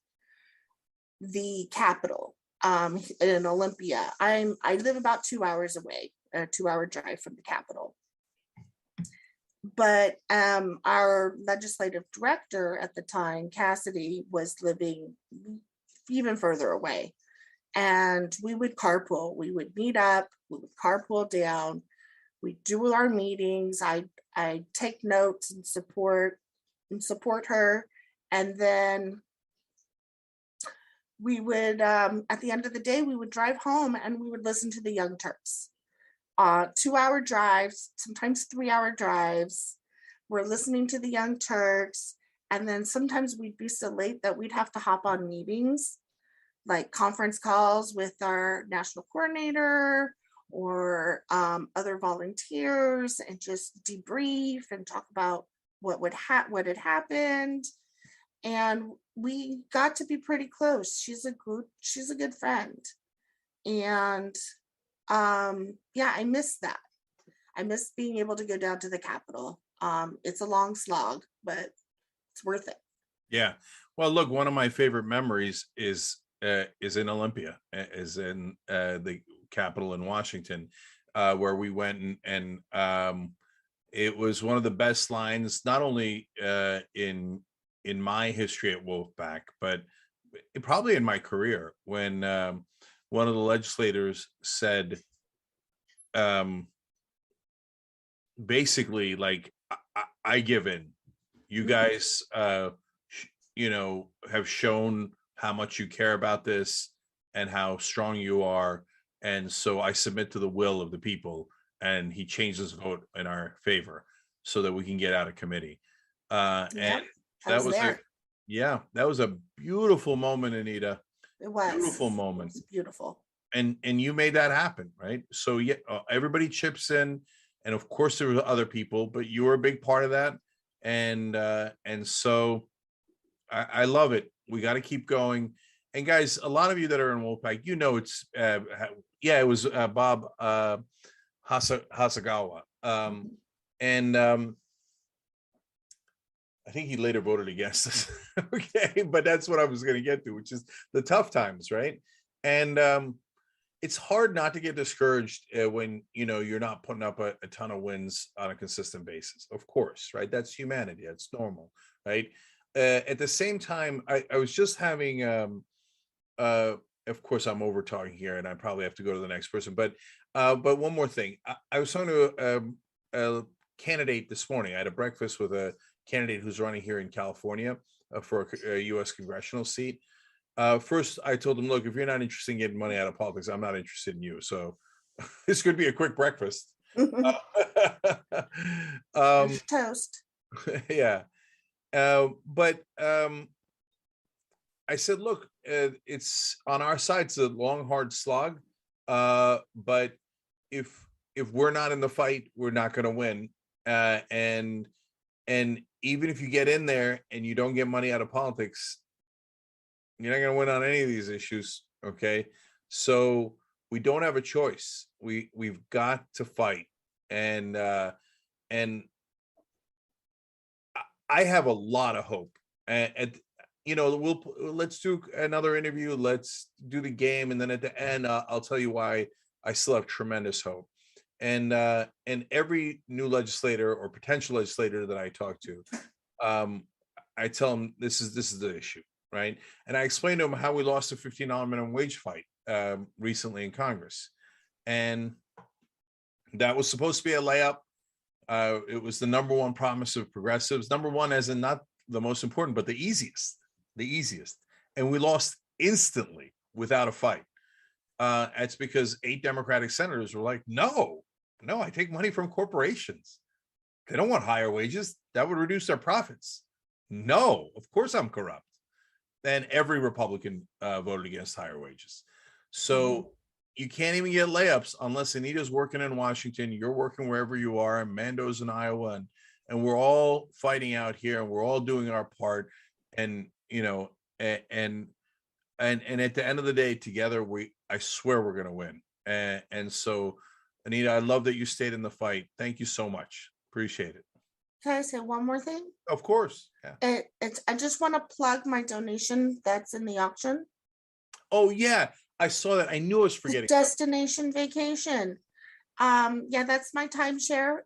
the Capitol in Olympia. I live about 2 hours away, a 2-hour drive from the Capitol. But our legislative director at the time, Cassidy, was living even further away. And we would carpool. We would meet up, we would carpool down, we'd do our meetings. I take notes and support her. And then we would, at the end of the day, we would drive home and we would listen to the Young Turks. 2-hour drives, sometimes 3-hour drives. We're listening to the Young Turks. And then sometimes we'd be so late that we'd have to hop on meetings, like conference calls with our national coordinator or other volunteers, and just debrief and talk about what had happened. And we got to be pretty close. She's a good friend. And yeah, I miss that. I miss being able to go down to the Capitol. It's a long slog, but it's worth it. Yeah. Well, look, one of my favorite memories is in Olympia, is in the Capitol in Washington, where we went and it was one of the best lines, not only in my history at Wolf-Pac, but probably in my career, when one of the legislators said, basically, like, I give in. You guys, have shown how much you care about this and how strong you are. And so I submit to the will of the people. And he changed his vote in our favor so that we can get out of committee. And that was that was a beautiful moment, Anita. It was beautiful moment. It was beautiful. And you made that happen, right? So yeah, everybody chips in, and of course there were other people, but you were a big part of that. And so I love it. We got to keep going. And guys, a lot of you that are in Wolf-Pac, it's it was Bob Hasagawa. And I think he later voted against us. Okay, but that's what I was going to get to, which is the tough times, right? And it's hard not to get discouraged when you're not putting up a ton of wins on a consistent basis. Of course, right? That's humanity. That's normal, right? At the same time, I was just having, of course, I'm over talking here, and I probably have to go to the next person. But one more thing, I was talking to a candidate this morning. I had a breakfast with a candidate who's running here in California for a U.S. congressional seat. First, I told him, look, if you're not interested in getting money out of politics, I'm not interested in you. So this could be a quick breakfast. Toast. Yeah. But I said, look, it's on our side. It's a long, hard slog. But if we're not in the fight, we're not going to win. And And even if you get in there and you don't get money out of politics, you're not going to win on any of these issues. Okay. So we don't have a choice. We've got to fight. And I have a lot of hope. And you know, let's do another interview. Let's do the game. And then at the end, I'll tell you why I still have tremendous hope. And every new legislator or potential legislator that I talk to, I tell them this is the issue, right? And I explained to them how we lost the $15 minimum wage fight recently in Congress, and that was supposed to be a layup. It was the number one promise of progressives, number one as in not the most important, but the easiest, and we lost instantly without a fight. It's because 8 Democratic senators were like, no, I take money from corporations. They don't want higher wages. That would reduce their profits. No, of course I'm corrupt. And every Republican voted against higher wages. So you can't even get layups unless Anita's working in Washington, you're working wherever you are, and Mando's in Iowa, and we're all fighting out here, and we're all doing our part. And, you know, and at the end of the day, together, I swear we're going to win. And so, Anita, I love that you stayed in the fight. Thank you so much. Appreciate it. Can I say one more thing? Of course. Yeah. I just want to plug my donation that's in the auction. Oh yeah, I saw that. I knew I was forgetting. Destination vacation. Yeah, that's my timeshare.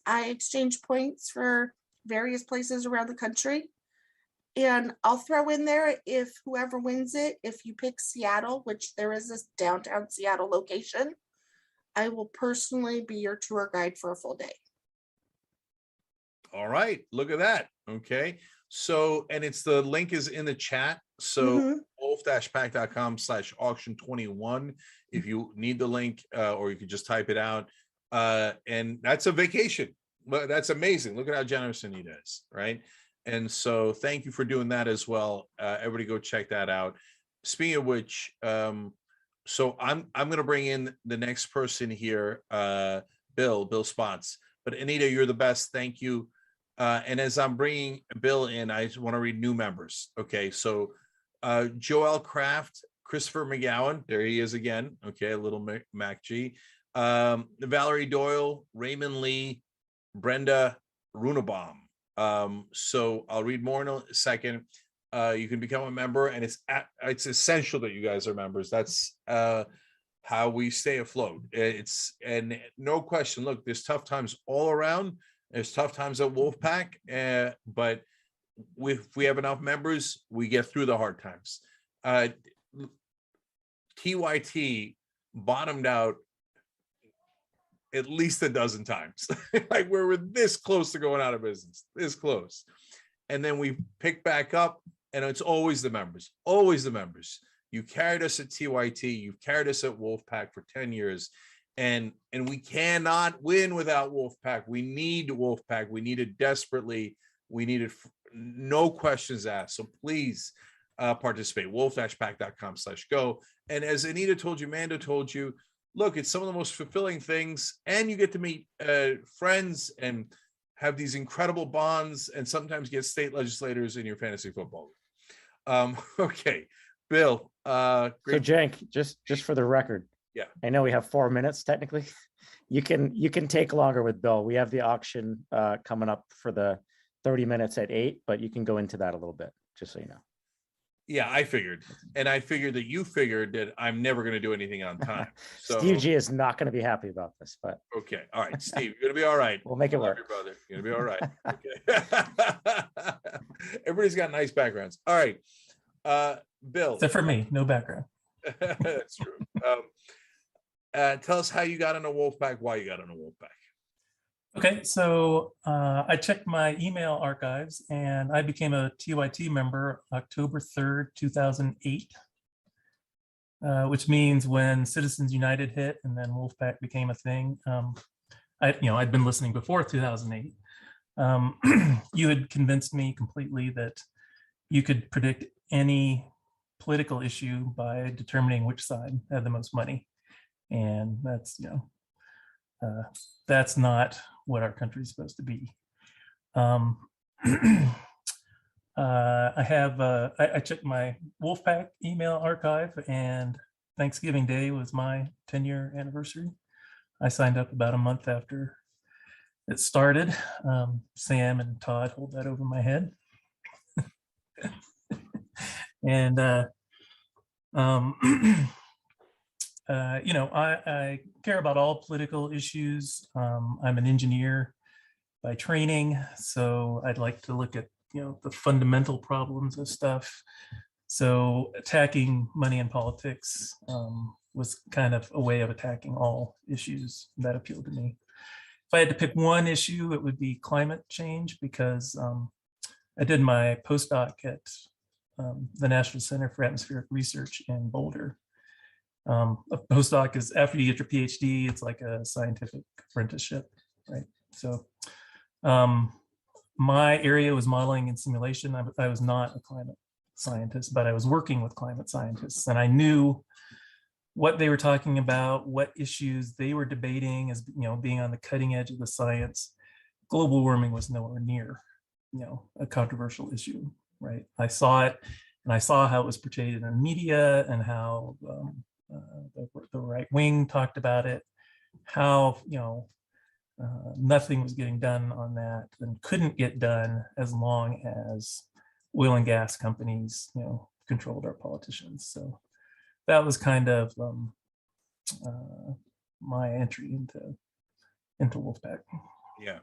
I exchange points for various places around the country. And I'll throw in there, if whoever wins it, if you pick Seattle, which there is this downtown Seattle location, I will personally be your tour guide for a full day. All right, look at that. Okay, so, and the link is in the chat. So wolf-pac.com/auction21 if you need the link, or you can just type it out. And that's a vacation. That's amazing. Look at how generous Anita is, right? And so thank you for doing that as well. Everybody go check that out. Speaking of which, so I'm going to bring in the next person here, Bill Spots. But Anita, you're the best. Thank you. And as I'm bringing Bill in, I just want to read new members. Okay, so Joel Kraft, Christopher McGowan, there he is again. Okay, a little Mac G. Valerie Doyle, Raymond Lee, Brenda Runebaum. So I'll read more in a second. You can become a member, and it's essential that you guys are members. That's how we stay afloat. And no question. Look, there's tough times all around. There's tough times at Wolf-Pac, but if we have enough members, we get through the hard times. TYT bottomed out at least a dozen times. Like we're this close to going out of business, this close. And then we pick back up, and it's always the members, always the members. You carried us at TYT, you've carried us at Wolf-Pac for 10 years. And we cannot win without Wolf-Pac. We need Wolf-Pac. We need it desperately. We need it, no questions asked. So please participate. wolf-pac.com/go. And as Anita told you, Mando told you, look, it's some of the most fulfilling things. And you get to meet friends and have these incredible bonds, and sometimes get state legislators in your fantasy football. Okay, Bill. So Cenk, just for the record. Yeah, I know we have 4 minutes technically. You can take longer with Bill. We have the auction coming up for the 30 minutes at 8, but you can go into that a little bit, just so you know. Yeah, I figured. And I figured that you figured that I'm never going to do anything on time. So Steve G is not going to be happy about this, but okay. All right, Steve, you're going to be all right. We'll make it work. Your brother. You're going to be all right. Okay. Everybody's got nice backgrounds. All right. Bill. Except for me, no background. That's true. Tell us how you got into Wolf-Pac, why you got into Wolf-Pac. Okay, so I checked my email archives, and I became a TYT member October 3rd, 2008, which means when Citizens United hit and then Wolf-Pac became a thing. I'd been listening before 2008. You had convinced me completely that you could predict any political issue by determining which side had the most money. And that's, that's not what our country is supposed to be. Um, I checked my Wolf-Pac email archive, and Thanksgiving Day was my 10-year anniversary. I signed up about a month after it started. Sam and Todd hold that over my head. And I care about all political issues. I'm an engineer by training, so I'd like to look at the fundamental problems of stuff. So attacking money in politics was kind of a way of attacking all issues that appealed to me. If I had to pick one issue, it would be climate change, because I did my postdoc at the National Center for Atmospheric Research in Boulder. A postdoc is, after you get your PhD, it's like a scientific apprenticeship, right? So my area was modeling and simulation. I was not a climate scientist, but I was working with climate scientists, and I knew what they were talking about, what issues they were debating as being on the cutting edge of the science. Global warming was nowhere near a controversial issue, right? I saw it, and I saw how it was portrayed in the media, and how the right wing talked about it, how nothing was getting done on that, and couldn't get done as long as oil and gas companies controlled our politicians. So that was kind of my entry into Wolf-Pac. Yeah.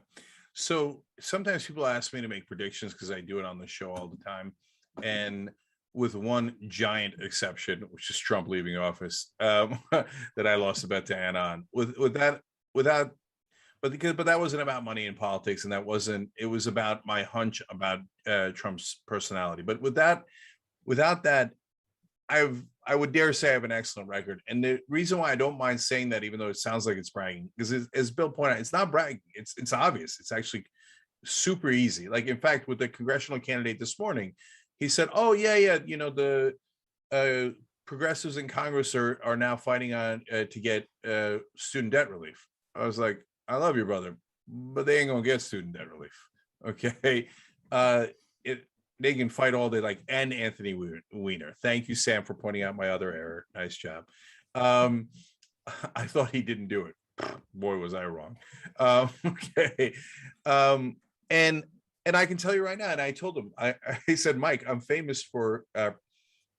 So sometimes people ask me to make predictions because I do it on the show all the time. And with one giant exception, which is Trump leaving office, that I lost a bet to Ann on. But that wasn't about money in politics, and it was about my hunch about Trump's personality. But without that, I would dare say I have an excellent record. And the reason why I don't mind saying that, even though it sounds like it's bragging, because as Bill pointed out, it's not bragging. It's obvious. It's actually super easy. Like, in fact, with the congressional candidate this morning, he said, "Oh yeah, the progressives in Congress are now fighting on to get student debt relief." I was like, "I love you, brother, but they ain't gonna get student debt relief." Okay, they can fight all day, like, and Anthony Weiner. Thank you, Sam, for pointing out my other error. Nice job. I thought he didn't do it. Boy, was I wrong. Okay. And I can tell you right now, and I told him, I said, "Mike, I'm famous for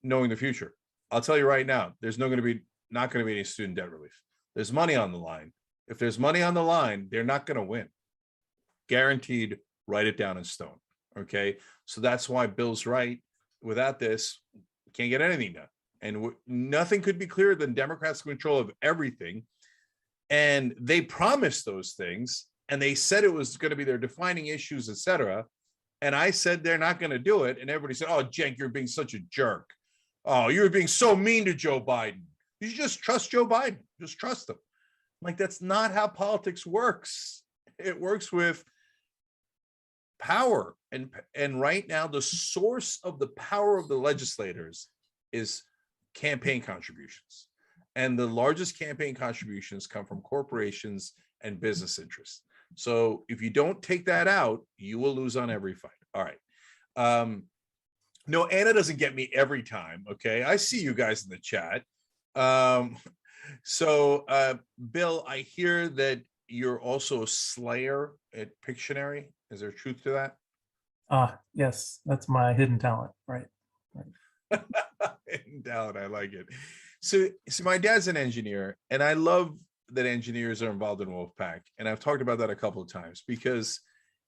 knowing the future. I'll tell you right now, there's not going to be any student debt relief. There's money on the line. If there's money on the line, they're not going to win. Guaranteed, write it down in stone." Okay. So that's why Bill's right. Without this, can't get anything done. And nothing could be clearer than Democrats' control of everything. And they promised those things, and they said it was going to be their defining issues, etc. And I said they're not going to do it. And everybody said, "Oh, Cenk, you're being such a jerk. Oh, you're being so mean to Joe Biden. You just trust Joe Biden. Just trust him." Like, that's not how politics works. It works with power. And right now, the source of the power of the legislators is campaign contributions. And the largest campaign contributions come from corporations and business interests. So if you don't take that out, you will lose on every fight. All right. No, Anna doesn't get me every time. Okay. I see you guys in the chat. So Bill, I hear that you're also a slayer at Pictionary. Is there truth to that? Yes, that's my hidden talent, right? Hidden talent, I like it. So my dad's an engineer, and I love that engineers are involved in Wolf-Pac. And I've talked about that a couple of times, because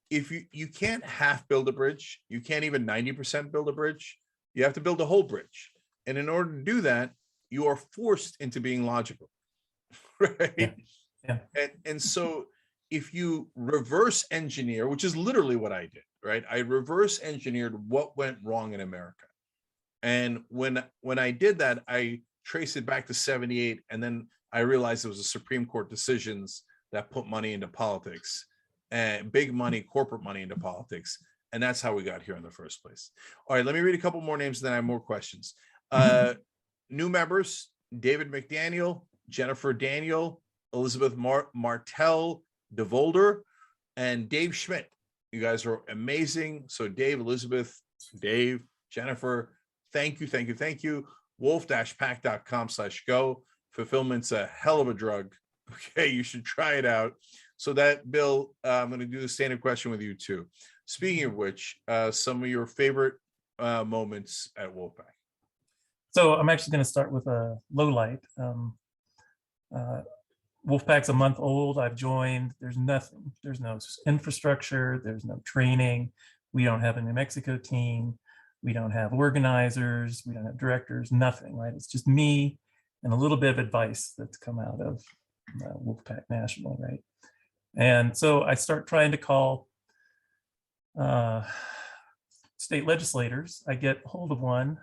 if you can't half build a bridge, you can't even 90% build a bridge. You have to build a whole bridge. And in order to do that, you are forced into being logical, right? Yeah. And so if you reverse engineer, which is literally what I did, right? I reverse engineered what went wrong in America. And when I did that, I traced it back to 78. And then I realized it was the Supreme Court decisions that put money into politics, and big money, corporate money into politics. And that's how we got here in the first place. All right, let me read a couple more names, then I have more questions. New members: David McDaniel, Jennifer Daniel, Elizabeth Martell DeVolder, and Dave Schmidt. You guys are amazing. So Dave, Elizabeth, Dave, Jennifer, thank you, thank you, thank you. wolf-pac.com/go. Fulfillment's a hell of a drug. Okay, you should try it out. So that, Bill, I'm going to do the standard question with you too. Speaking of which, some of your favorite moments at Wolf-Pac. So I'm actually going to start with a low light. Wolf-Pac's a month old. I've joined. There's nothing. There's no infrastructure. There's no training. We don't have a New Mexico team. We don't have organizers. We don't have directors. Nothing, right? It's just me and a little bit of advice that's come out of Wolf-Pac National, right? And so I start trying to call state legislators. I get hold of one,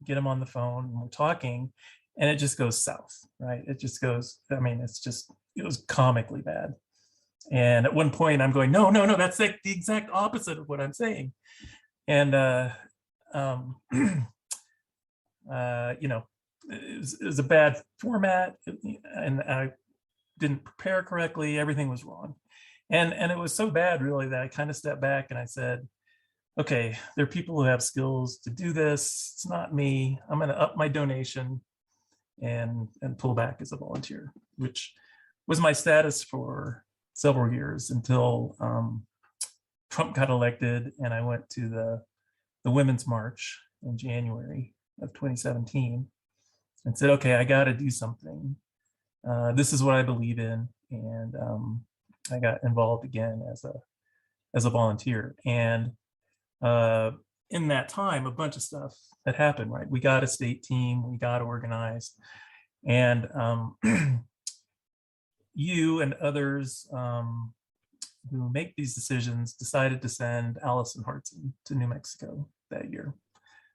get him on the phone, and we're talking, and it just goes south, right? It just goes, I mean, it was comically bad. And at one point I'm going, no, that's like the exact opposite of what I'm saying. And, you know, it was a bad format, and I didn't prepare correctly. Everything was wrong. And it was so bad, really, that I kind of stepped back and I said, okay, there are people who have skills to do this. It's not me. I'm going to up my donation and pull back as a volunteer, which was my status for several years until Trump got elected, and I went to the Women's March in January of 2017 and said, okay, I got to do something. This is what I believe in. And I got involved again as a volunteer. And in that time, a bunch of stuff had happened, right? We got a state team, we got organized, and you and others who make these decisions decided to send Allison Hartson to New Mexico that year.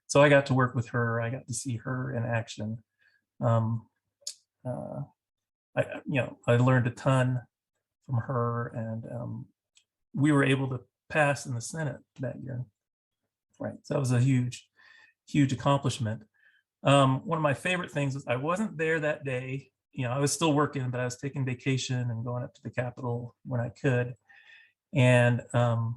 So I got to work with her. I got to see her in action. I learned a ton from her, and we were able to pass in the Senate that year. Right, so that was a huge accomplishment. One of my favorite things was I wasn't there that day. You know, I was still working, but I was taking vacation and going up to the Capitol when I could. And I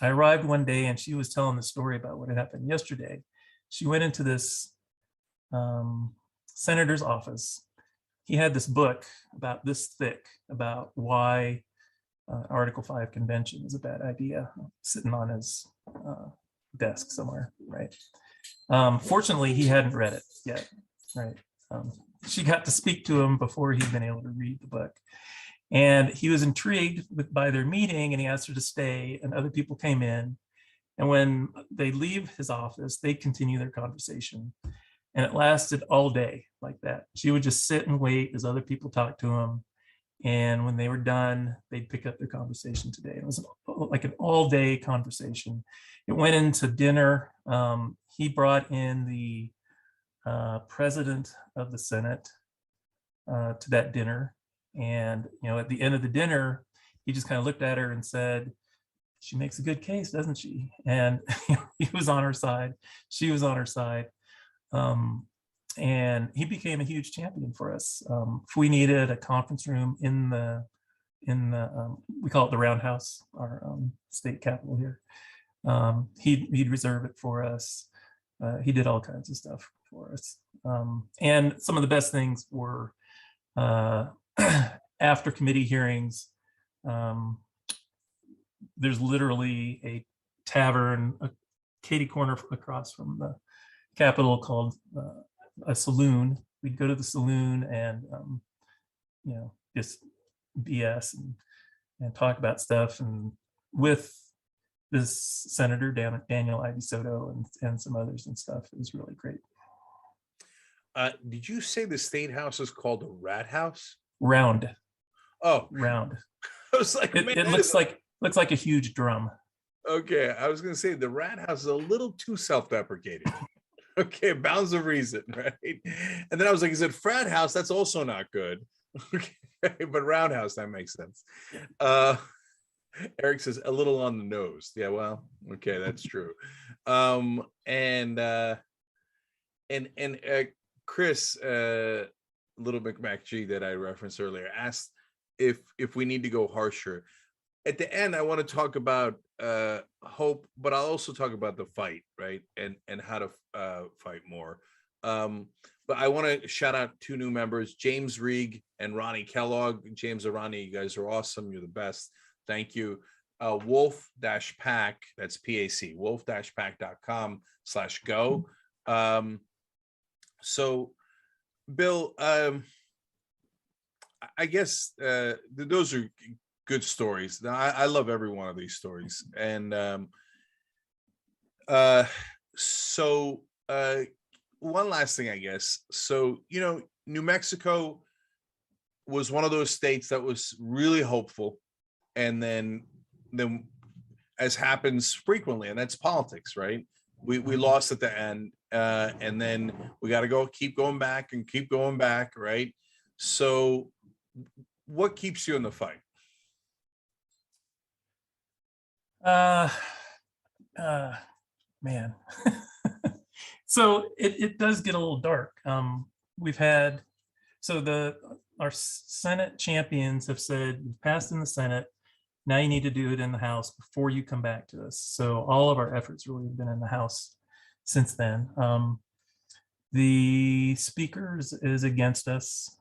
arrived one day, and she was telling the story about what had happened yesterday. She went into this senator's office. He had this book about this thick about why Article 5 convention is a bad idea, sitting on his desk somewhere, right? Fortunately, he hadn't read it yet, right? She got to speak to him before he'd been able to read the book. And he was intrigued by their meeting, and he asked her to stay, and other people came in. And when they leave his office, they continue their conversation. And it lasted all day like that. She would just sit and wait as other people talked to him. And when they were done, they'd pick up their conversation today. It was like an all-day conversation. It went into dinner. He brought in the president of the Senate to that dinner. And, you know, at the end of the dinner, he just kind of looked at her and said, she makes a good case, doesn't she? And he was on her side. She was on her side. And he became a huge champion for us. If we needed a conference room in the we call it the Roundhouse, our state capitol here, he'd reserve it for us. He did all kinds of stuff for us. And some of the best things were after committee hearings, there's literally a tavern, a Katie corner across from the Capitol called a saloon. We'd go to the saloon and you know, just BS and talk about stuff, and with this Senator Daniel Ivy Soto and some others and stuff. It was really great. Did you say the state house is called a rat house? Round. Oh, round. I was like, man, it looks like a huge drum. Okay, I was gonna say the rat house is a little too self-deprecating. Okay, bounds of reason, right? And then I was like, is it frat house? That's also not good. Okay, but roundhouse, that makes sense. Eric says a little on the nose. Yeah, well, okay, that's true. And Chris, Little McMacG that I referenced earlier, asked if we need to go harsher. at the end, I want to talk about hope, but I'll also talk about the fight, right? And how to fight more. But I want to shout out two new members, James Reeg and Ronnie Kellogg. James and Ronnie, you guys are awesome. You're the best. Thank you. Wolf-Pac, that's PAC, wolf-pac.com/go. So, Bill, I guess those are good stories. Now, I love every one of these stories. And one last thing, I guess. So, New Mexico was one of those states that was really hopeful. And then as happens frequently, and that's politics, right? We lost at the end. And then we got to keep going back, right? So what keeps you in the fight? Man. So it does get a little dark. We've had, our Senate champions have said, you've passed in the Senate, now you need to do it in the House before you come back to us. So all of our efforts really have been in the House since then. The speaker is against us.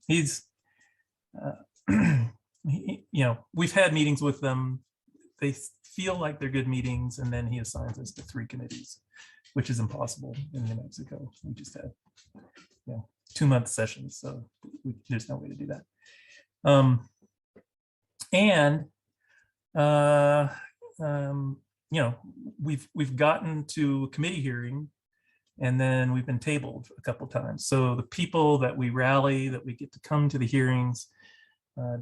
We've had meetings with them. They feel like they're good meetings, and then he assigns us to 3 committees, which is impossible in New Mexico. We just had 2-month sessions, so there's no way to do that. We've gotten to a committee hearing, and then we've been tabled a couple times. So the people that we rally, that we get to come to the hearings,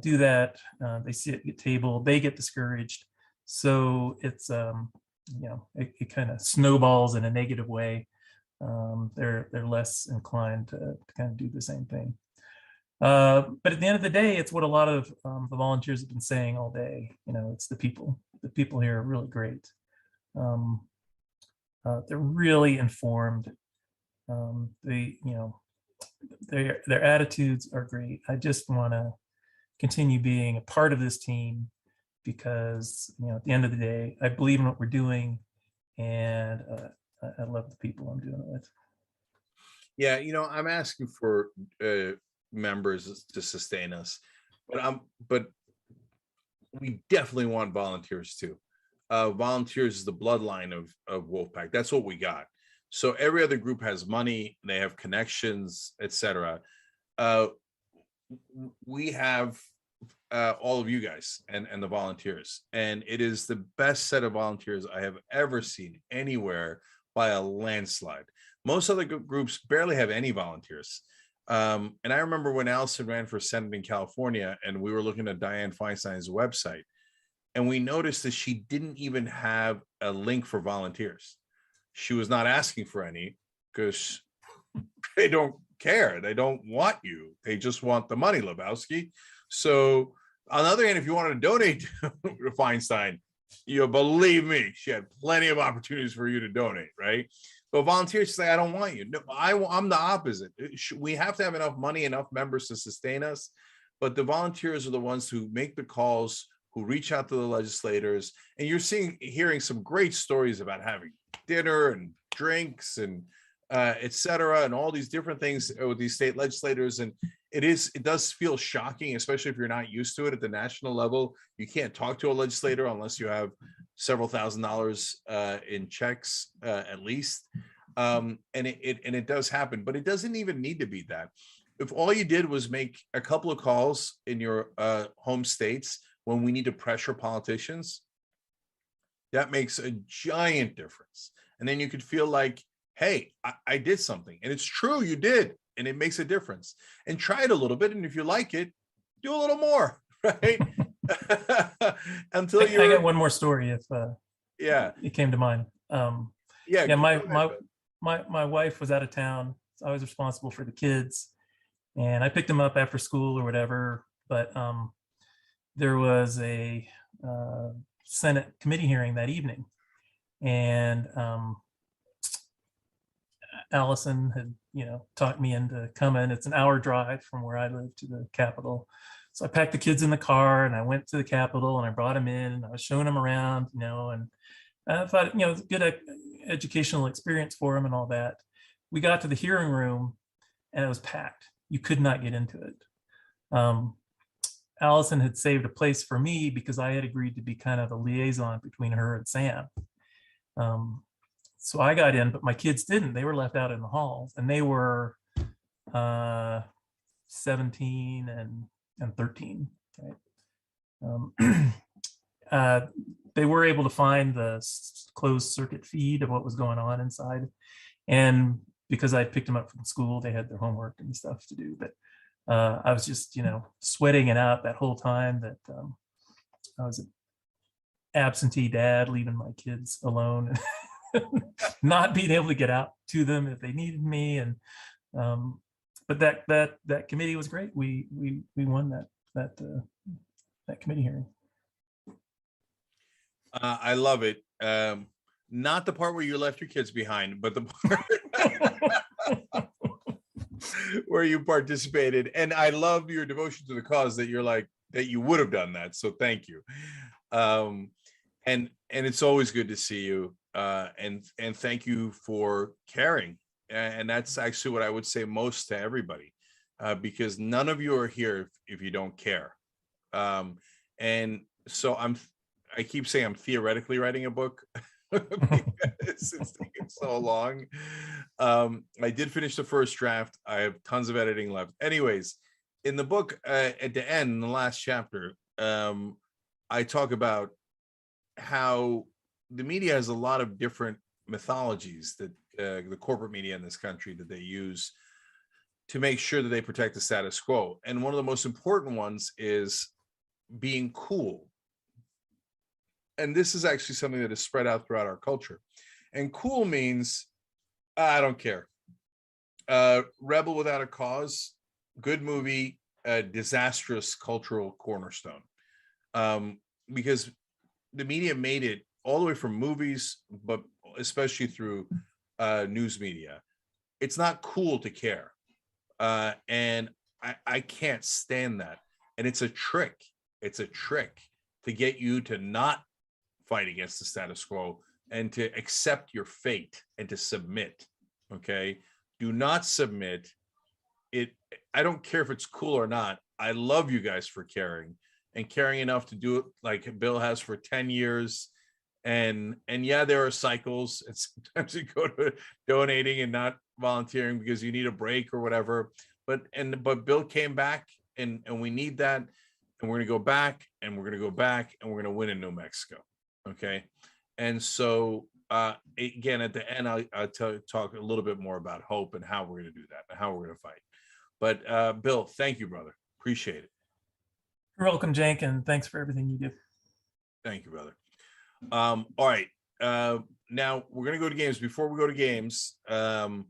do that. They see it get tabled, they get discouraged. So it's it kind of snowballs in a negative way. They're less inclined to kind of do the same thing. But at the end of the day, it's what a lot of the volunteers have been saying all day. It's the people. The people here are really great. They're really informed. Their attitudes are great. I just want to continue being a part of this team because at the end of the day, I believe in what we're doing, and I love the people I'm doing it with. Yeah, I'm asking for members to sustain us, but we definitely want volunteers too. Volunteers is the bloodline of Wolf-Pac. That's what we got. So every other group has money, they have connections, etc. We have all of you guys and the volunteers, and it is the best set of volunteers I have ever seen anywhere by a landslide. Most other groups barely have any volunteers. And I remember when Allison ran for Senate in California, and we were looking at Dianne Feinstein's website, and we noticed that she didn't even have a link for volunteers. She was not asking for any because they don't care. They don't want you. They just want the money, Lebowski. So on the other hand, if you wanted to donate to Feinstein, believe me, she had plenty of opportunities for you to donate, right? But volunteers say, I don't want you. No, I'm the opposite. We have to have enough money, enough members to sustain us. But the volunteers are the ones who make the calls, who reach out to the legislators. And you're hearing some great stories about having dinner and drinks and et cetera, and all these different things with these state legislators. And it does feel shocking, especially if you're not used to it at the national level. You can't talk to a legislator unless you have several $1,000s in checks at least. And it does happen, but it doesn't even need to be that. If all you did was make a couple of calls in your home states when we need to pressure politicians, that makes a giant difference. And then you could feel like, hey, I did something. And it's true, you did. And it makes a difference. And try it a little bit. And if you like it, do a little more, right? Until I got one more story if it came to mind. My wife was out of town. So I was responsible for the kids. And I picked them up after school or whatever. But there was a Senate committee hearing that evening. And Allison had, talked me into coming. It's an hour drive from where I live to the Capitol. So I packed the kids in the car and I went to the Capitol and I brought them in and I was showing them around, and I thought, it was a good educational experience for them and all that. We got to the hearing room and it was packed. You could not get into it. Allison had saved a place for me because I had agreed to be kind of a liaison between her and Sam. So I got in, but my kids didn't. They were left out in the halls, and they were 17 and 13. Right? They were able to find the closed circuit feed of what was going on inside. And because I picked them up from school, they had their homework and stuff to do. But I was just, sweating it out that whole time that I was an absentee dad, leaving my kids alone, not being able to get out to them if they needed me. And but that committee was great. We won that committee hearing. I love it. Not the part where you left your kids behind, but the part where you participated. And I love your devotion to the cause that you're like, that you would have done that. So thank you. And it's always good to see you. And thank you for caring. And that's actually what I would say most to everybody, because none of you are here if you don't care. And so I keep saying I'm theoretically writing a book because it's taken so long. I did finish the first draft. I have tons of editing left. Anyways, in the book, at the end, in the last chapter, I talk about how the media has a lot of different mythologies that the corporate media in this country that they use to make sure that they protect the status quo. And one of the most important ones is being cool. And this is actually something that is spread out throughout our culture. And cool means, I don't care. Rebel Without a Cause, good movie, disastrous cultural cornerstone. Because the media made it all the way from movies, but especially through news media. It's not cool to care. And I can't stand that. And it's a trick. It's a trick to get you to not fight against the status quo and to accept your fate and to submit. Okay. Do not submit. I don't care if it's cool or not. I love you guys for caring and caring enough to do it like Bill has for 10 years. And yeah, there are cycles. And sometimes you go to donating and not volunteering because you need a break or whatever. But Bill came back and we need that. And we're going to go back and we're going to go back and we're going to win in New Mexico. Okay. And so again, at the end, I'll talk a little bit more about hope and how we're going to do that and how we're going to fight. But Bill, thank you, brother. Appreciate it. You're welcome, Cenk, and thanks for everything you do. Thank you, brother. All right. Now we're going to go to games. Before we go to games, new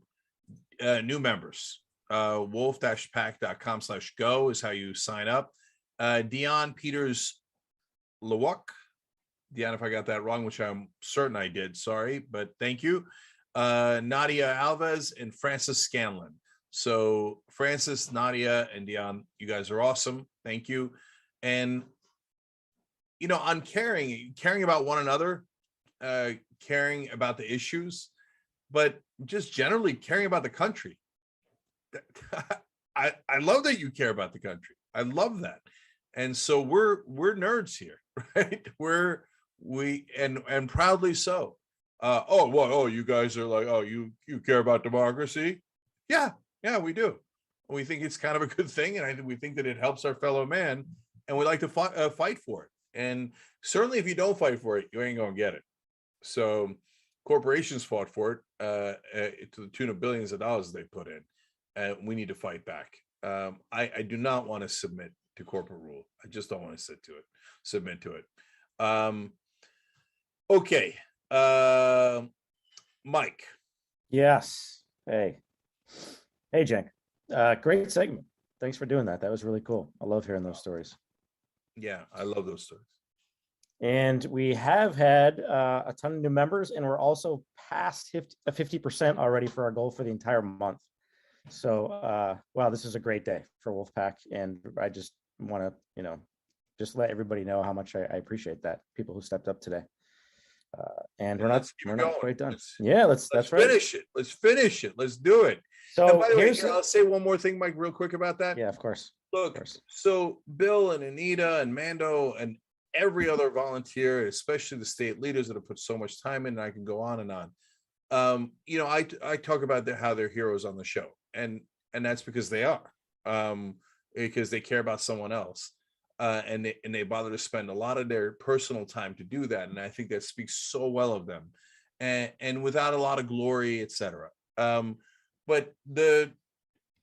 members, wolf-pac.com/go is how you sign up. Dion Peters Lewak. Dion, if I got that wrong, which I'm certain I did, sorry, but thank you. Nadia Alves and Francis Scanlon. So Francis, Nadia, and Dion, you guys are awesome. Thank you. And, on caring about one another, caring about the issues, but just generally caring about the country. I love that you care about the country. I love that. And so we're nerds here, right? And proudly so. You guys are like, you care about democracy? Yeah, we do. We think it's kind of a good thing, and we think that it helps our fellow man, and we like to fight for it. And certainly, if you don't fight for it, you ain't gonna get it. So, corporations fought for it to the tune of billions of dollars they put in, and we need to fight back. I do not want to submit to corporate rule. I just don't want to submit to it. Okay. Mike. Yes. Hey, Cenk. Great segment. Thanks for doing that. That was really cool. I love hearing those stories. Yeah, I love those stories. And we have had a ton of new members, and we're also past 50% already for our goal for the entire month. So, wow, this is a great day for Wolf-Pac, and I just want to, just let everybody know how much I appreciate that, people who stepped up today. And we're not quite done. That's right. Finish it. Let's finish it. Let's do it. So and by the way, here's I'll say one more thing, Mike, real quick about that. Yeah, of course. Look, so Bill and Anita and Mando and every other volunteer, especially the state leaders that have put so much time in, and I can go on and on. I talk about how they're heroes on the show, and that's because they are, because they care about someone else, and they bother to spend a lot of their personal time to do that, and I think that speaks so well of them, and without a lot of glory, etc. But the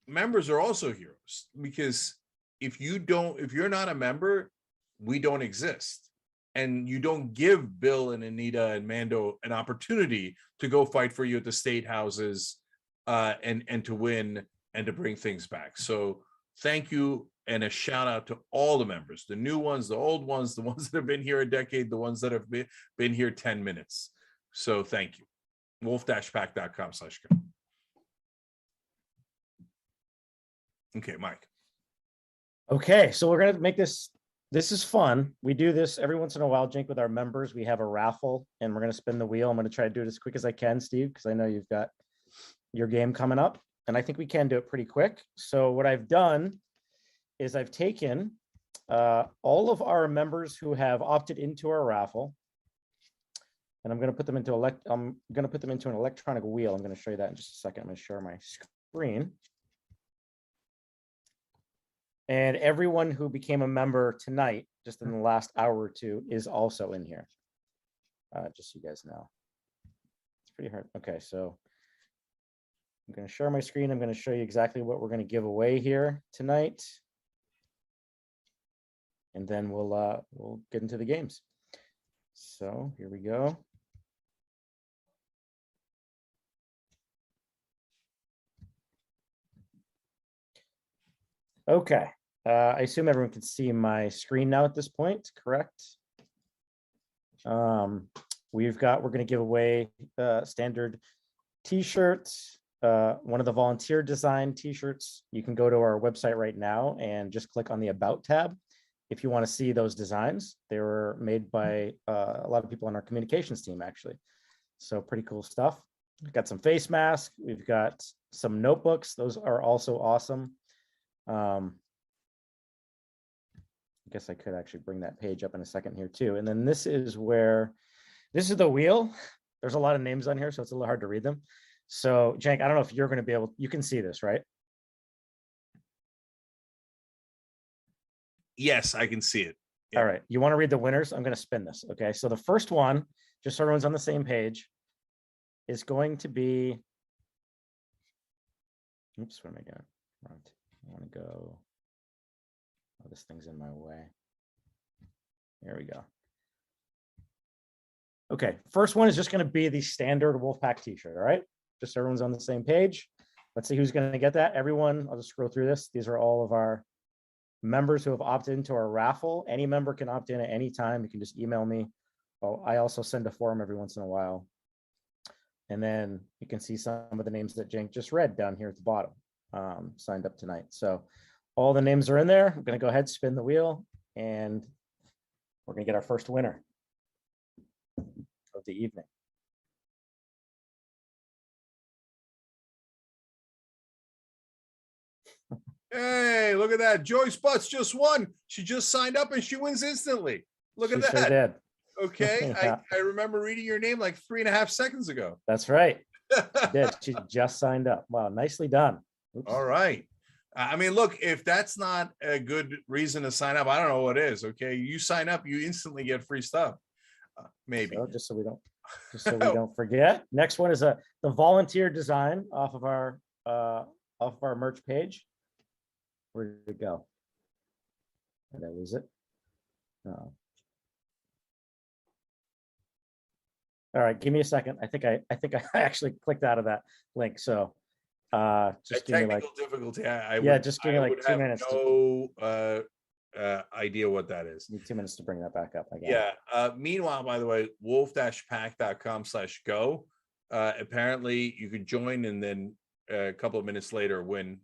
members are also heroes, because if you're not a member, we don't exist. And you don't give Bill and Anita and Mando an opportunity to go fight for you at the state houses, and to win and to bring things back. So thank you, and a shout out to all the members, the new ones, the old ones, the ones that have been here a decade, the ones that have been here 10 minutes. So thank you. wolf-pac.com/go. Okay, Mike. Okay, so we're gonna make this is fun. We do this every once in a while, Cenk, with our members. We have a raffle, and we're gonna spin the wheel. I'm gonna try to do it as quick as I can, Steve, because I know you've got your game coming up, and I think we can do it pretty quick. So what I've done is I've taken all of our members who have opted into our raffle, and I'm gonna put them into an electronic wheel. I'm gonna show you that in just a second. I'm gonna share my screen. And everyone who became a member tonight, just in the last hour or two, is also in here. Just so you guys know. It's pretty hard. Okay, so I'm going to share my screen. I'm going to show you exactly what we're going to give away here tonight. And then we'll get into the games. So here we go. Okay, I assume everyone can see my screen now at this point, correct? We're going to give away standard t-shirts, one of the volunteer design t-shirts. You can go to our website right now and just click on the About tab if you want to see those designs. They were made by a lot of people on our communications team, actually. So pretty cool stuff. We've got some face masks. We've got some notebooks. Those are also awesome. I guess I could actually bring that page up in a second here too. And then this is the wheel. There's a lot of names on here, so it's a little hard to read them. So Cenk, I don't know if you're going to be able, you can see this, right? Yes, I can see it. Yeah. All right. You want to read the winners? I'm going to spin this. Okay. So the first one, just so everyone's on the same page, is going to be, oops, what am I doing? Right. I want to go, oh, this thing's in my way. There we go. Okay, first one is just going to be the standard Wolf-Pac t-shirt, all right? Just so everyone's on the same page. Let's see who's going to get that. Everyone, I'll just scroll through this. These are all of our members who have opted into our raffle. Any member can opt in at any time. You can just email me. Well, I also send a form every once in a while. And then you can see some of the names that Cenk just read down here at the bottom, signed up tonight. So all the names are in there. I'm going to go ahead, spin the wheel, and we're going to get our first winner of the evening. Hey, look at that. Joyce Butts just won. She just signed up and she wins instantly. Look at that. Sure did. Okay. Yeah. I remember reading your name like 3.5 seconds ago. That's right. She did. She just signed up. Wow, nicely done. Oops. All right. I mean, look, if that's not a good reason to sign up, I don't know what is. Okay. You sign up, you instantly get free stuff. Maybe. So just so we don't forget. Next one is the volunteer design off of our merch page. Where did it go? Did I lose it? No. All right, give me a second. I think I actually clicked out of that link. So just give me like difficulty. Just give me like 2 minutes. No idea what that is. Need 2 minutes to bring that back up again. Yeah. Meanwhile, by the way, wolf-pac.com/go. Apparently you could join and then a couple of minutes later win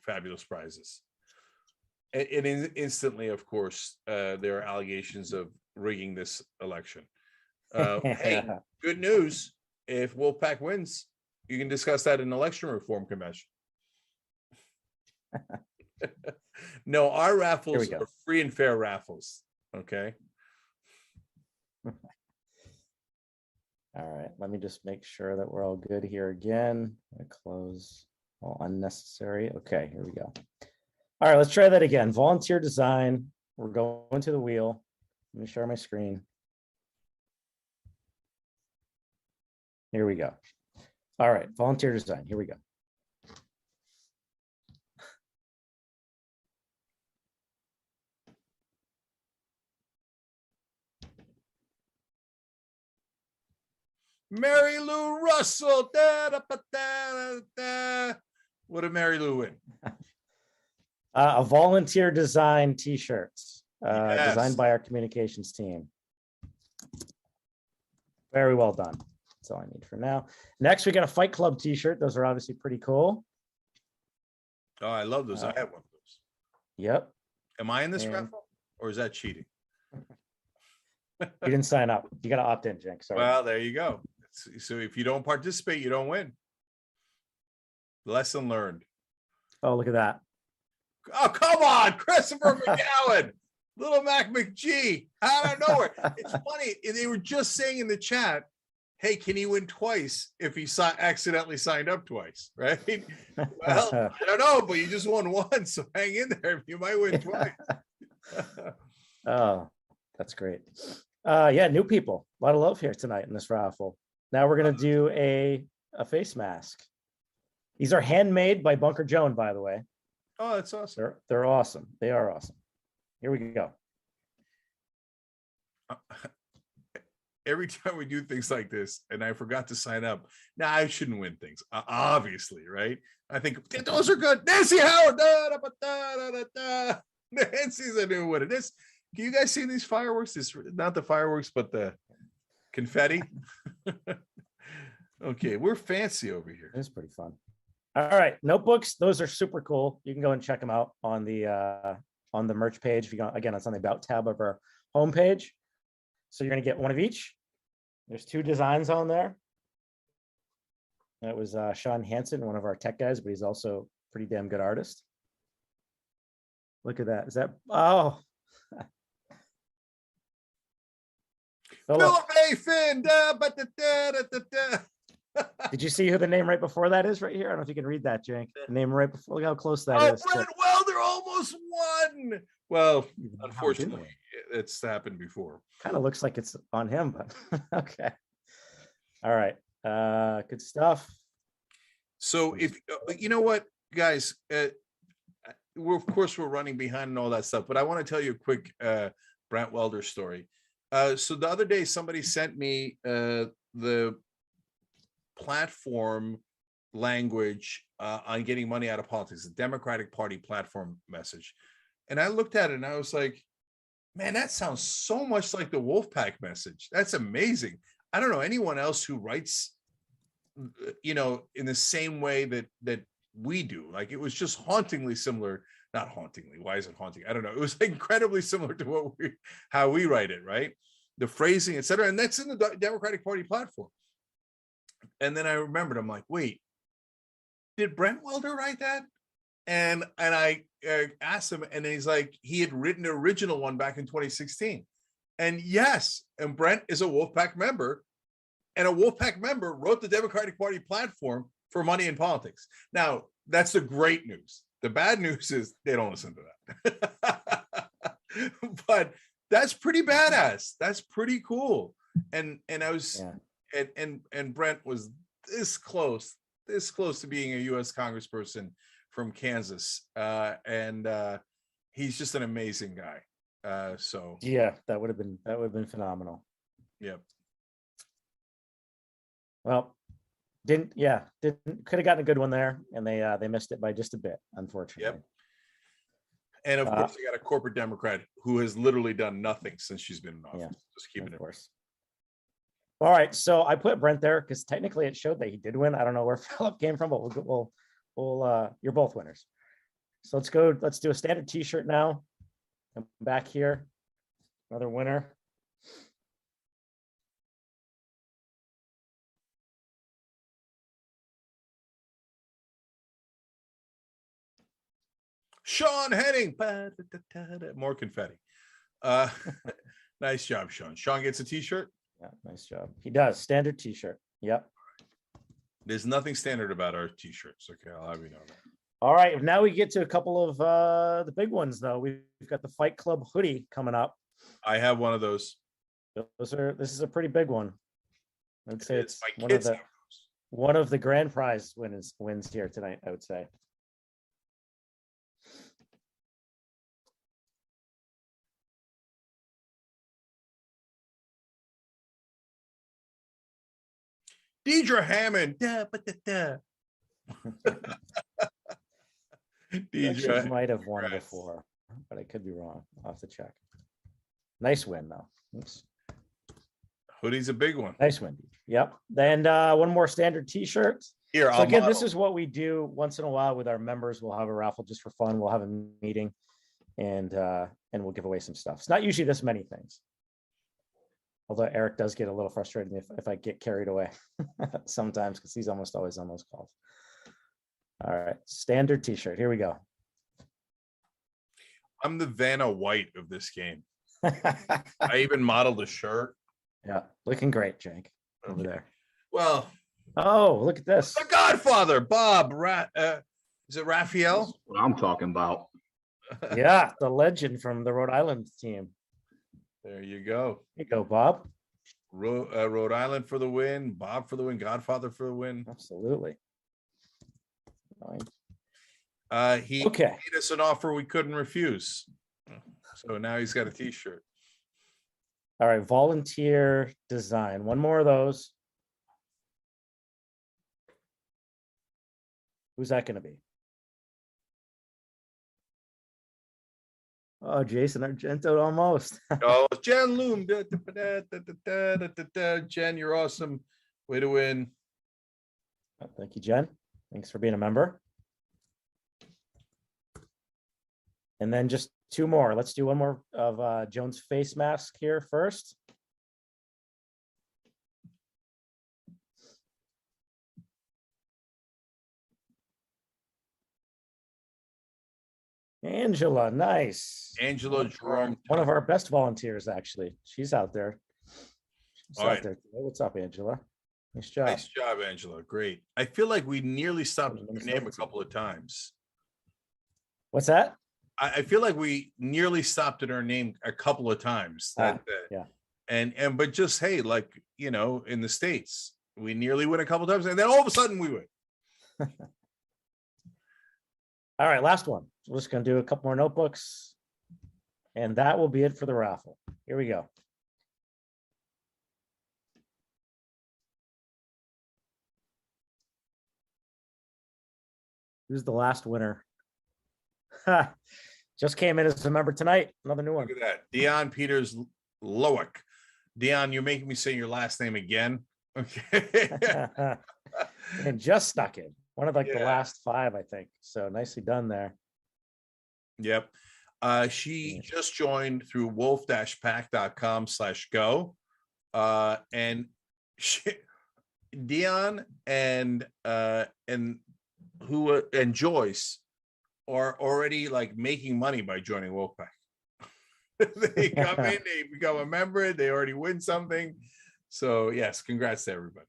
fabulous prizes. and instantly, of course, there are allegations of rigging this election. Hey, good news. If Wolf-Pac wins, you can discuss that in election reform convention. No, our raffles are free and fair raffles. Okay. All right, let me just make sure that we're all good here again. I close all unnecessary. Okay, here we go. All right, let's try that again. Volunteer design. We're going to the wheel. Let me share my screen. Here we go. All right, volunteer design. Here we go. Mary Lou Russell. Da, da, ba, da, da. What did Mary Lou win? A volunteer design t-shirts Yes. designed by our communications team. Very well done. That's all I need for now. Next, we got a Fight Club t-shirt. Those are obviously pretty cool. Oh, I love those. I have one of those. Yep. Am I in this And- raffle or is that cheating? You didn't sign up. You got to opt in, Cenk. Sorry. Well, there you go. So if you don't participate, you don't win. Lesson learned. Oh, look at that. Oh, come on, Christopher McGowan, Little Mac McGee, out of nowhere. It's funny. They were just saying in the chat, hey, can he win twice if he accidentally signed up twice, right? Well, I don't know, but you just won once, so hang in there. You might win twice. Oh, that's great. Yeah, new people. A lot of love here tonight in this raffle. Now we're going to do a face mask. These are handmade by Bunker Joan, by the way. Oh, that's awesome. They're awesome. They are awesome. Here we go. Every time we do things like this, and I forgot to sign up. Now I shouldn't win things, obviously, right? I think those are good. Nancy Howard, da, da, da, da, da, da. Nancy's a new winner. This, can you guys see these fireworks? This not the fireworks, but the confetti. Okay, we're fancy over here. It's pretty fun. All right, notebooks. Those are super cool. You can go and check them out on the merch page. If you go, again, it's on the About tab of our homepage. So you're going to get one of each. There's 2 designs on there. That was Sean Hansen, one of our tech guys, but he's also a pretty damn good artist. Look at that. Is that, oh. Philip A. Finn. Da, ba, da, da, da, da, da. Did you see who the name right before that is right here? I don't know if you can read that, Cenk. The name right before, look how close that is. Brent Welder almost won. Well, unfortunately, it's happened before. Kind of looks like it's on him, but okay. All right. Good stuff. So if you know what, guys, we're of course we're running behind and all that stuff, but I want to tell you a quick Brent Welder story. So the other day, somebody sent me the platform language on getting money out of politics, the Democratic Party platform message. And I looked at it and I was like, man, that sounds so much like the Wolf-Pac message. That's amazing. I don't know anyone else who writes, you know, in the same way that we do. Like, it was just hauntingly similar. Not hauntingly. Why is it haunting? I don't know. It was incredibly similar to how we write it, right? The phrasing, etc. And that's in the Democratic Party platform. And then I remembered, I'm like, wait, did Brent Welder write that? And I asked him, and he's like, he had written the original one back in 2016. And yes, and Brent is a Wolf-Pac member, and a Wolf-Pac member wrote the Democratic Party platform for Money in Politics. Now, that's the great news. The bad news is they don't listen to that. But that's pretty badass. That's pretty cool. And I was, and Brent was this close to being a U.S. congressperson from Kansas. And he's just an amazing guy. So yeah, that would have been phenomenal. Yep. Well, could have gotten a good one there, and they missed it by just a bit, unfortunately. Yep. And of course, they got a corporate Democrat who has literally done nothing since she's been in office. Yeah, just keeping it. Of course. All right, so I put Brent there because technically it showed that he did win. I don't know where Philip came from, but we'll you're both winners. So let's go. Let's do a standard T-shirt now. I'm back here. Another winner. Sean Henning. More confetti. Nice job, Sean. Sean gets a T-shirt. Yeah, nice job. He does. Standard T-shirt. Yep. There's nothing standard about our T-shirts. Okay, I'll have you know that. All right. Now we get to a couple of the big ones, though. We've got the Fight Club hoodie coming up. I have one of those. This is a pretty big one. I'd say it's my one of kids the have one of the grand prize wins here tonight, I would say. Deidre Hammond. Deidre might have won before, but I could be wrong. I'll have to check. Nice win, though. Oops. Hoodie's a big one. Nice win. Yep. And one more standard T-shirt. Here, so I'll again, model. this is what we do once in a while with our members. We'll have a raffle just for fun. We'll have a meeting, and we'll give away some stuff. It's not usually this many things. Although Eric does get a little frustrated if I get carried away sometimes, because he's almost always on those calls. All right, standard T-shirt. Here we go. I'm the Vanna White of this game. I even modeled a shirt. Yeah, looking great, Cenk, over there. Well, oh, look at this. The Godfather, Bob. Is it Raphael? That's what I'm talking about. Yeah, the legend from the Rhode Island team. There you go. Here you go, Bob. Rhode Island for the win. Bob for the win. Godfather for the win. Absolutely. He Okay. made us an offer we couldn't refuse. So now he's got a T-shirt. All right, volunteer design. One more of those. Who's that going to be? Oh, Jason Argento, almost. Oh, Jen Loom. Jen, you're awesome. Way to win. Thank you, Jen. Thanks for being a member. And then just two more. Let's do one more of Joan's face mask here first. Angela, nice. Angela Jerome. One of our best volunteers, actually. She's out there. She's All out right. there today. What's up, Angela? Nice job. Nice job, Angela. Great. I feel like we nearly stopped your name a couple of times. What's that? I feel like we nearly stopped at our name a couple of times. Yeah. And but just hey, like in the States, we nearly win a couple of times, and then all of a sudden we win. All right, last one. We're just going to do a couple more notebooks, and that will be it for the raffle. Here we go. Who's the last winner? Just came in as a member tonight. Another new one. Look at that. Dion Peters Lowick. Dion, you're making me say your last name again. Okay. And just stuck in. One of the Yeah. last five, I think. So nicely done there. Yep. She just joined through wolf-pac.com/go. And Dion and Joyce are already like making money by joining Wolf-Pac. They come in, they become a member, they already win something. So yes, congrats to everybody.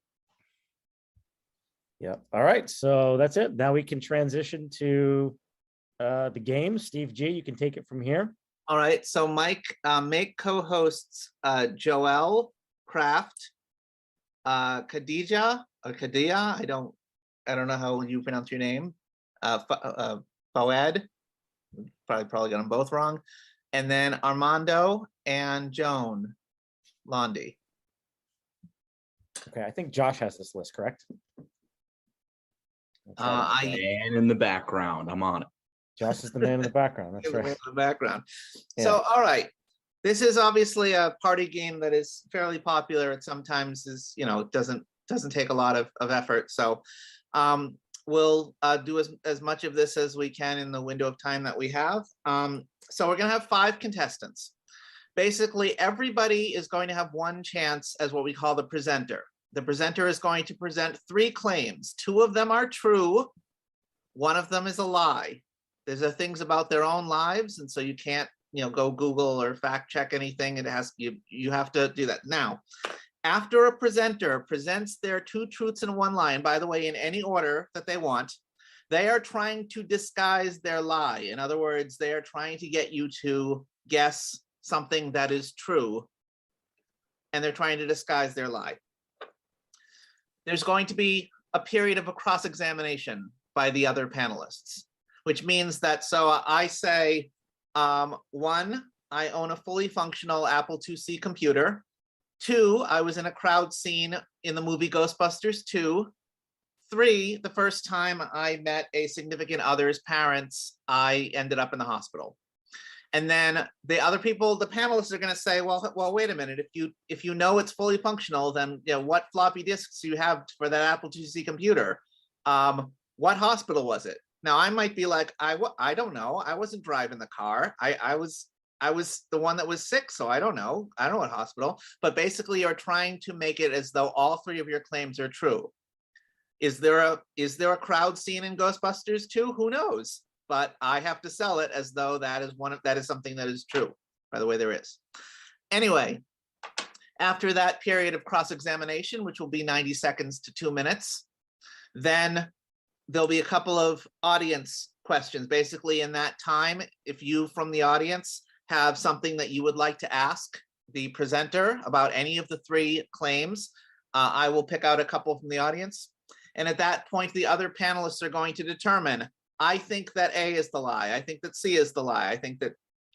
Yep. All right. So that's it. Now we can transition to the game. Steve G, you can take it from here. All right. So Mike, make co-hosts Joelle Kraft, Khadija or Kadia. I don't know how you pronounce your name. Fawad. Probably got them both wrong. And then Armando and Joan Londi. Okay. I think Josh has this list, correct? Man in the background. I'm on it. Josh is the man in the background. That's The man right. in the background. Yeah. So, all right. This is obviously a party game that is fairly popular. It sometimes is, doesn't take a lot of effort. So we'll do as much of this as we can in the window of time that we have. So we're going to have 5 contestants. Basically, everybody is going to have one chance as what we call the presenter. The presenter is going to present 3 claims. 2 of them are true. 1 of them is a lie. These are things about their own lives, and so you can't, go Google or fact check anything. It has you have to do that. Now, after a presenter presents their 2 truths and 1 lie, and by the way, in any order that they want, they are trying to disguise their lie. In other words, they are trying to get you to guess something that is true, and they're trying to disguise their lie. There's going to be a period of a cross-examination by the other panelists, which means that, so I say, 1, I own a fully functional Apple IIc computer. 2, I was in a crowd scene in the movie Ghostbusters 2. 3, the first time I met a significant other's parents, I ended up in the hospital. And then the other people, the panelists are going to say, well, wait a minute. If you know it's fully functional, then what floppy disks do you have for that Apple IIc computer? What hospital was it? Now I might be like, I don't know. I wasn't driving the car. I was the one that was sick, so I don't know. I don't know what hospital. But basically, you're trying to make it as though all 3 of your claims are true. Is there a crowd scene in Ghostbusters 2? Who knows? But I have to sell it as though that is something that is true. By the way, there is. Anyway, after that period of cross-examination, which will be 90 seconds to 2 minutes, then there'll be a couple of audience questions. Basically, in that time, if you from the audience have something that you would like to ask the presenter about any of the 3 claims, I will pick out a couple from the audience. And at that point, the other panelists are going to determine, I think that A is the lie. I think that C is the lie. I think that,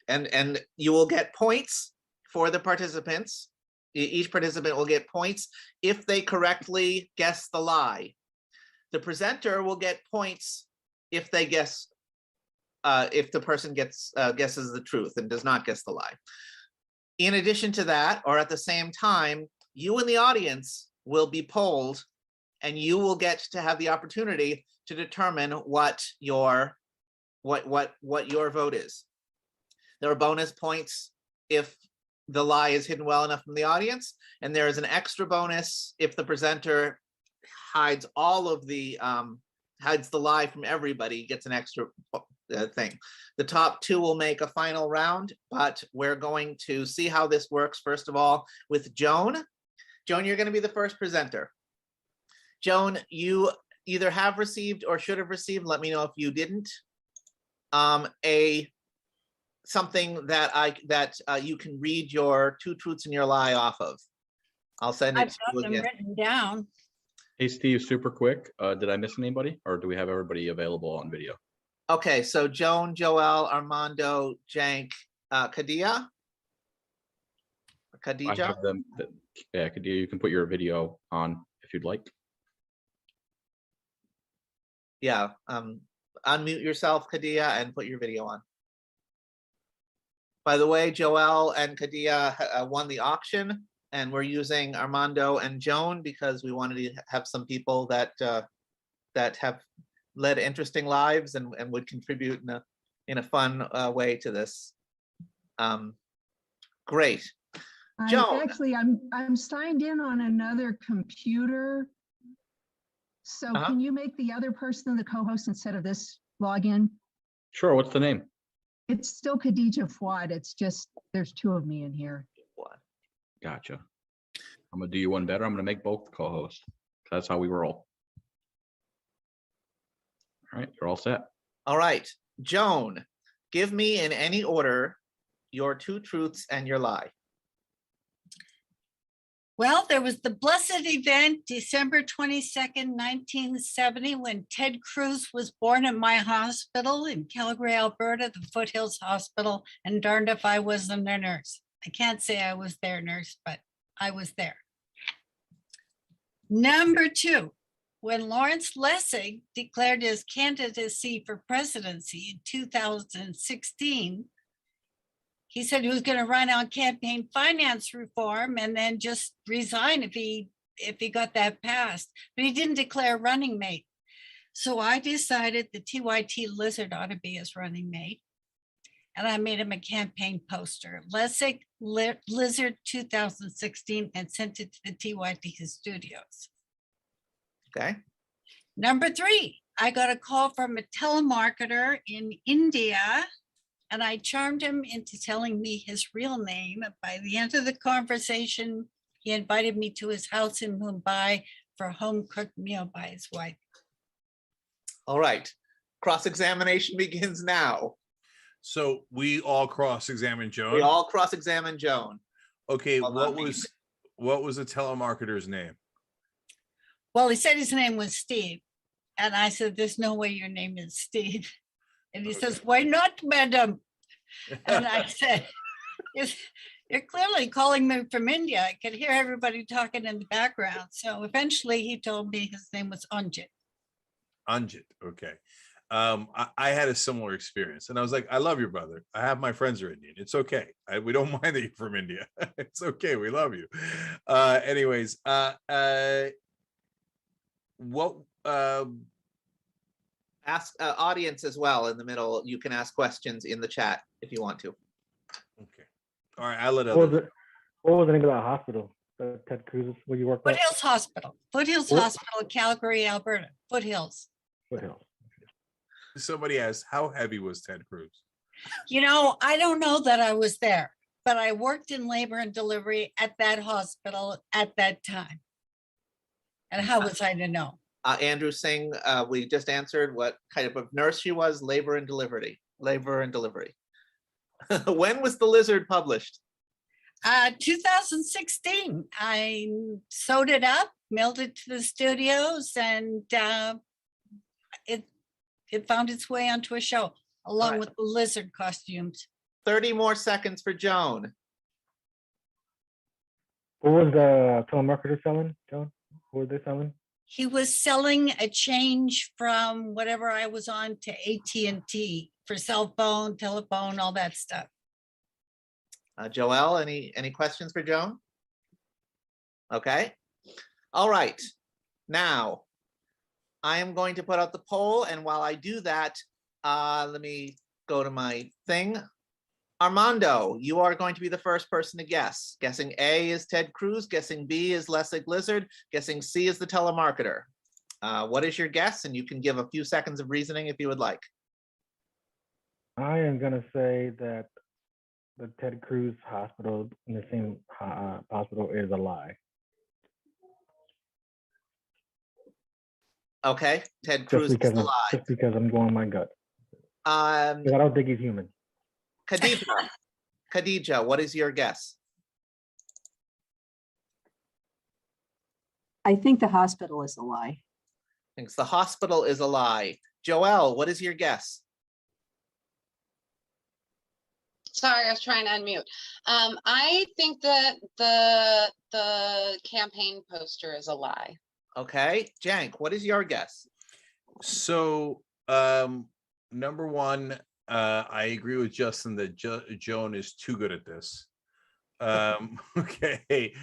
and you will get points for the participants. Each participant will get points if they correctly guess the lie. The presenter will get points if they guess, if the person guesses the truth and does not guess the lie. In addition to that, or at the same time, you in the audience will be polled, and you will get to have the opportunity to determine what your vote is. There are bonus points if the lie is hidden well enough from the audience, and there is an extra bonus if the presenter hides hides the lie from everybody, gets an extra thing. The top 2 will make a final round, but we're going to see how this works first of all with Joan. Joan, you're going to be the first presenter. Joan, you either have received or should have received, let me know if you didn't, something that you can read your 2 truths and your lie off of. I'll send it I've to got you them again. written down. Hey, Steve, super quick. Did I miss anybody, or do we have everybody available on video? Okay, so Joan, Joel, Armando, Cenk, Khadija. I have them. Yeah, Khadija, you can put your video on if you'd like. Yeah, unmute yourself, Khadija, and put your video on. By the way, Joel and Khadija won the auction, and we're using Armando and Joan because we wanted to have some people that have led interesting lives and would contribute in a fun way to this. Great. Joan. Actually, I'm signed in on another computer. So can you make the other person the co-host instead of this login? Sure. What's the name? It's still Khadija Fouad. It's just there's 2 of me in here. Gotcha. I'm gonna do you one better. I'm gonna make both co-hosts. That's how we roll. All right, you're all set. All right, Joan, give me in any order your 2 truths and your lie. Well, there was the blessed event, December 22nd, 1970, when Ted Cruz was born at my hospital in Calgary, Alberta, the Foothills Hospital, and darned if I wasn't a nurse. I can't say I was their nurse, but I was there. Number 2, when Lawrence Lessig declared his candidacy for presidency in 2016, he said he was going to run on campaign finance reform and then just resign if he got that passed. But he didn't declare running mate. So I decided the TYT Lizard ought to be his running mate. And I made him a campaign poster, Lessig Lizard 2016, and sent it to the TYT studios. Okay. Number 3, I got a call from a telemarketer in India, and I charmed him into telling me his real name. By the end of the conversation, he invited me to his house in Mumbai for a home-cooked meal by his wife. All right. Cross-examination begins now. So we all cross-examine Joan? We all cross-examine Joan. Okay, Well, what was the telemarketer's name? Well, he said his name was Steve. And I said, there's no way your name is Steve. And he says, why not, madam? And I said, you're clearly calling me from India. I could hear everybody talking in the background. So eventually he told me his name was Anjit. Anjit, okay. I had a similar experience, and I was like, I love your brother. I have my friends are Indian. It's okay. We don't mind that you're from India. It's okay. We love you. Anyways, what ask audience as well in the middle. You can ask questions in the chat if you want to. Okay. All right. I'll let What was the name of that hospital? Ted Cruz, where you work at? Foothills Hospital. Foothills Hospital, Calgary, Alberta. Foothills. Foothills. Somebody asked, how heavy was Ted Cruz? You know, I don't know that I was there, but I worked in labor and delivery at that hospital at that time. And how was I to know? Andrew Singh, we just answered what kind of a nurse she was, labor and delivery. When was The Lizard published? 2016. I sewed it up, mailed it to the studios, and it found its way onto a show along with the lizard costumes. 30 more seconds for Joan. What was the telemarketer selling, Joan? What were they selling? He was selling a change from whatever I was on to AT&T for cell phone, telephone, all that stuff. Joelle, any questions for Joan? Okay. All right. Now, I am going to put out the poll, and while I do that, let me go to my thing. Armando, you are going to be the first person to guess. Guessing A is Ted Cruz, guessing B is Lessig Lizard, guessing C is the telemarketer. What is your guess? And you can give a few seconds of reasoning if you would like. I am going to say that the Ted Cruz hospital in the same hospital is a lie. Okay, Ted Cruz is a lie. Just because I'm going my gut. I don't think he's human. Khadija, what is your guess? I think the hospital is a lie. Thinks the hospital is a lie. Joelle, what is your guess? Sorry, I was trying to unmute. I think that the campaign poster is a lie. Okay, Cenk, what is your guess? So, number one, I agree with Justin that Joan is too good at this. Okay.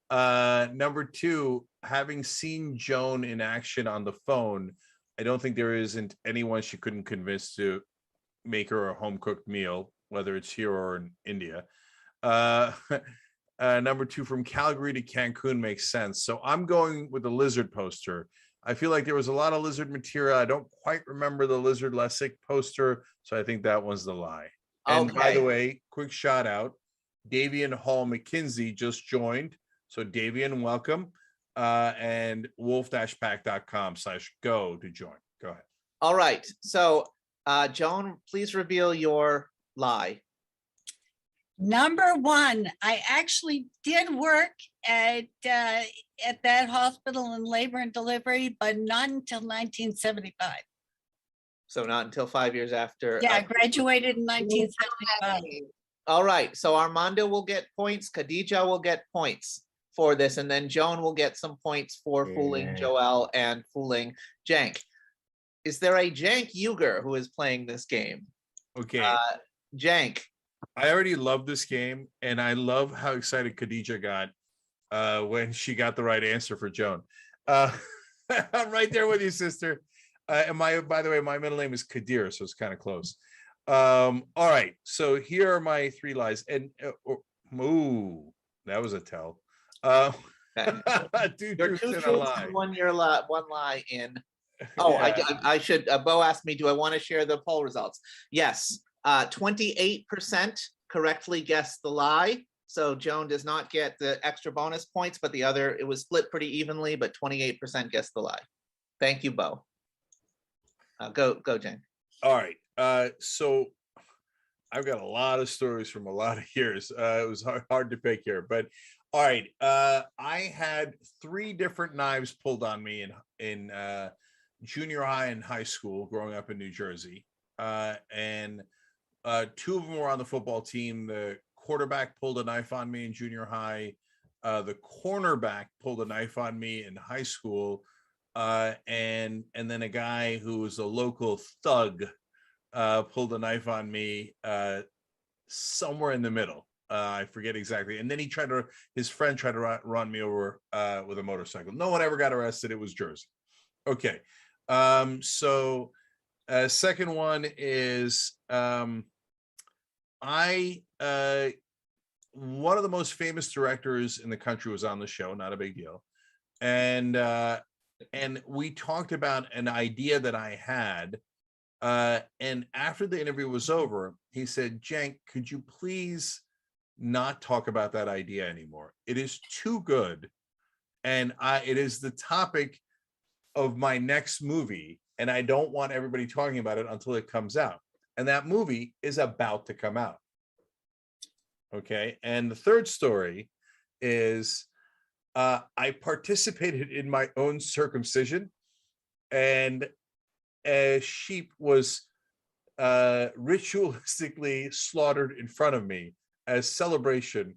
Number two, having seen Joan in action on the phone, I don't think there isn't anyone she couldn't convince to make her a home-cooked meal, whether it's here or in India. Number two, from Calgary to Cancun makes sense. So I'm going with the lizard poster. I feel like there was a lot of lizard material. I don't quite remember the Lizard Lessig poster, so I think that one's the lie. And by the way, quick shout out, Davian Hall McKinsey just joined. So Davian, welcome. And wolf-pac.com/go to join. Go ahead. All right. So Joan, please reveal your lie. Number one, I actually did work at that hospital in labor and delivery, but not until 1975. So not until 5 years after. Yeah, I graduated in 1975. All right. So Armando will get points. Khadija will get points for this. And then Joan will get some points for fooling Joelle and fooling Cenk. Is there a Cenk Uygur who is playing this game? Okay. Cenk. I already love this game, and I love how excited Khadija got when she got the right answer for Joan. I'm right there with you, sister. And by the way, my middle name is Kadir, so it's kind of close. All right, so here are my 3 lies, and ooh, that was a tell. Two Your truths 2 and a truths lie. and 1 lie in. Oh, Yeah. I should. Bo asked me, do I want to share the poll results? Yes. 28% correctly guessed the lie. So Joan does not get the extra bonus points, but it was split pretty evenly, but 28% guessed the lie. Thank you, Bo. Go, Cenk. All right. So I've got a lot of stories from a lot of years. It was hard to pick here, but all right. I had 3 different knives pulled on me in junior high and high school growing up in New Jersey. And 2 of them were on the football team. The quarterback pulled a knife on me in junior high. The cornerback pulled a knife on me in high school. And then a guy who was a local thug pulled a knife on me somewhere in the middle. I forget exactly. And then his friend tried to run me over with a motorcycle. No one ever got arrested. It was Jersey. Okay. So second one is one of the most famous directors in the country was on the show, not a big deal. And we talked about an idea that I had. And after the interview was over, he said, Cenk, could you please not talk about that idea anymore? It is too good. And it is the topic of my next movie. And I don't want everybody talking about it until it comes out. And that movie is about to come out. Okay. And the third story is I participated in my own circumcision, and a sheep was ritualistically slaughtered in front of me as celebration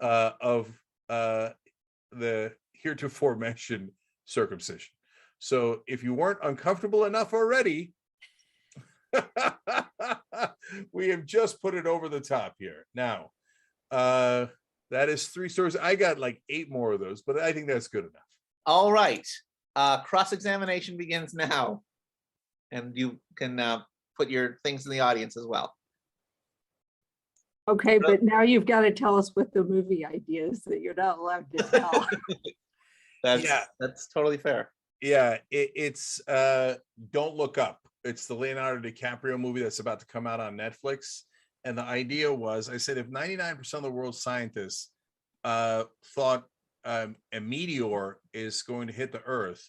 of the heretofore mentioned circumcision. So if you weren't uncomfortable enough already, we have just put it over the top here. Now, that is 3 stories. I got like 8 more of those, but I think that's good enough. All right. Cross-examination begins now. And you can put your things in the audience as well. Okay, but now you've got to tell us what the movie idea is that you're not allowed to tell. That's totally fair. Yeah, it's Don't Look Up. It's the Leonardo DiCaprio movie that's about to come out on Netflix. And the idea was, I said, if 99% of the world's scientists thought a meteor is going to hit the Earth,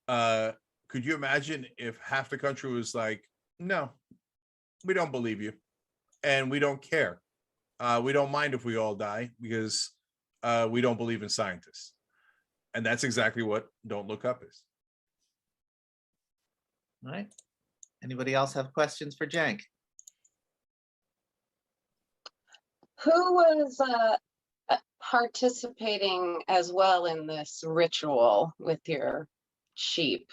could you imagine if half the country was like, no, we don't believe you, and we don't care. We don't mind if we all die because we don't believe in scientists. And that's exactly what Don't Look Up is. All right. Anybody else have questions for Cenk? Who was participating as well in this ritual with your sheep?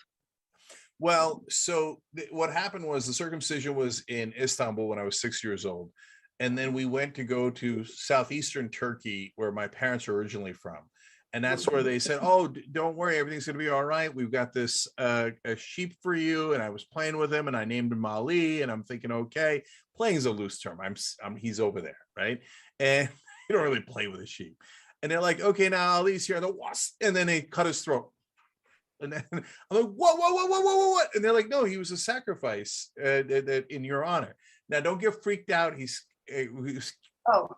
Well, so what happened was the circumcision was in Istanbul when I was 6 years old. And then we went to go to southeastern Turkey, where my parents are originally from. And that's where they said, oh, don't worry, everything's going to be all right. We've got this a sheep for you. And I was playing with him and I named him Ali. And I'm thinking, okay, playing is a loose term. He's over there, right? And you don't really play with a sheep. And they're like, okay, now Ali's here. And then they cut his throat. And then I'm like, what? And they're like, no, he was a sacrifice in your honor. Now, don't get freaked out. He was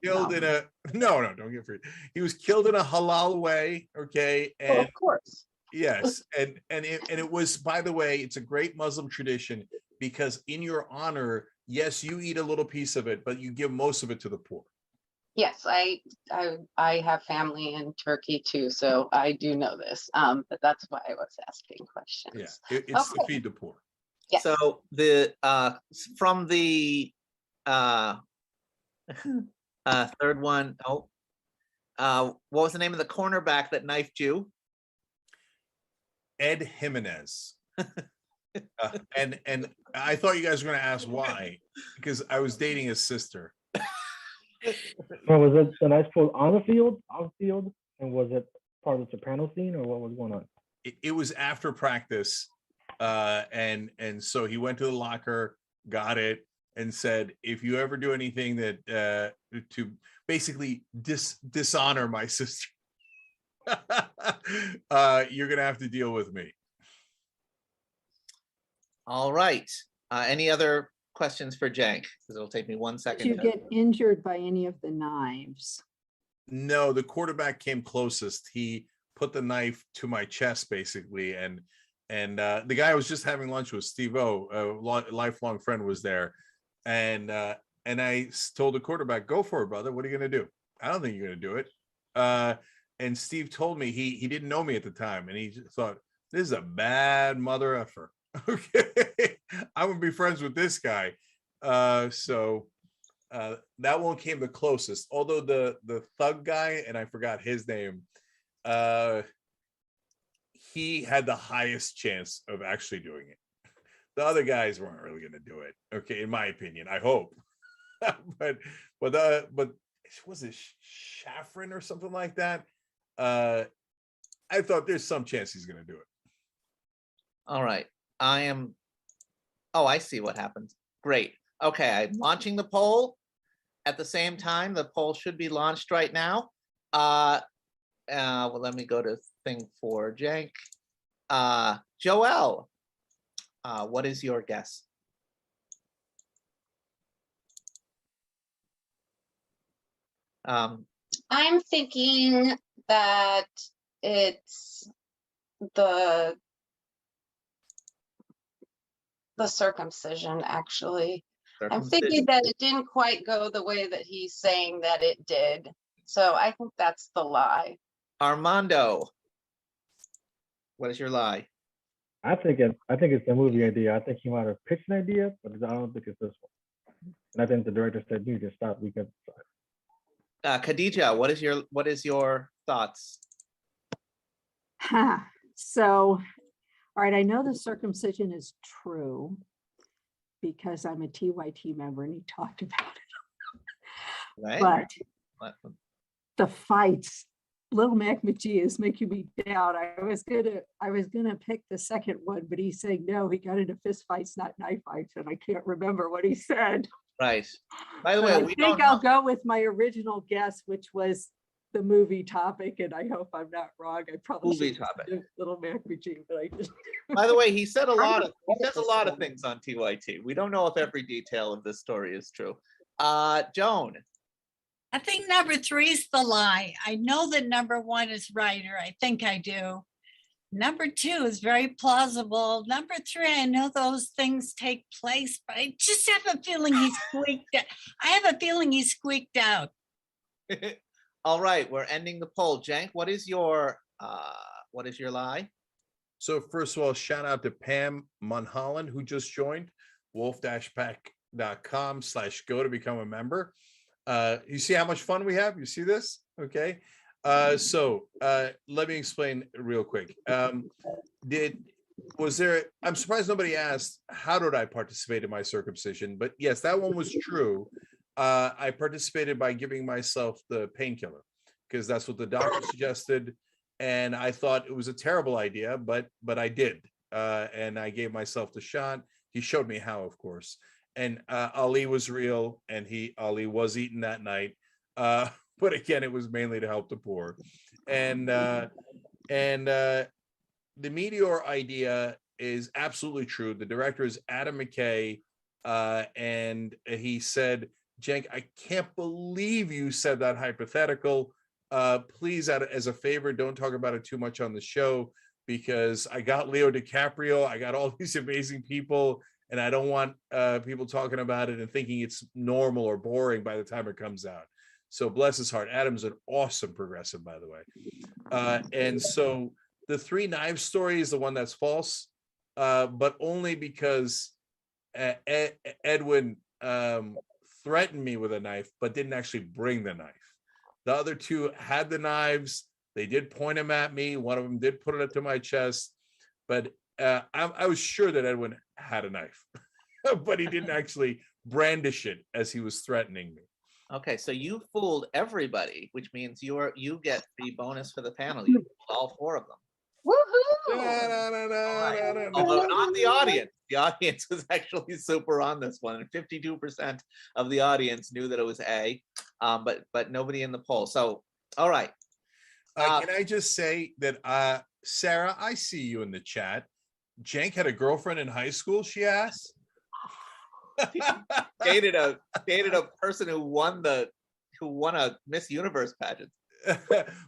killed in a don't get freaked. He was killed in a halal way, okay? And of course. Yes, and it was, by the way, it's a great Muslim tradition because in your honor, yes, you eat a little piece of it, but you give most of it to the poor. Yes, I have family in Turkey too, so I do know this. But that's why I was asking questions. Yeah, it's to feed the poor. Yes. So the from the third one, what was the name of the cornerback that knifed you? Ed Jimenez. And I thought you guys were going to ask why, because I was dating his sister. Well, was it the knife pulled on the field, and was it part of the Soprano scene, or what was going on? It was after practice, And so he went to the locker, got it, and said, if you ever do anything that to basically dishonor my sister, you're gonna have to deal with me. All right. Any other questions for Cenk? Because it'll take me 1 Did second. you get injured by any of the knives? No, the quarterback came closest. He put the knife to my chest, basically, and the guy I was just having lunch with, Steve O, a lifelong friend, was there, and I told the quarterback, "Go for it, brother. What are you gonna do? I don't think you're gonna do it." And Steve told me he didn't know me at the time, and he just thought, this is a bad mother effer. Okay, I'm gonna be friends with this guy. So that one came the closest. Although the thug guy, and I forgot his name, he had the highest chance of actually doing it. The other guys weren't really gonna do it. Okay, in my opinion, I hope. but was it Shafrin or something like that? I thought there's some chance he's gonna do it. All right. Oh, I see what happened. Great. Okay, I'm launching the poll. At the same time, the poll should be launched right now. Well, let me go to thing for Cenk. Joelle, what is your guess? I'm thinking that it's the circumcision, actually. I'm thinking that it didn't quite go the way that he's saying that it did. So I think that's the lie. Armando, what is your lie? I think it's the movie idea. I think he might have pitched an idea, but I don't think it's this one. And I think the director said, "You just stop. We can decide." Khadija, what is your thoughts? So, all right, I know the circumcision is true because I'm a TYT member and he talked about it. Right. But the fights, Little Mac McGee is making me doubt. I was gonna pick the second one, but he's saying no, he got into fist fights, not knife fights, and I can't remember what he said. Right. By the But way, I we think don't I'll know. go with my original guess, which was the movie topic, and I hope I'm not wrong. I probably Movie should have topic. said Little Mac McGee, but I just. By the way, he said he says a lot of things on TYT. We don't know if every detail of this story is true. Joan. I think number 3 is the lie. I know that number 1 is right, or I think I do. Number 2 is very plausible. Number 3, I know those things take place, but I just have a feeling he squeaked out. I have a feeling he squeaked out. All right, we're ending the poll. Cenk, what is your lie? So first of all, shout out to Pam Munholland, who just joined, wolf-pac.com/go to become a member. You see how much fun we have? You see this? Okay. So let me explain real quick. I'm surprised nobody asked, how did I participate in my circumcision? But yes, that one was true. I participated by giving myself the painkiller because that's what the doctor suggested. And I thought it was a terrible idea, but I did. And I gave myself the shot. He showed me how, of course. And Ali was real, and Ali was eaten that night. But again, it was mainly to help the poor. And the meteor idea is absolutely true. The director is Adam McKay, and he said, "Cenk, I can't believe you said that hypothetical. Please, as a favor, don't talk about it too much on the show, because I got Leo DiCaprio, I got all these amazing people, and I don't want people talking about it and thinking it's normal or boring by the time it comes out." So bless his heart. Adam's an awesome progressive, by the way. And so the 3 knives story is the one that's false, but only because Edwin threatened me with a knife, but didn't actually bring the knife. The other 2 had the knives. They did point them at me. One of them did put it up to my chest, but I was sure that Edwin had a knife, but he didn't actually brandish it as he was threatening me. Okay, so you fooled everybody, which means you get the bonus for the panel. You fooled all 4 of them. Although not the audience. The audience was actually super on this one, and 52% of the audience knew that it was A, but nobody in the poll. So, all right. Can I just say that, Sarah, I see you in the chat. Cenk had a girlfriend in high school, she asked. dated a person who won a Miss Universe pageant.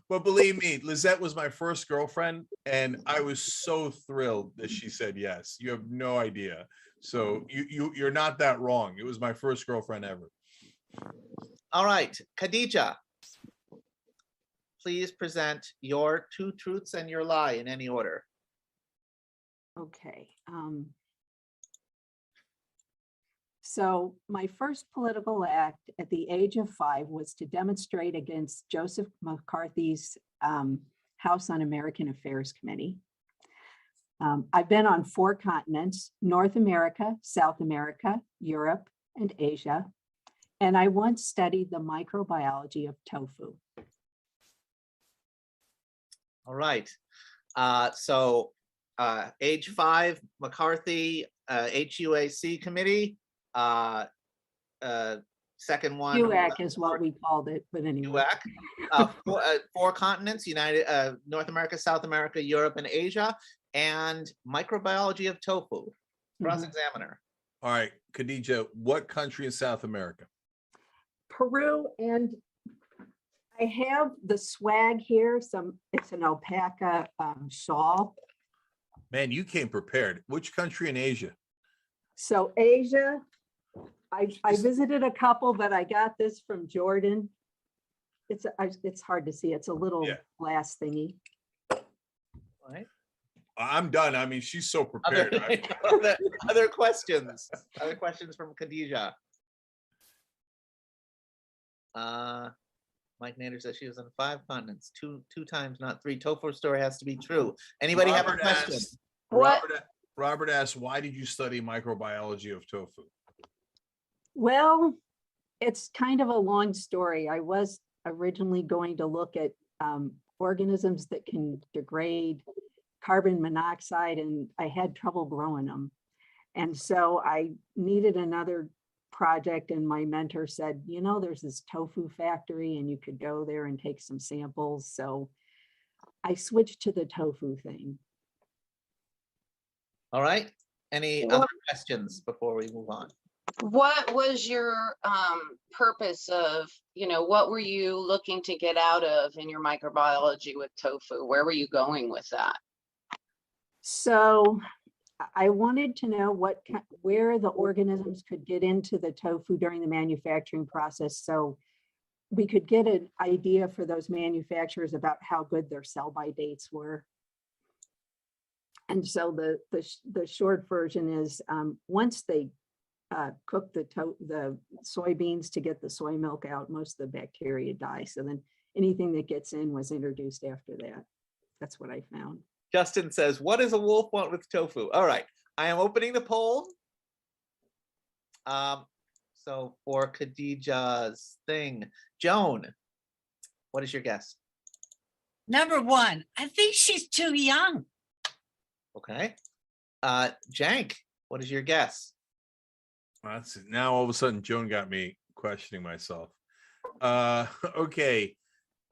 But believe me, Lizette was my first girlfriend, and I was so thrilled that she said yes. You have no idea. So you're not that wrong. It was my first girlfriend ever. All right, Khadija, please present your 2 truths and your lie in any order. Okay. So my first political act at the age of 5 was to demonstrate against Joseph McCarthy's House Un-American Affairs Committee. I've been on 4 continents: North America, South America, Europe, and Asia. And I once studied the microbiology of tofu. All right. Age 5, McCarthy, HUAC committee. Second one. UAC is what we called it, but anyway. UAC. 4 continents: North America, South America, Europe, and Asia. And microbiology of tofu. Cross-examiner. All right, Khadija, what country in South America? Peru, and I have the swag here. It's an alpaca shawl. Man, you came prepared. Which country in Asia? So Asia, I visited a couple, but I got this from Jordan. It's hard to see. It's a little glass thingy. Right. I'm done. I mean, she's so prepared. Other questions? Other questions from Khadija? Mike Nader says she was on 5 continents, two times, not 3. Tofu story has to be true. Anybody have a question? Robert asked, why did you study microbiology of tofu? Well, it's kind of a long story. I was originally going to look at organisms that can degrade carbon monoxide, and I had trouble growing them. And so I needed another project, and my mentor said, you know, there's this tofu factory and you could go there and take some samples. So I switched to the tofu thing. All right. Any other questions before we move on? What was your purpose of, what were you looking to get out of in your microbiology with tofu? Where were you going with that? So I wanted to know where the organisms could get into the tofu during the manufacturing process, so we could get an idea for those manufacturers about how good their sell-by dates were. And so the short version is once they cook the soybeans to get the soy milk out, most of the bacteria die. So then anything that gets in was introduced after that. That's what I found. Justin says, what does a wolf want with tofu? All right, I am opening the poll. So for Khadija's thing, Joan, what is your guess? Number 1, I think she's too young. Okay. Cenk, what is your guess? Now all of a sudden, Joan got me questioning myself. Okay.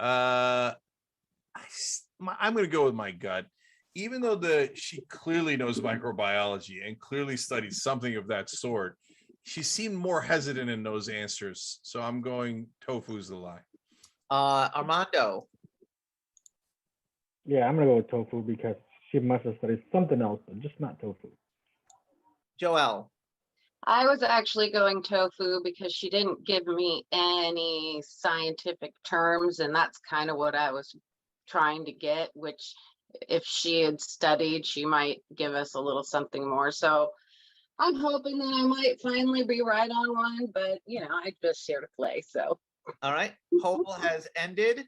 I'm going to go with my gut. Even though she clearly knows microbiology and clearly studied something of that sort, she seemed more hesitant in those answers. So I'm going tofu's the lie. Armando. Yeah, I'm going to go with tofu because she must have studied something else, but just not tofu. Joelle. I was actually going tofu because she didn't give me any scientific terms, and that's kind of what I was trying to get, which if she had studied, she might give us a little something more. So I'm hoping that I might finally be right on one, but I'm just here to play. So. All right. Poll has ended.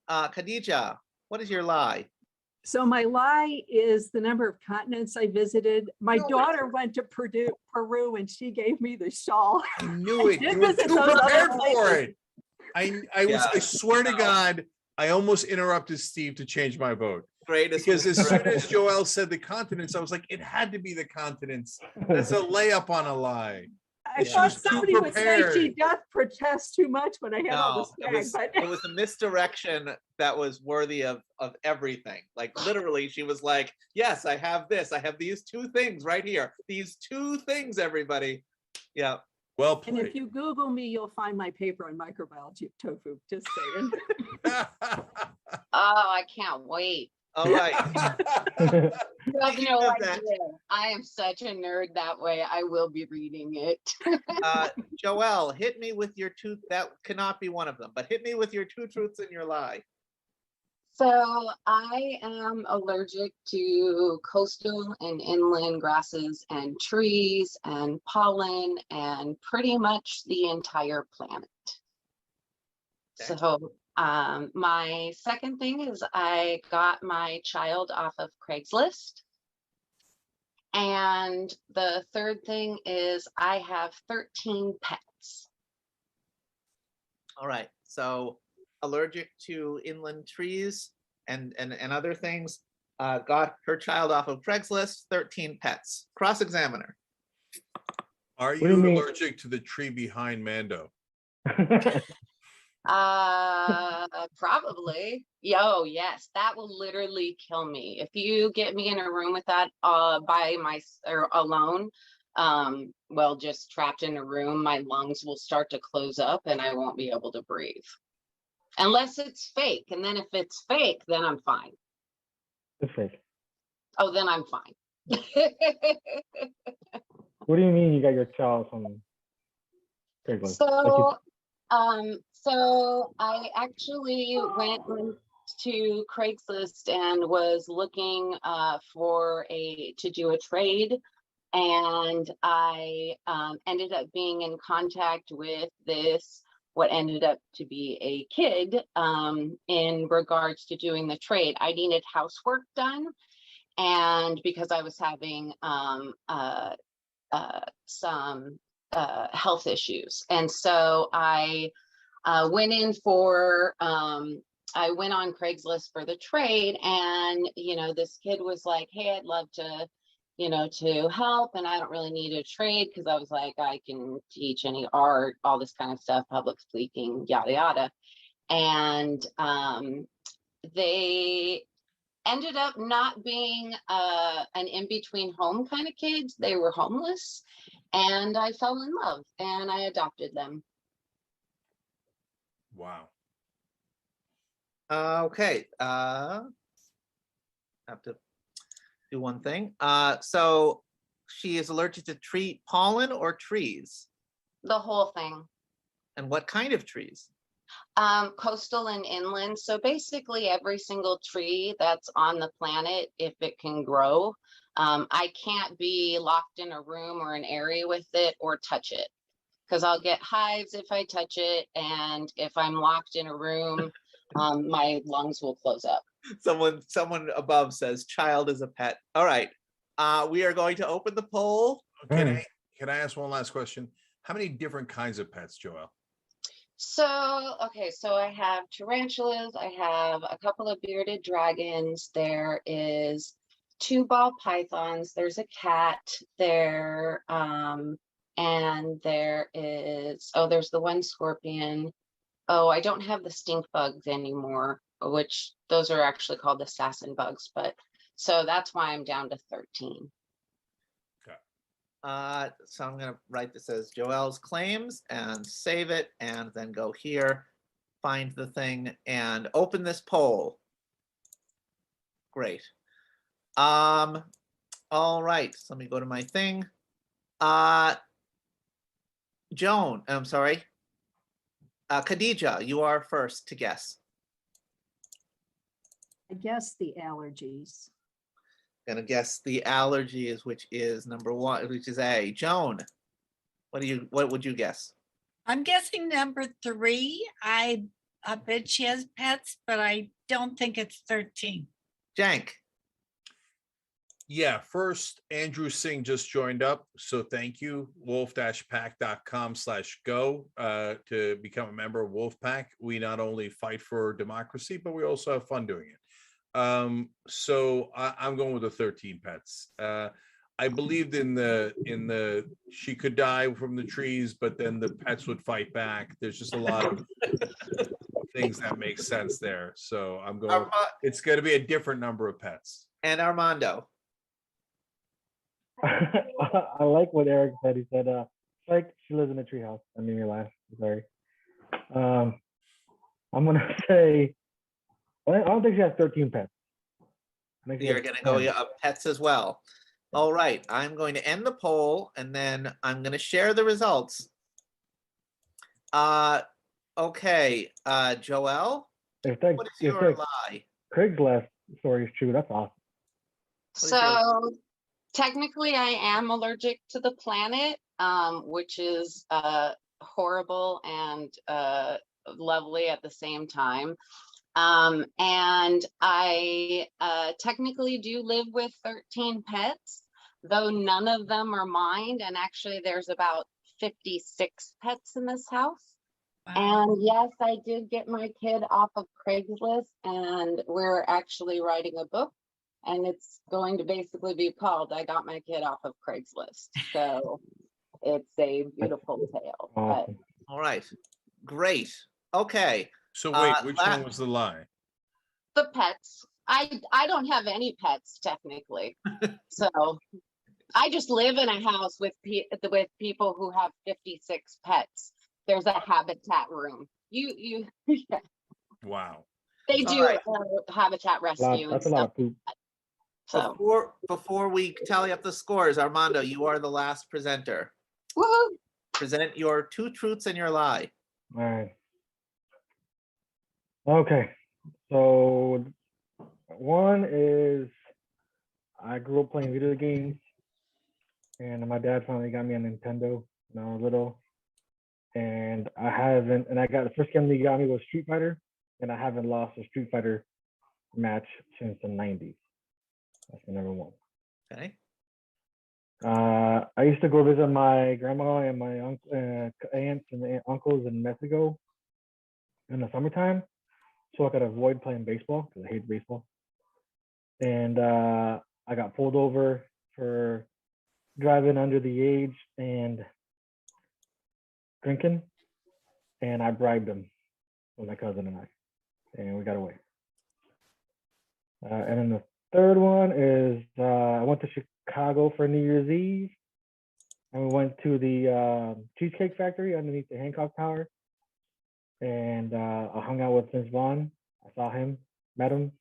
Khadija, what is your lie? So my lie is the number of continents I visited. My daughter went to Peru, and she gave me the shawl. I knew it. You were too prepared for it. I swear to God, I almost interrupted Steve to change my vote. greatest. Because as soon as misdirection. Joel said the continents, I was like, it had to be the continents. That's a layup on a lie. I She thought was too somebody would say she prepared. does protest too much when I had all No, this it swag, was but it was a misdirection that was worthy of everything. Like literally, she was like, "Yes, I have this. I have these two things right here. These two things, everybody." Yeah. Well and if played. you Google me, you'll find my paper on microbiology of tofu. Just saying. Oh, I can't wait. All right. You have Speaking no of idea. that, I am such a nerd that way. I will be reading it. Joelle, hit me with your two. That cannot be one of them, but hit me with your two truths and your lie. So I am allergic to coastal and inland grasses and trees and pollen and pretty much the entire planet. Okay. So my second thing is I got my child off of Craigslist. And the third thing is I have 13 pets. All right. So allergic to inland trees and other things. Got her child off of Craigslist. 13 pets. Cross-examiner. Are do you you mean? allergic to the tree behind Mando? Probably. Yo, yes, that will literally kill me. If you get me in a room with that by or alone, well, just trapped in a room, my lungs will start to close up and I won't be able to breathe. Unless it's fake. And then if it's fake, then I'm fine. It's fake. Oh, then I'm fine. What do you mean you got your child from Craigslist? So I actually went to Craigslist and was looking to do a trade, and I ended up being in contact with what ended up to be a kid in regards to doing the trade. I needed housework done, and because I was having some health issues. And so I went on Craigslist for the trade, and, this kid was like, hey, I'd love to, to help. And I don't really need a trade because I was like, I can teach any art, all this kind of stuff, public speaking, yada, yada. And they ended up not being an in-between home kind of kids. They were homeless, and I fell in love and I adopted them. Wow. Okay. Have to do one thing. So she is allergic to pollen or trees? The whole thing. And what kind of trees? Coastal and inland. So basically every single tree that's on the planet, if it can grow. I can't be locked in a room or an area with it or touch it, because I'll get hives if I touch it. And if I'm locked in a room, my lungs will close up. Someone above says child is a pet. All right. We are going to open the poll. Can I ask one last question? How many different kinds of pets, Joel? So I have tarantulas, I have a couple of bearded dragons, there is 2 ball pythons, there's a cat there, and there's the one scorpion. Oh, I don't have the stink bugs anymore, which those are actually called assassin bugs, but so that's why I'm down to 13. So I'm going to write this as Joel's claims and save it, and then go here, find the thing, and open this poll. Great. All right. So let me go to my thing. Joan, I'm sorry. Khadija, you are first to guess. I guess the allergies. Gonna guess the allergies, which is number 1, which is A. Joan, what would you guess? I'm guessing number 3. I bet she has pets, but I don't think it's 13. Cenk. Yeah, first, Andrew Singh just joined up. So thank you, wolf-pac.com/go to become a member of Wolf-Pac. We not only fight for democracy, but we also have fun doing it. So I'm going with the 13 pets. I believed in the she could die from the trees, but then the pets would fight back. There's just a lot of things that make sense there. So I'm going. It's going to be a different number of pets. And Armando. I like what Eric said. He said, like she lives in a treehouse. I made me laugh. Sorry. I'm gonna say I don't think she has 13 pets. You're going to go pets as well. All right. I'm going to end the poll and then I'm going to share the results. Okay. Joel, what is your lie? Craigslist story is true. That's awesome. So technically I am allergic to the planet, which is horrible and lovely at the same time. And I technically do live with 13 pets, though none of them are mine. And actually there's about 56 pets in this house. And yes, I did get my kid off of Craigslist, and we're actually writing a book, and it's going to basically be called I Got My Kid Off of Craigslist. So it's a beautiful tale. But all right. Great. Okay. So wait, which one was the lie? the pets. I don't have any pets technically. So I just live in a house with people who have 56 pets. There's a habitat room. You yeah. Wow. They do habitat rescue. That's a lot of poop. So Before we tally up the scores, Armando, you are the last presenter. woohoo. Present your 2 truths and your lie. All right. Okay. So one is I grew up playing video games, and my dad finally got me a Nintendo when I was little. And the first game he got me was Street Fighter, and I haven't lost a Street Fighter match since the 90s. That's the number one. Okay. I used to go visit my grandma and my aunts and uncles in Mexico in the summertime, so I could avoid playing baseball because I hate baseball. And I got pulled over for driving under the age and drinking, and I bribed him with my cousin and and we got away. And then the third one is I went to Chicago for New Year's Eve, and we went to the Cheesecake Factory underneath the Hancock Tower, and I hung out with Vince Vaughn. I saw him, met him,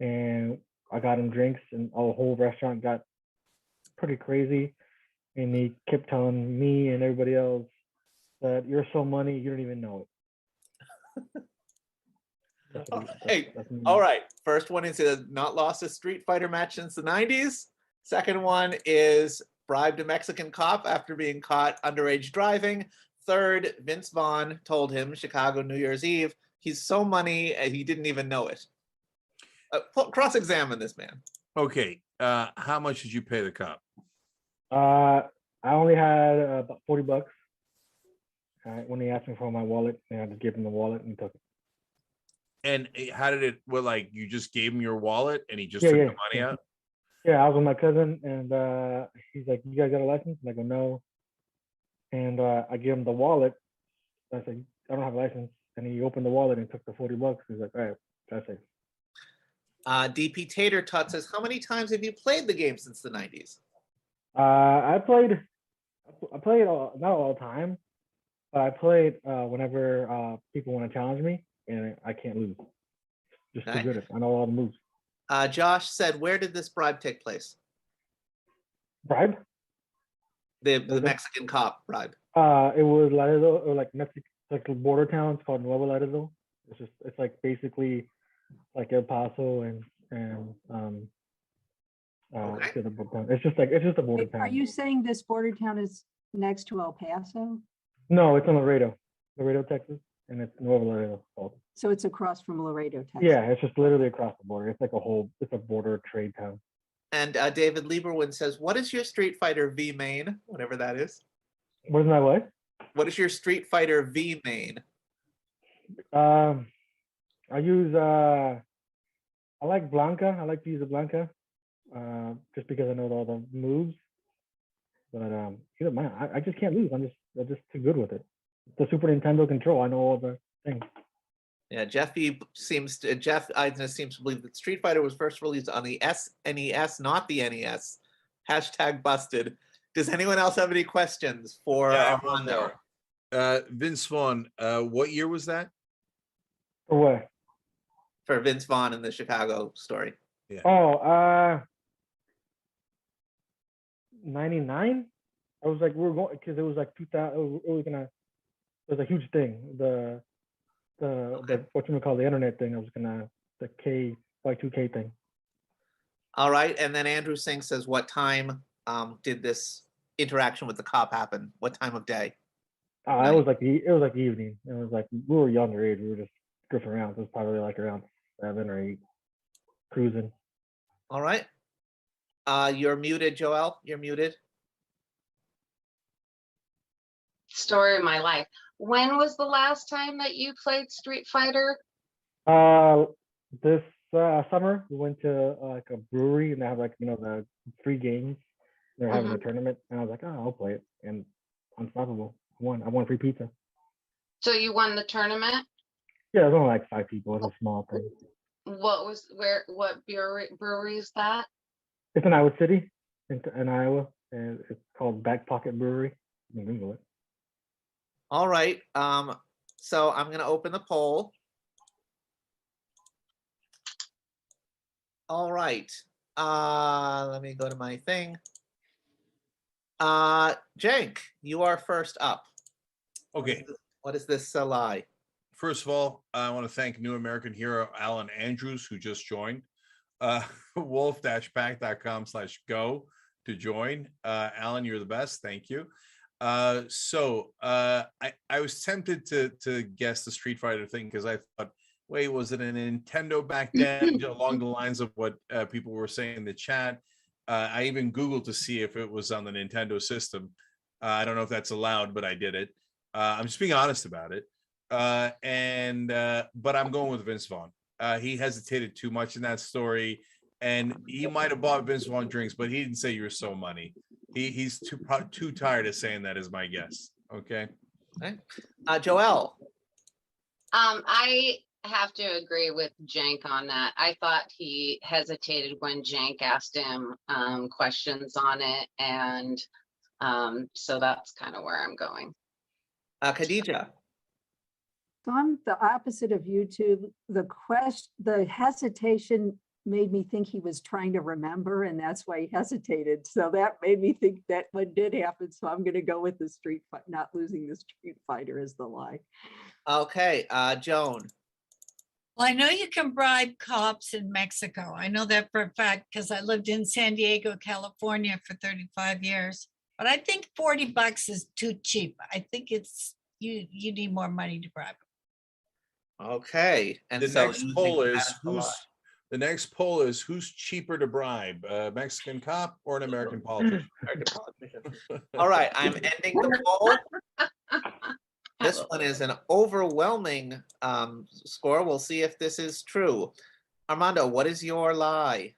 and I got him drinks, and the whole restaurant got pretty crazy, and he kept telling me and everybody else that you're so money, you don't even know it. All right. First one is not lost a Street Fighter match since the 90s. Second one is bribed a Mexican cop after being caught underage driving. Third, Vince Vaughn told him Chicago New Year's Eve, he's so money he didn't even know it. Cross-examine this man. Okay. How much did you pay the cop? I only had about $40. When he asked me for my wallet, and I just gave him the wallet and he took it. And how did it? Well, like you just gave him your wallet and he just took the money out? Yeah, I was with my cousin, and he's like, "You guys got a license?" And I go, "No." And I give him the wallet. I said, "I don't have a license." And he opened the wallet and took the $40. He's like, "All right, that's it." DP Tater Tot says, how many times have you played the game since the 90s? I played not all the time, but I played whenever people want to challenge me, and I can't lose. Just too good at it. I know all the moves. Josh said, where did this bribe take place? Bribe? The Mexican cop bribe. It was Laredo, or like Mexico, like a border town. It's called Nuevo Laredo. It's like basically like El Paso and it's just a border town. Are you saying this border town is next to El Paso? No, it's in Laredo, Texas, and it's Nuevo Laredo. So it's across from Laredo, Texas. Yeah, it's just literally across the border. It's like it's a border trade town. And David Lieberwin says, what is your Street Fighter V main? Whatever that is. What is my what? What is your Street Fighter V main? I use I like Blanca. I like to use the Blanca, just because I know all the moves. But either mine, I just can't lose. I'm just too good with it. The Super Nintendo control, I know all the things. Yeah, Jeff seems to believe that Street Fighter was first released on the SNES, not the NES. Hashtag busted. Does anyone else have any questions for Yeah, I have one Armando? more. Vince Vaughn, what year was that? For what? For Vince Vaughn in the Chicago story. Yeah. Oh, 99. I was like, we were going because it was like 2000. It was a huge thing. The what you call the internet thing. I was the Y2K thing. All right, and then Andrew Singh says, what time did this interaction with the cop happen? What time of day? It was like the evening. It was like we were younger age. We were just goofing around. So it was probably like around 7 or 8, cruising. All right. You're muted, Joel. You're muted. Story of my life. When was the last time that you played Street Fighter? This summer we went to like a brewery and they have like the free games. They're having a tournament, and I was like, oh, I'll play it. And unstoppable. I won free pizza. So you won the tournament? Yeah, it was only like 5 people. It's a small thing. What brewery is that? It's in Iowa City, in Iowa, and it's called Back Pocket Brewery. You can Google it. All right. So I'm going to open the poll. All right. Let me go to my thing. Cenk, you are first up. Okay. What is this lie? First of all, I want to thank new American hero Alan Andrews, who just joined. Wolf-Pac.com/go to join. Alan, you're the best. Thank you. I was tempted to guess the Street Fighter thing because I thought, wait, was it a Nintendo back then? Along the lines of what people were saying in the chat. I even Googled to see if it was on the Nintendo system. I don't know if that's allowed, but I did it. I'm just being honest about it. But I'm going with Vince Vaughn. He hesitated too much in that story, and he might have bought Vince Vaughn drinks, but he didn't say you're so money. He's too tired of saying that, is my guess. Okay. Joelle. I have to agree with Cenk on that. I thought he hesitated when Cenk asked him questions on it, and so that's kind of where I'm going. Khadija. So I'm the opposite of you two. The hesitation made me think he was trying to remember, and that's why he hesitated. So that made me think that one did happen. So I'm going to go with the Street Fight, not losing the Street Fighter as the lie. Okay, Joan. Well, I know you can bribe cops in Mexico. I know that for a fact because I lived in San Diego, California for 35 years. But I think $40 is too cheap. I think it's you need more money to bribe them. Okay. And the so next you poll think is that's a lie. who's cheaper to bribe, a Mexican cop or an American politician? All right, I'm ending the poll. This one is an overwhelming score. We'll see if this is true. Armando, what is your lie?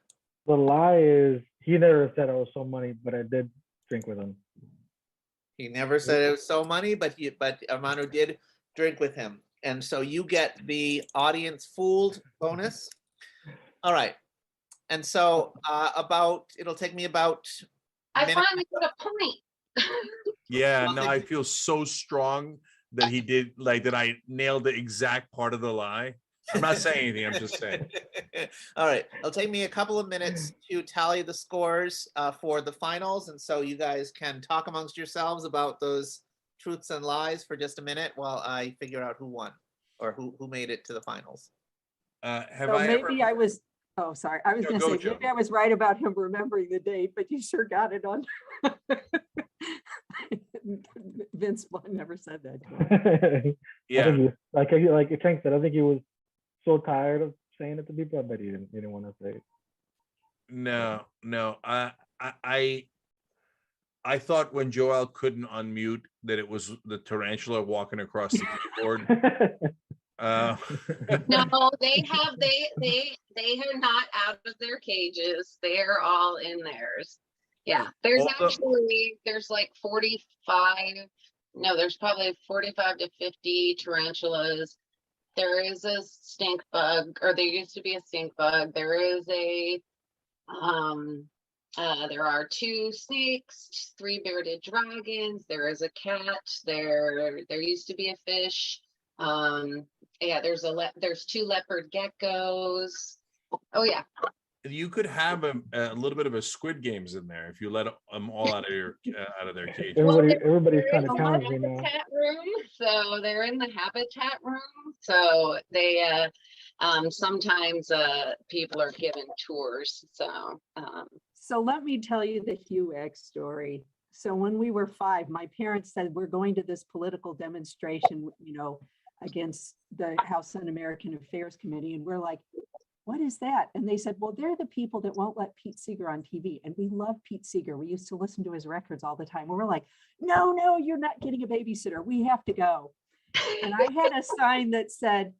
The lie is he never said I was so money, but I did drink with him. He never said it was so money, but Armando did drink with him. And so you get the audience fooled bonus. All right. And so it'll take me about I finally got a point. Yeah, no, I feel so strong that he did, like, that I nailed the exact part of the lie. I'm not saying anything, I'm just saying. All right, it'll take me a couple of minutes to tally the scores for the finals, and so you guys can talk amongst yourselves about those truths and lies for just a minute while I figure out who won or who made it to the finals. I was going to say, maybe I was right about him remembering the date, but you sure got it on. Vince Vaughn never said that to him. Yeah. I think like Cenk said, I think he was so tired of saying it to people. I bet he didn't want to say it. No. I thought when Joel couldn't unmute that it was the tarantula walking across the keyboard. Uh, No, they are not out of their cages. They're all in theirs. Yeah, there's there's like 45. No, there's probably 45 to 50 tarantulas. There is a stink bug, or there used to be a stink bug. There is a there are 2 snakes, 3 bearded dragons. There is a cat. There used to be a fish. Yeah, there's 2 leopard geckos. Oh yeah. you could have a little bit of a Squid Games in there if you let them all out of their cage. Everybody's trying to They're in challenge the me now. habitat room, so they're in the habitat room. So they sometimes people are given tours. So let me tell you the HUAC story. So when we were 5, my parents said, we're going to this political demonstration, against the House Un-American Affairs Committee. And we're like, what is that? And they said, well, they're the people that won't let Pete Seeger on TV. And we love Pete Seeger. We used to listen to his records all the time. We were like, no, you're not getting a babysitter. We have to go. And I had a sign that said,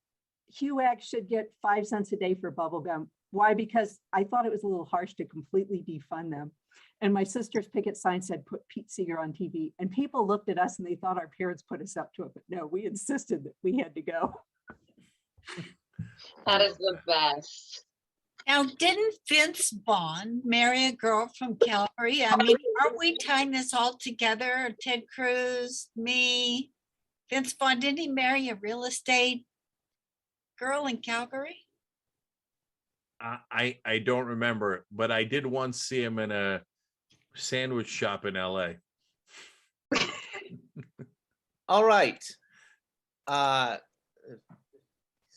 HUAC should get 5 cents a day for bubble gum. Why? Because I thought it was a little harsh to completely defund them. And my sister's picket sign said, put Pete Seeger on TV. And people looked at us and they thought our parents put us up to it. But no, we insisted that we had to go. That is the best. Now, didn't Vince Vaughn marry a girl from Calgary? I mean, aren't we tying this all together? Ted Cruz, me, Vince Vaughn, didn't he marry a real estate girl in Calgary? I don't remember, but I did once see him in a sandwich shop in LA. All right.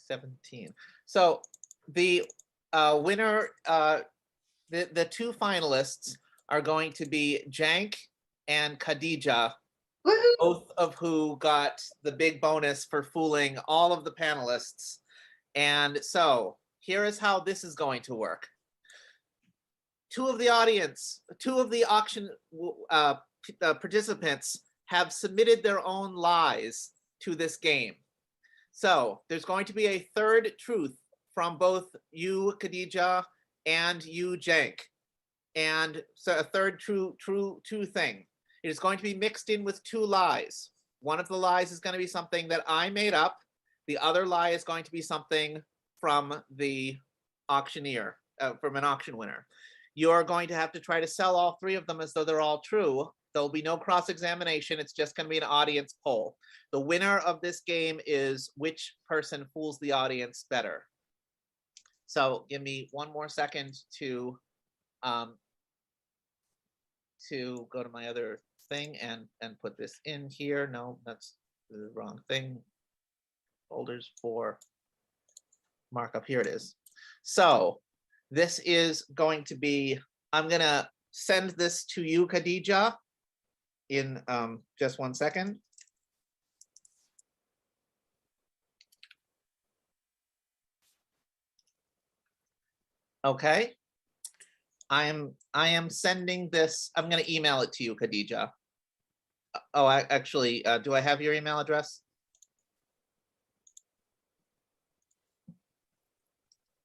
17. So the winner, the 2 finalists are going to be Cenk and Khadija, both of who got the big bonus for fooling all of the panelists. And so here is how this is going to work. 2 of the auction participants have submitted their own lies to this game. So there's going to be a third truth from both you, Khadija, and you, Cenk. And so a third true thing. It is going to be mixed in with 2 lies. One of the lies is going to be something that I made up. The other lie is going to be something from the auctioneer, from an auction winner. You're going to have to try to sell all 3 of them as though they're all true. There'll be no cross-examination. It's just going to be an audience poll. The winner of this game is which person fools the audience better. So give me one more second to go to my other thing and put this in here. No, that's the wrong thing. Folders for markup. Here it is. So this is going to be, I'm going to send this to you, Khadija, in just one second. Okay. I am sending this. I'm going to email it to you, Khadija. Oh, actually, do I have your email address?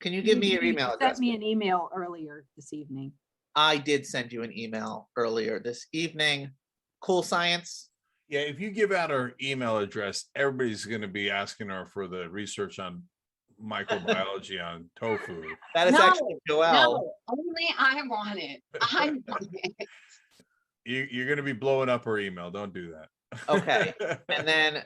Can you give me your email address? Sent me an email earlier this evening. I did send you an email earlier this evening. Cool Science. Yeah, if you give out her email address, everybody's going to be asking her for the research on microbiology on tofu. That is actually Joelle. No, only I want it. I want it. You're going to be blowing up her email. Don't do that. Okay. And then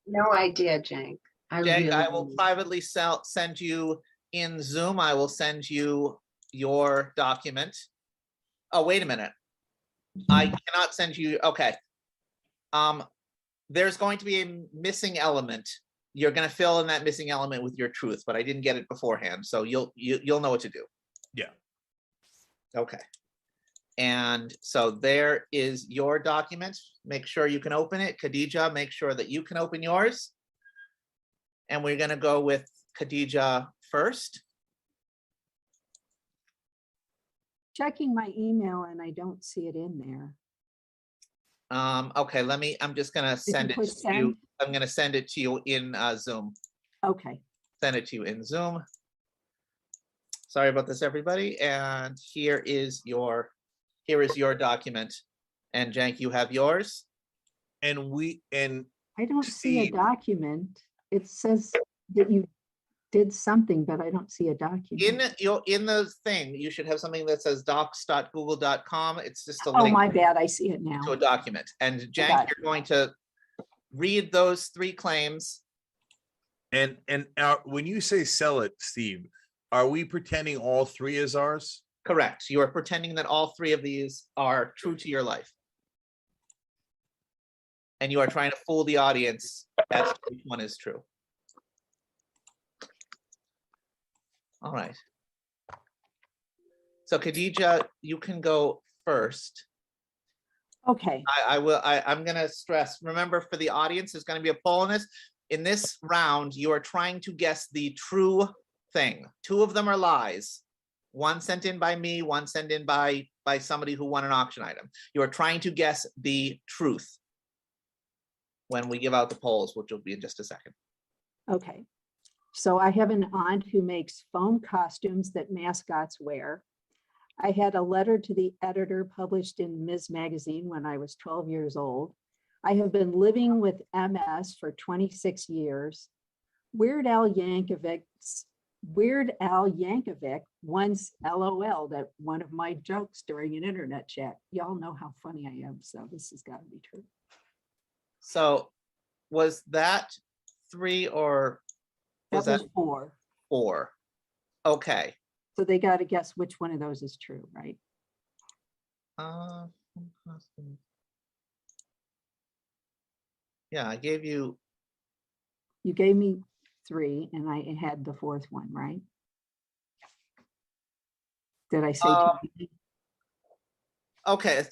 no idea, Cenk. Cenk, I will privately send you in Zoom. I will send you your document. Oh, wait a minute. I cannot send you. Okay. There's going to be a missing element. You're going to fill in that missing element with your truth, but I didn't get it beforehand, so you'll know what to do. Yeah. Okay. And so there is your document. Make sure you can open it. Khadija, make sure that you can open yours. And we're going to go with Khadija first. Checking my email and I don't see it in there. Okay, I'm just going to send it to you. I'm going to send it to you in Zoom. Okay. Send it to you in Zoom. Sorry about this, everybody. And here is your document. And Cenk, you have yours. I don't see a document. It says that you did something, but I don't see a document. In the thing, you should have something that says docs.google.com. It's just a Oh, link my bad. I see it now. to a document. And Cenk, you're going to read those 3 claims. And when you say sell it, Steve, are we pretending all 3 is ours? Correct. You are pretending that all 3 of these are true to your life. And you are trying to fool the audience as to which one is true. All right. So Khadija, you can go first. Okay. I'm going to stress, remember, for the audience, there's going to be a poll in this. In this round, you are trying to guess the true thing. 2 of them are lies. One sent in by me, one sent in by somebody who won an auction item. You are trying to guess the truth when we give out the polls, which will be in just a second. Okay. So I have an aunt who makes foam costumes that mascots wear. I had a letter to the editor published in Ms. Magazine when I was 12 years old. I have been living with MS for 26 years. Weird Al Yankovic once LOL'd at one of my jokes during an internet chat. Y'all know how funny I am, so this has got to be true. So was that 3 or was that 4? 4. Okay. So they got to guess which one of those is true, right? Yeah, I gave you. You gave me 3 and I had the 4th one, right? Did I say 2? Okay.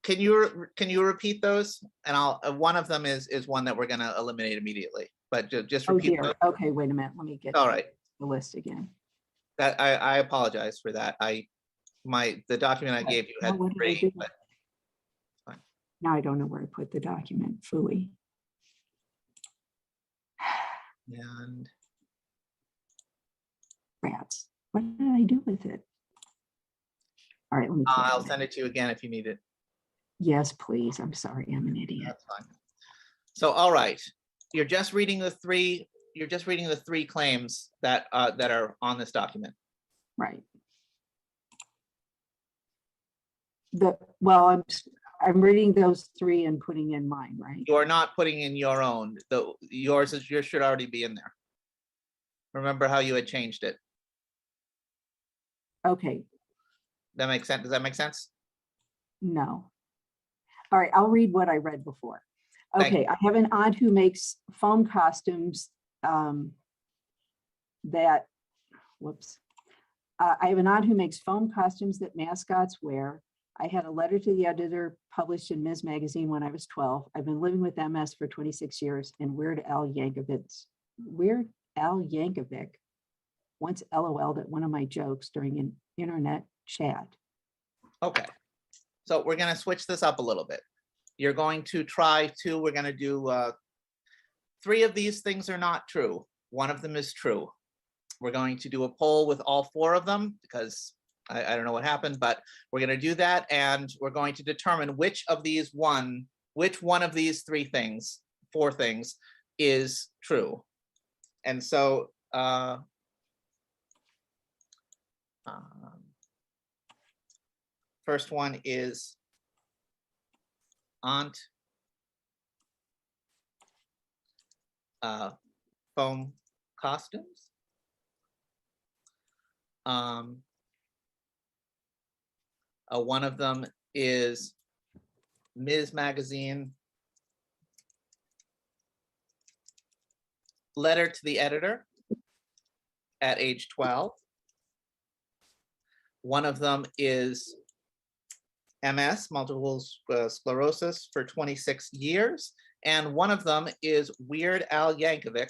Can you repeat those? And I'll one of them is one that we're going to eliminate immediately. But just repeat. Oh dear. Okay, wait a minute. Let me get all right. The list again. That I apologize for that. The document I gave you had 3. But now I don't know where I put the document. Phooey. And rats. What did I do with it? All right, let me. I'll send it to you again if you need it. Yes, please. I'm sorry. I'm an idiot. That's fine. So, all right, you're just reading the 3. You're just reading the 3 claims that are on this document. Right. Well, I'm reading those 3 and putting in mine, right? You are not putting in your own. Yours should already be in there. Remember how you had changed it. Okay. That makes sense. Does that make sense? No. All right, I'll read what I read before. Okay, I have an aunt who makes foam costumes I have an aunt who makes foam costumes that mascots wear. I had a letter to the editor published in Ms. Magazine when I was 12. I've been living with MS for 26 years, and Weird Al Yankovic once LOL'd at one of my jokes during an internet chat. Okay, so we're going to switch this up a little bit. We're going to do 3 of these things are not true. 1 of them is true. We're going to do a poll with all 4 of them because I don't know what happened, but we're going to do that, and we're going to determine which one of these 4 things is true. And so first one is aunt foam costumes. One of them is Ms. Magazine letter to the editor at age 12. One of them is MS, multiple sclerosis, for 26 years. And one of them is Weird Al Yankovic.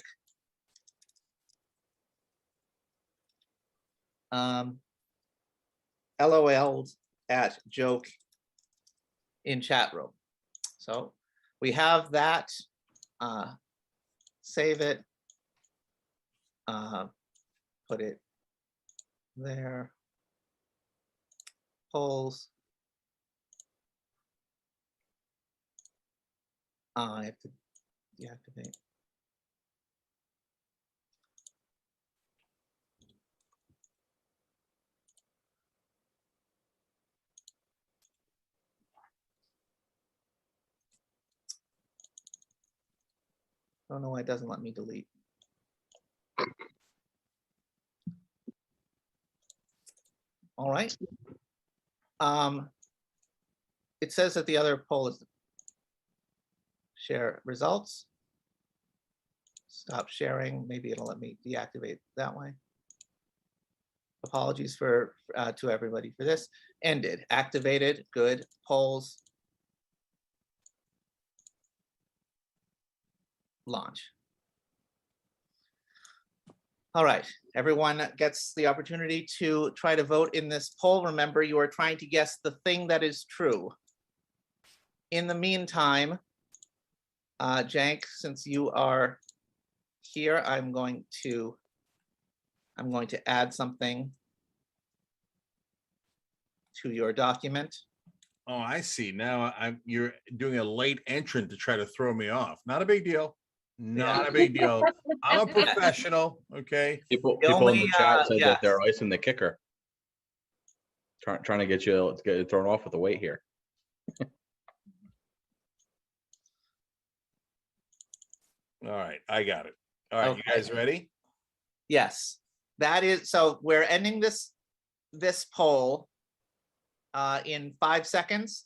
LOL'd at joke in chat room. So we have that. Save it. Put it there. Polls. I have to deactivate. I don't know why it doesn't let me delete. All right. It says that the other poll is share results. Stop sharing. Maybe it'll let me deactivate that way. Apologies for to everybody for this. Ended. Activated. Good. Polls. Launch. All right. Everyone gets the opportunity to try to vote in this poll. Remember, you are trying to guess the thing that is true. In the meantime, Cenk, since you are here, I'm going to add something to your document. Oh, I see. Now you're doing a late entrant to try to throw me off. Not a big deal. Not a big deal. I'm a professional. Okay. People in the chat said that they're icing the kicker. Trying to get you thrown off with the weight here. All right, I got it. All right, Okay. You guys ready? Yes, that is, so we're ending this poll in 5 seconds.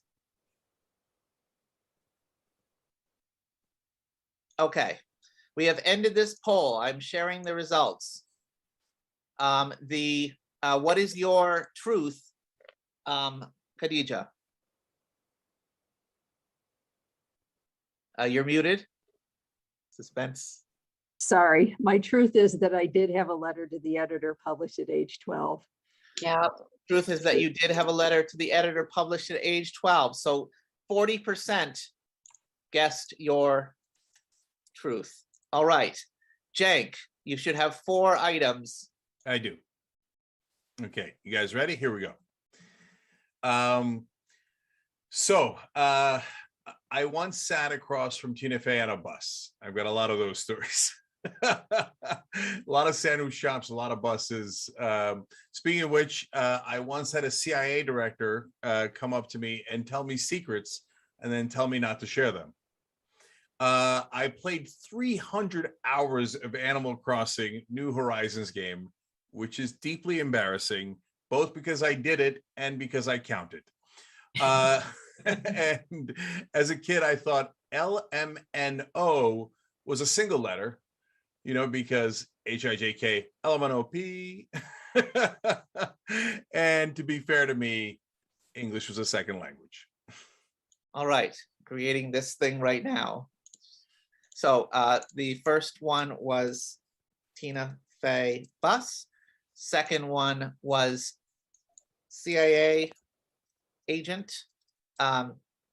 Okay, we have ended this poll. I'm sharing the results. What is your truth, Khadija? You're muted. Suspense. Sorry, my truth is that I did have a letter to the editor published at age 12. Yeah. Truth is that you did have a letter to the editor published at age 12. So 40% guessed your truth. All right. Cenk, you should have 4 items. I do. Okay, you guys ready? Here we go. I once sat across from Tina Fey on a bus. I've got a lot of those stories. A lot of sandwich shops, a lot of buses. Speaking of which, I once had a CIA director come up to me and tell me secrets and then tell me not to share them. I played 300 hours of Animal Crossing New Horizons game, which is deeply embarrassing, both because I did it and because I counted. And as a kid, I thought LMNO was a single letter, because HIJK, LMNOP. And to be fair to me, English was a second language. All right, creating this thing right now. So the first one was Tina Fey bus. Second one was CIA agent.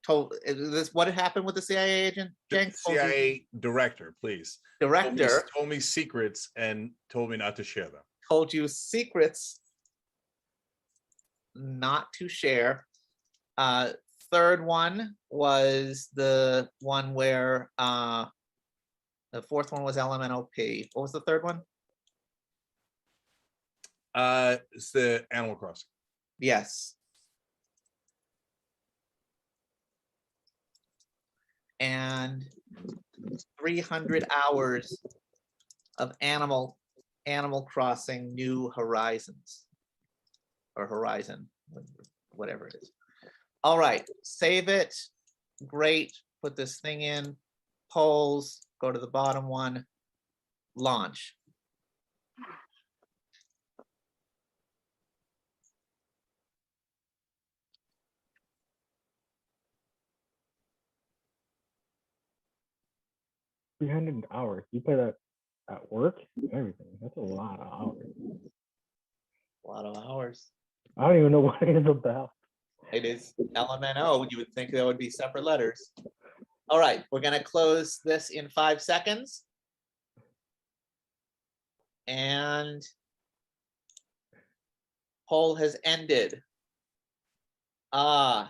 What had happened with the CIA agent? Cenk, CIA director, please. Director told me secrets and told me not to share them. Told you secrets not to share. Third one was the one where the fourth one was LMNOP. What was the third one? It's the Animal Crossing. Yes. And 300 hours of Animal Crossing New Horizons, or Horizon, whatever it is. All right, save it. Great. Put this thing in. Polls. Go to the bottom one. Launch. $300. You play that at work and everything. That's a lot of hours. A lot of hours. I don't even know what it is about. It is LMNO. You would think there would be separate letters. All right, we're going to close this in 5 seconds. And poll has ended. Cenk,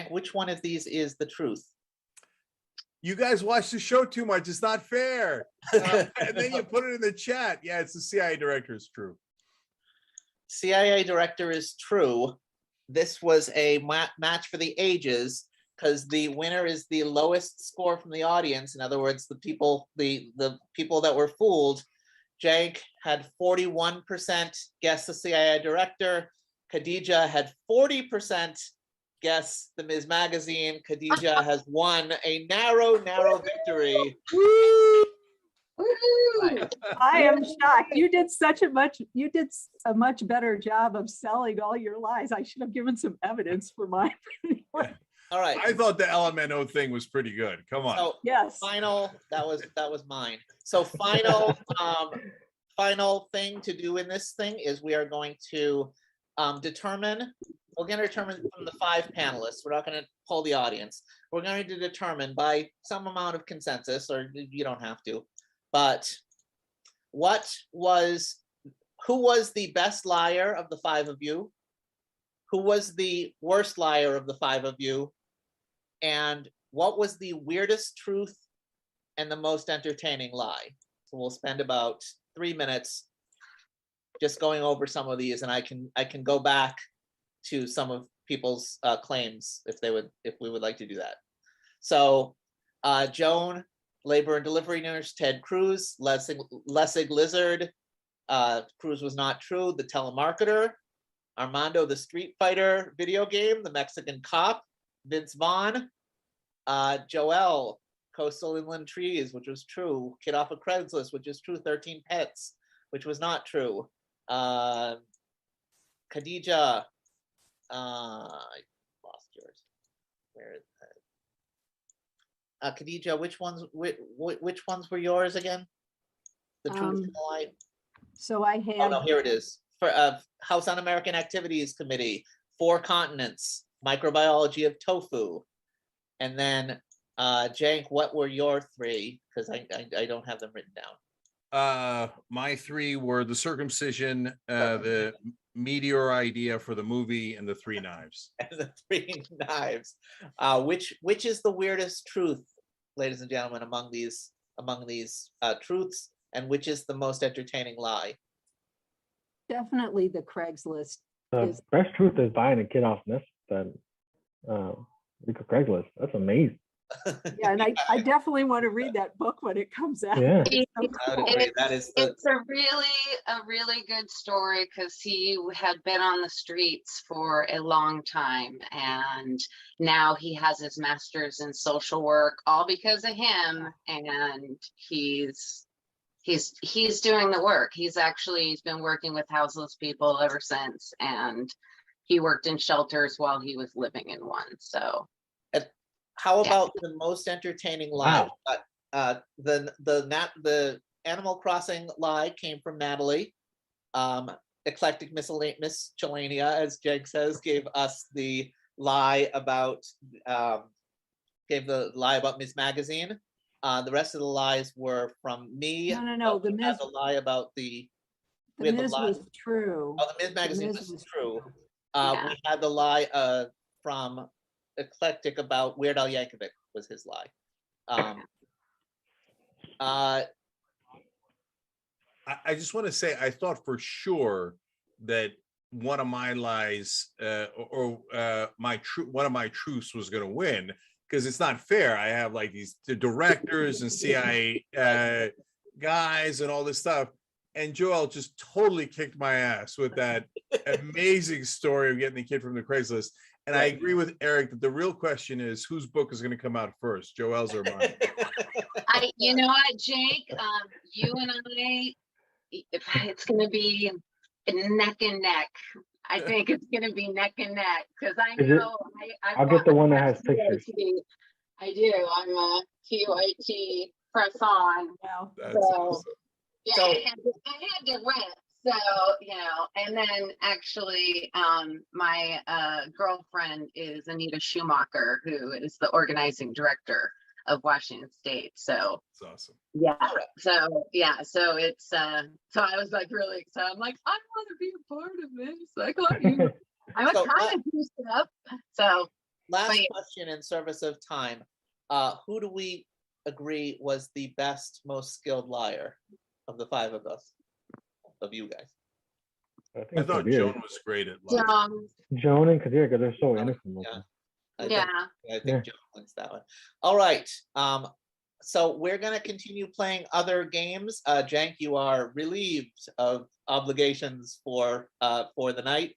which one of these is the truth? You guys watch the show too much. It's not fair. And then you put it in the chat. Yeah, it's the CIA director is true. CIA director is true. This was a match for the ages because the winner is the lowest score from the audience. In other words, the people that were fooled. Cenk had 41% guess the CIA director. Khadija had 40% guess the Ms. Magazine. Khadija has won a narrow victory. I am shocked. You did a much better job of selling all your lies. I should have given some evidence for mine. All right. I thought the LMNO thing was pretty good. Come on. So yes. Final. That was mine. So final thing to do in this thing is we are going to determine. We're going to determine from the 5 panelists. We're not going to poll the audience. We're going to determine by some amount of consensus, or you don't have to. But who was the best liar of the 5 of you? Who was the worst liar of the 5 of you? And what was the weirdest truth and the most entertaining lie? So we'll spend about 3 minutes just going over some of these, and I can go back to some of people's claims if we would like to do that. So Joan, labor and delivery nurse. Ted Cruz, Lessig Lizard. Cruz was not true. The telemarketer. Armando, the Street Fighter video game. The Mexican cop. Vince Vaughn. Joel, Coastal Inland Trees, which was true. Kid off of Craigslist, which is true. 13 Pets, which was not true. Khadija, I lost yours. Where is that? Khadija, which ones were yours again? The truth and the lie. So I had. Oh no, here it is. For House Un-American Activities Committee, 4 continents, microbiology of tofu, and then Cenk, what were your 3? Because I don't have them written down. My 3 were the circumcision, the meteor idea for the movie, and the 3 knives. And the 3 knives. Which is the weirdest truth, ladies and gentlemen, among these truths, and which is the most entertaining lie? Definitely the Craigslist. The best truth is buying a kid off Nest than Craigslist. That's amazing. Yeah, and I definitely want to read that book when it comes out. Yeah. It's a really good story because he had been on the streets for a long time, and now he has his master's in social work, all because of him. And he's doing the work. He's been working with houseless people ever since, and he worked in shelters while he was living in one. So. How about the most entertaining lie? Wow. The Animal Crossing lie came from Natalie. Eclectic Miscellanea, as Cenk says, gave us the lie about Ms. Magazine. The rest of the lies were from me. No. The Ms. The lie about the Ms. was true. Oh, the Ms. Magazine was true. Yeah. We had the lie from Eclectic about Weird Al Yankovic was his lie. I just want to say I thought for sure that one of my lies one of my truths was going to win, because it's not fair. I have like the directors and CIA guys and all this stuff, and Joel just totally kicked my ass with that amazing story of getting the kid from the Craigslist. And I agree with Eric that the real question is whose book is going to come out first, Joel's or mine? You know what, Cenk? You and I, it's going to be neck and neck. I think it's going to be neck and neck because I know I'll get the one that has pictures. I do. I'm a TYT press on. Wow. So, yeah, I had to rent. So, and then actually, my girlfriend is Anita Schumacher, who is the organizing director of Washington State. So That's awesome. yeah. So it's so I was like really excited. I'm like, I want to be a part of this. Like, I was So, trying to do stuff. So last question in service of time. Who do we agree was the best, most skilled liar of the five of us, of you guys? I thought Kadir. Joan was great at lying. Joan and Kadir, because they're so innocent. looking. I think Joan wins that one. All right. So we're gonna continue playing other games. Cenk, you are relieved of obligations for the night.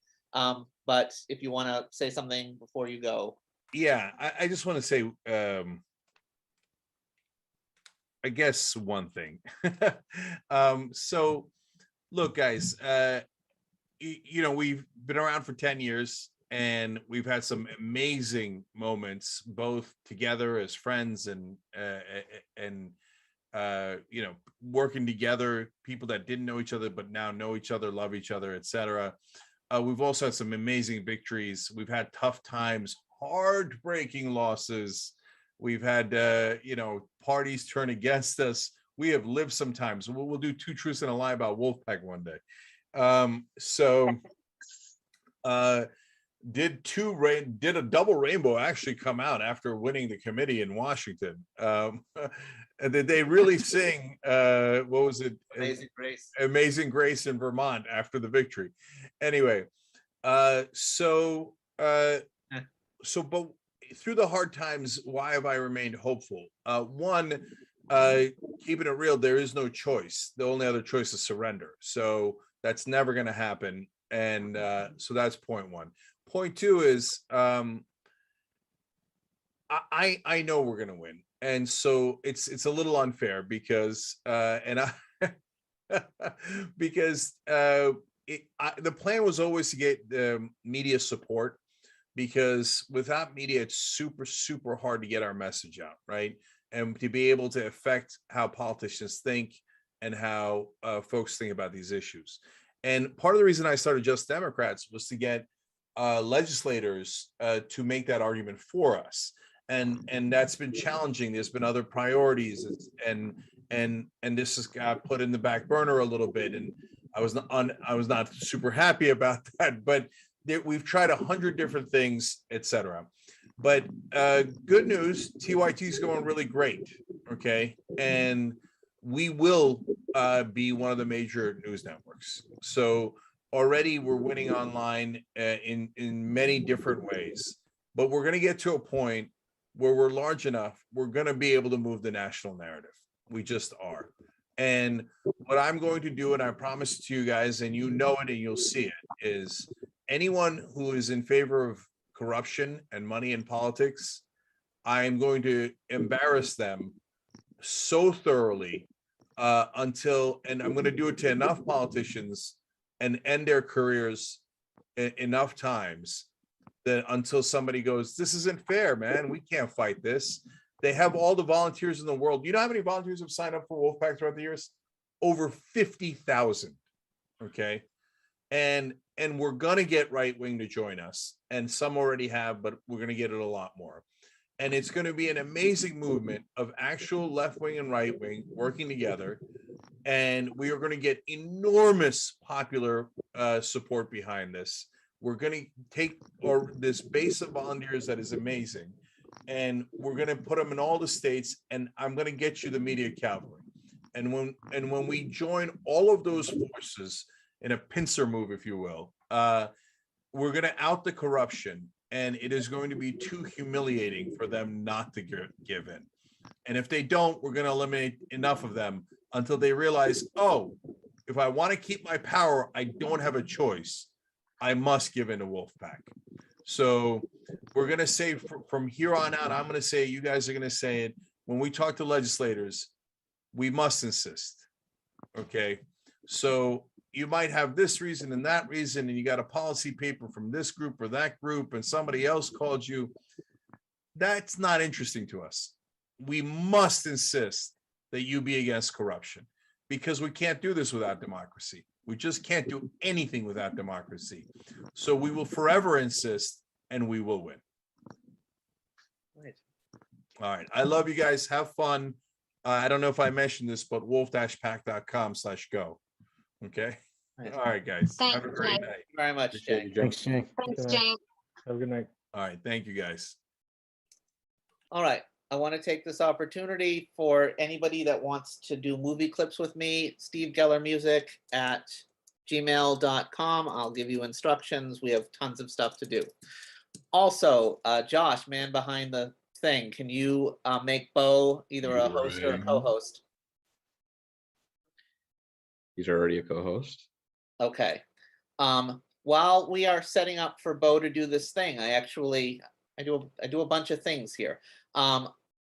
But if you want to say something before you go. Yeah, I just want to say, I guess one thing. So look, guys, we've been around for 10 years and we've had some amazing moments, both together as friends and working together, people that didn't know each other, but now know each other, love each other, etc. We've also had some amazing victories. We've had tough times, heartbreaking losses. We've had, parties turn against us. We have lived sometimes. We'll do 2 truths and a lie about Wolf-Pac one day. Did a double rainbow actually come out after winning the committee in Washington? And did they really sing, what was it? Amazing Grace. Amazing Grace in Vermont after the victory. Anyway, but through the hard times, why have I remained hopeful? One, keeping it real, there is no choice. The only other choice is surrender. So that's never going to happen. And so that's point one. Point two is I know we're going to win. And so it's a little unfair because because the plan was always to get media support, because without media, it's super, super hard to get our message out, right? And to be able to affect how politicians think and how folks think about these issues. And part of the reason I started Just Democrats was to get legislators to make that argument for us. And that's been challenging. There's been other priorities, and this has got put in the back burner a little bit. And I was not super happy about that, but we've tried 100 different things, etc. But good news, TYT is going really great. Okay, and we will be one of the major news networks. So already we're winning online in many different ways, but we're going to get to a point where we're large enough, we're going to be able to move the national narrative. We just are. And what I'm going to do, and I promise to you guys, and you know it and you'll see it, is anyone who is in favor of corruption and money in politics, I am going to embarrass them so thoroughly until, and I'm going to do it to enough politicians and end their careers enough times that until somebody goes, this isn't fair, man, we can't fight this. They have all the volunteers in the world. You know how many volunteers have signed up for Wolf-Pac throughout the years? Over 50,000. Okay. And we're going to get right wing to join us. And some already have, but we're going to get it a lot more. And it's going to be an amazing movement of actual left wing and right wing working together. And we are going to get enormous popular support behind this. We're going to take this base of volunteers that is amazing, and we're going to put them in all the states, and I'm going to get you the media cavalry. And when we join all of those forces in a pincer move, if you will, we're going to out the corruption, and it is going to be too humiliating for them not to give in. And if they don't, we're going to eliminate enough of them until they realize, oh, if I want to keep my power, I don't have a choice. I must give in to Wolf-Pac. So we're going to say from here on out, I'm going to say, you guys are going to say it. When we talk to legislators, we must insist. Okay. So you might have this reason and that reason, and you got a policy paper from this group or that group, and somebody else called you. That's not interesting to us. We must insist that you be against corruption, because we can't do this without democracy. We just can't do anything without democracy. So we will forever insist, and we will win. Right. All right. I love you guys. Have fun. I don't know if I mentioned this, but wolf-pac.com/go. Okay. Right. All right, guys. Thanks, Have a great Cenk. night. Thank you very much, Appreciate you, Cenk. Jim. Thanks, Cenk. Thanks, Good night. Jane. Have a good night. All right. Thank you, guys. All right. I want to take this opportunity for anybody that wants to do movie clips with me, Steve Geller Music at gmail.com. I'll give you instructions. We have tons of stuff to do. Also, Josh, man behind the thing, can you make Bo either a host or a co-host? He's already a co-host. Okay. While we are setting up for Bo to do this thing, I do a bunch of things here.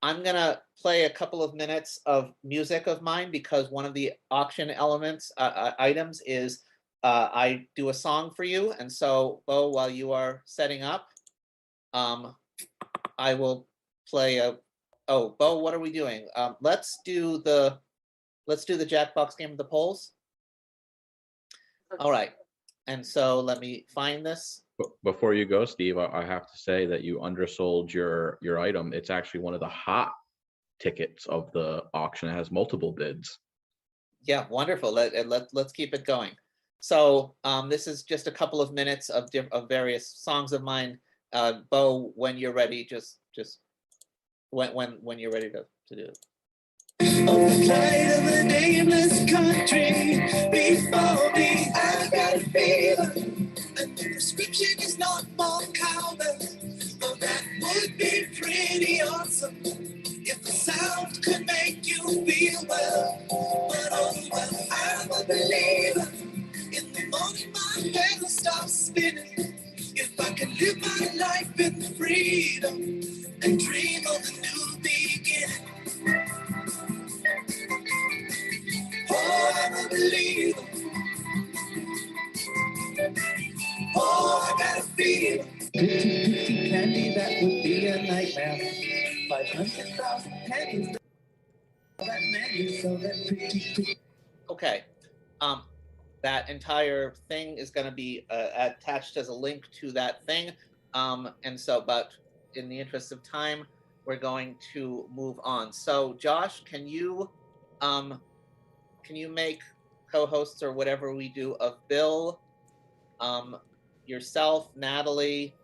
I'm gonna play a couple of minutes of music of mine because one of the auction elements items is I do a song for you, and so Bo, while you are setting up, I will play a. Oh, Bo, what are we doing? Let's do the Jackbox game of the polls. All right, and so let me find this. Before you go, Steve, I have to say that you undersold your item. It's actually one of the hot tickets of the auction. It has multiple bids. Yeah, wonderful. Let's keep it going. So this is just a couple of minutes of various songs of mine. Bo, when you're ready, just when you're ready to do it. On the light of a nameless country, before me, I got a fever. And the prescription is not more common, but that would be pretty awesome if the sound could make you feel well. But oh well, I'm a believer. In the morning, my head will stop spinning. If I can live my life in freedom and dream of a new beginning. Oh, I'm a believer. Oh, I got a feeling. 50 candy, that would be a nightmare. 500,000 pennies. That menu, so that pretty. Okay. That entire thing is going to be attached as a link to that thing. And so, but in the interest of time, we're going to move on. So, Josh, can you make co-hosts or whatever we do of Bill, yourself, Natalie,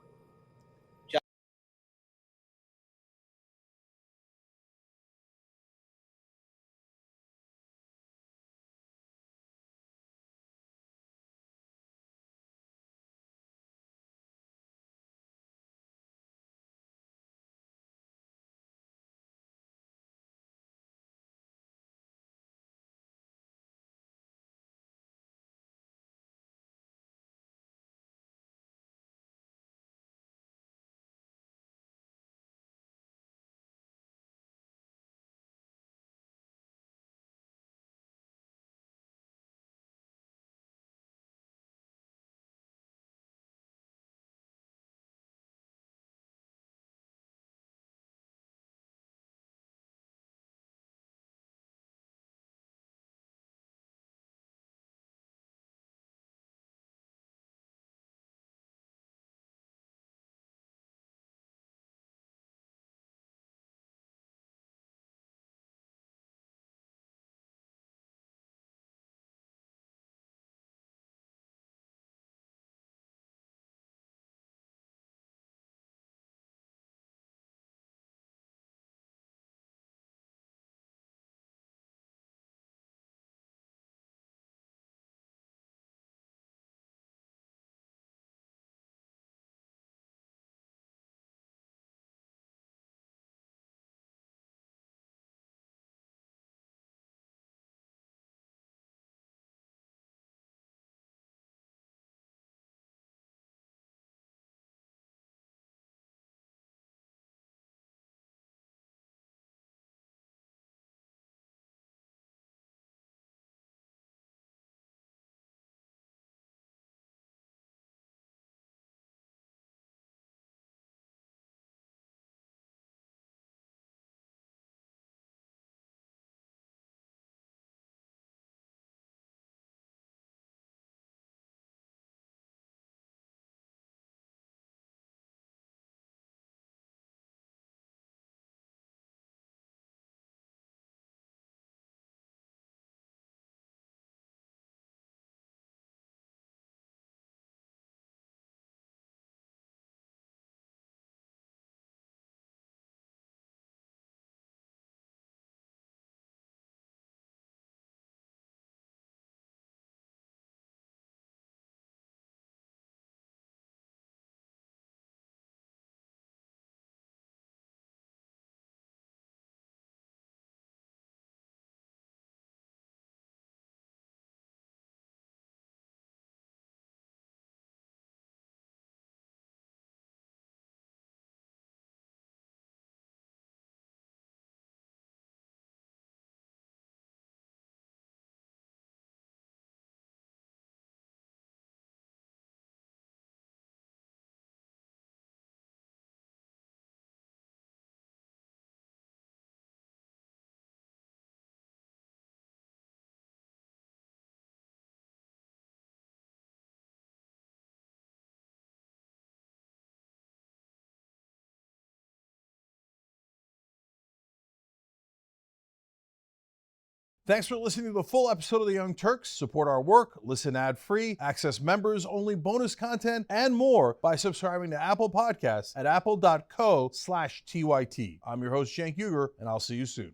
Thanks for listening to the full episode of The Young Turks. Support our work, listen ad-free, access members-only bonus content, and more by subscribing to Apple Podcasts at apple.co/TYT. I'm your host, Cenk Uygur, and I'll see you soon.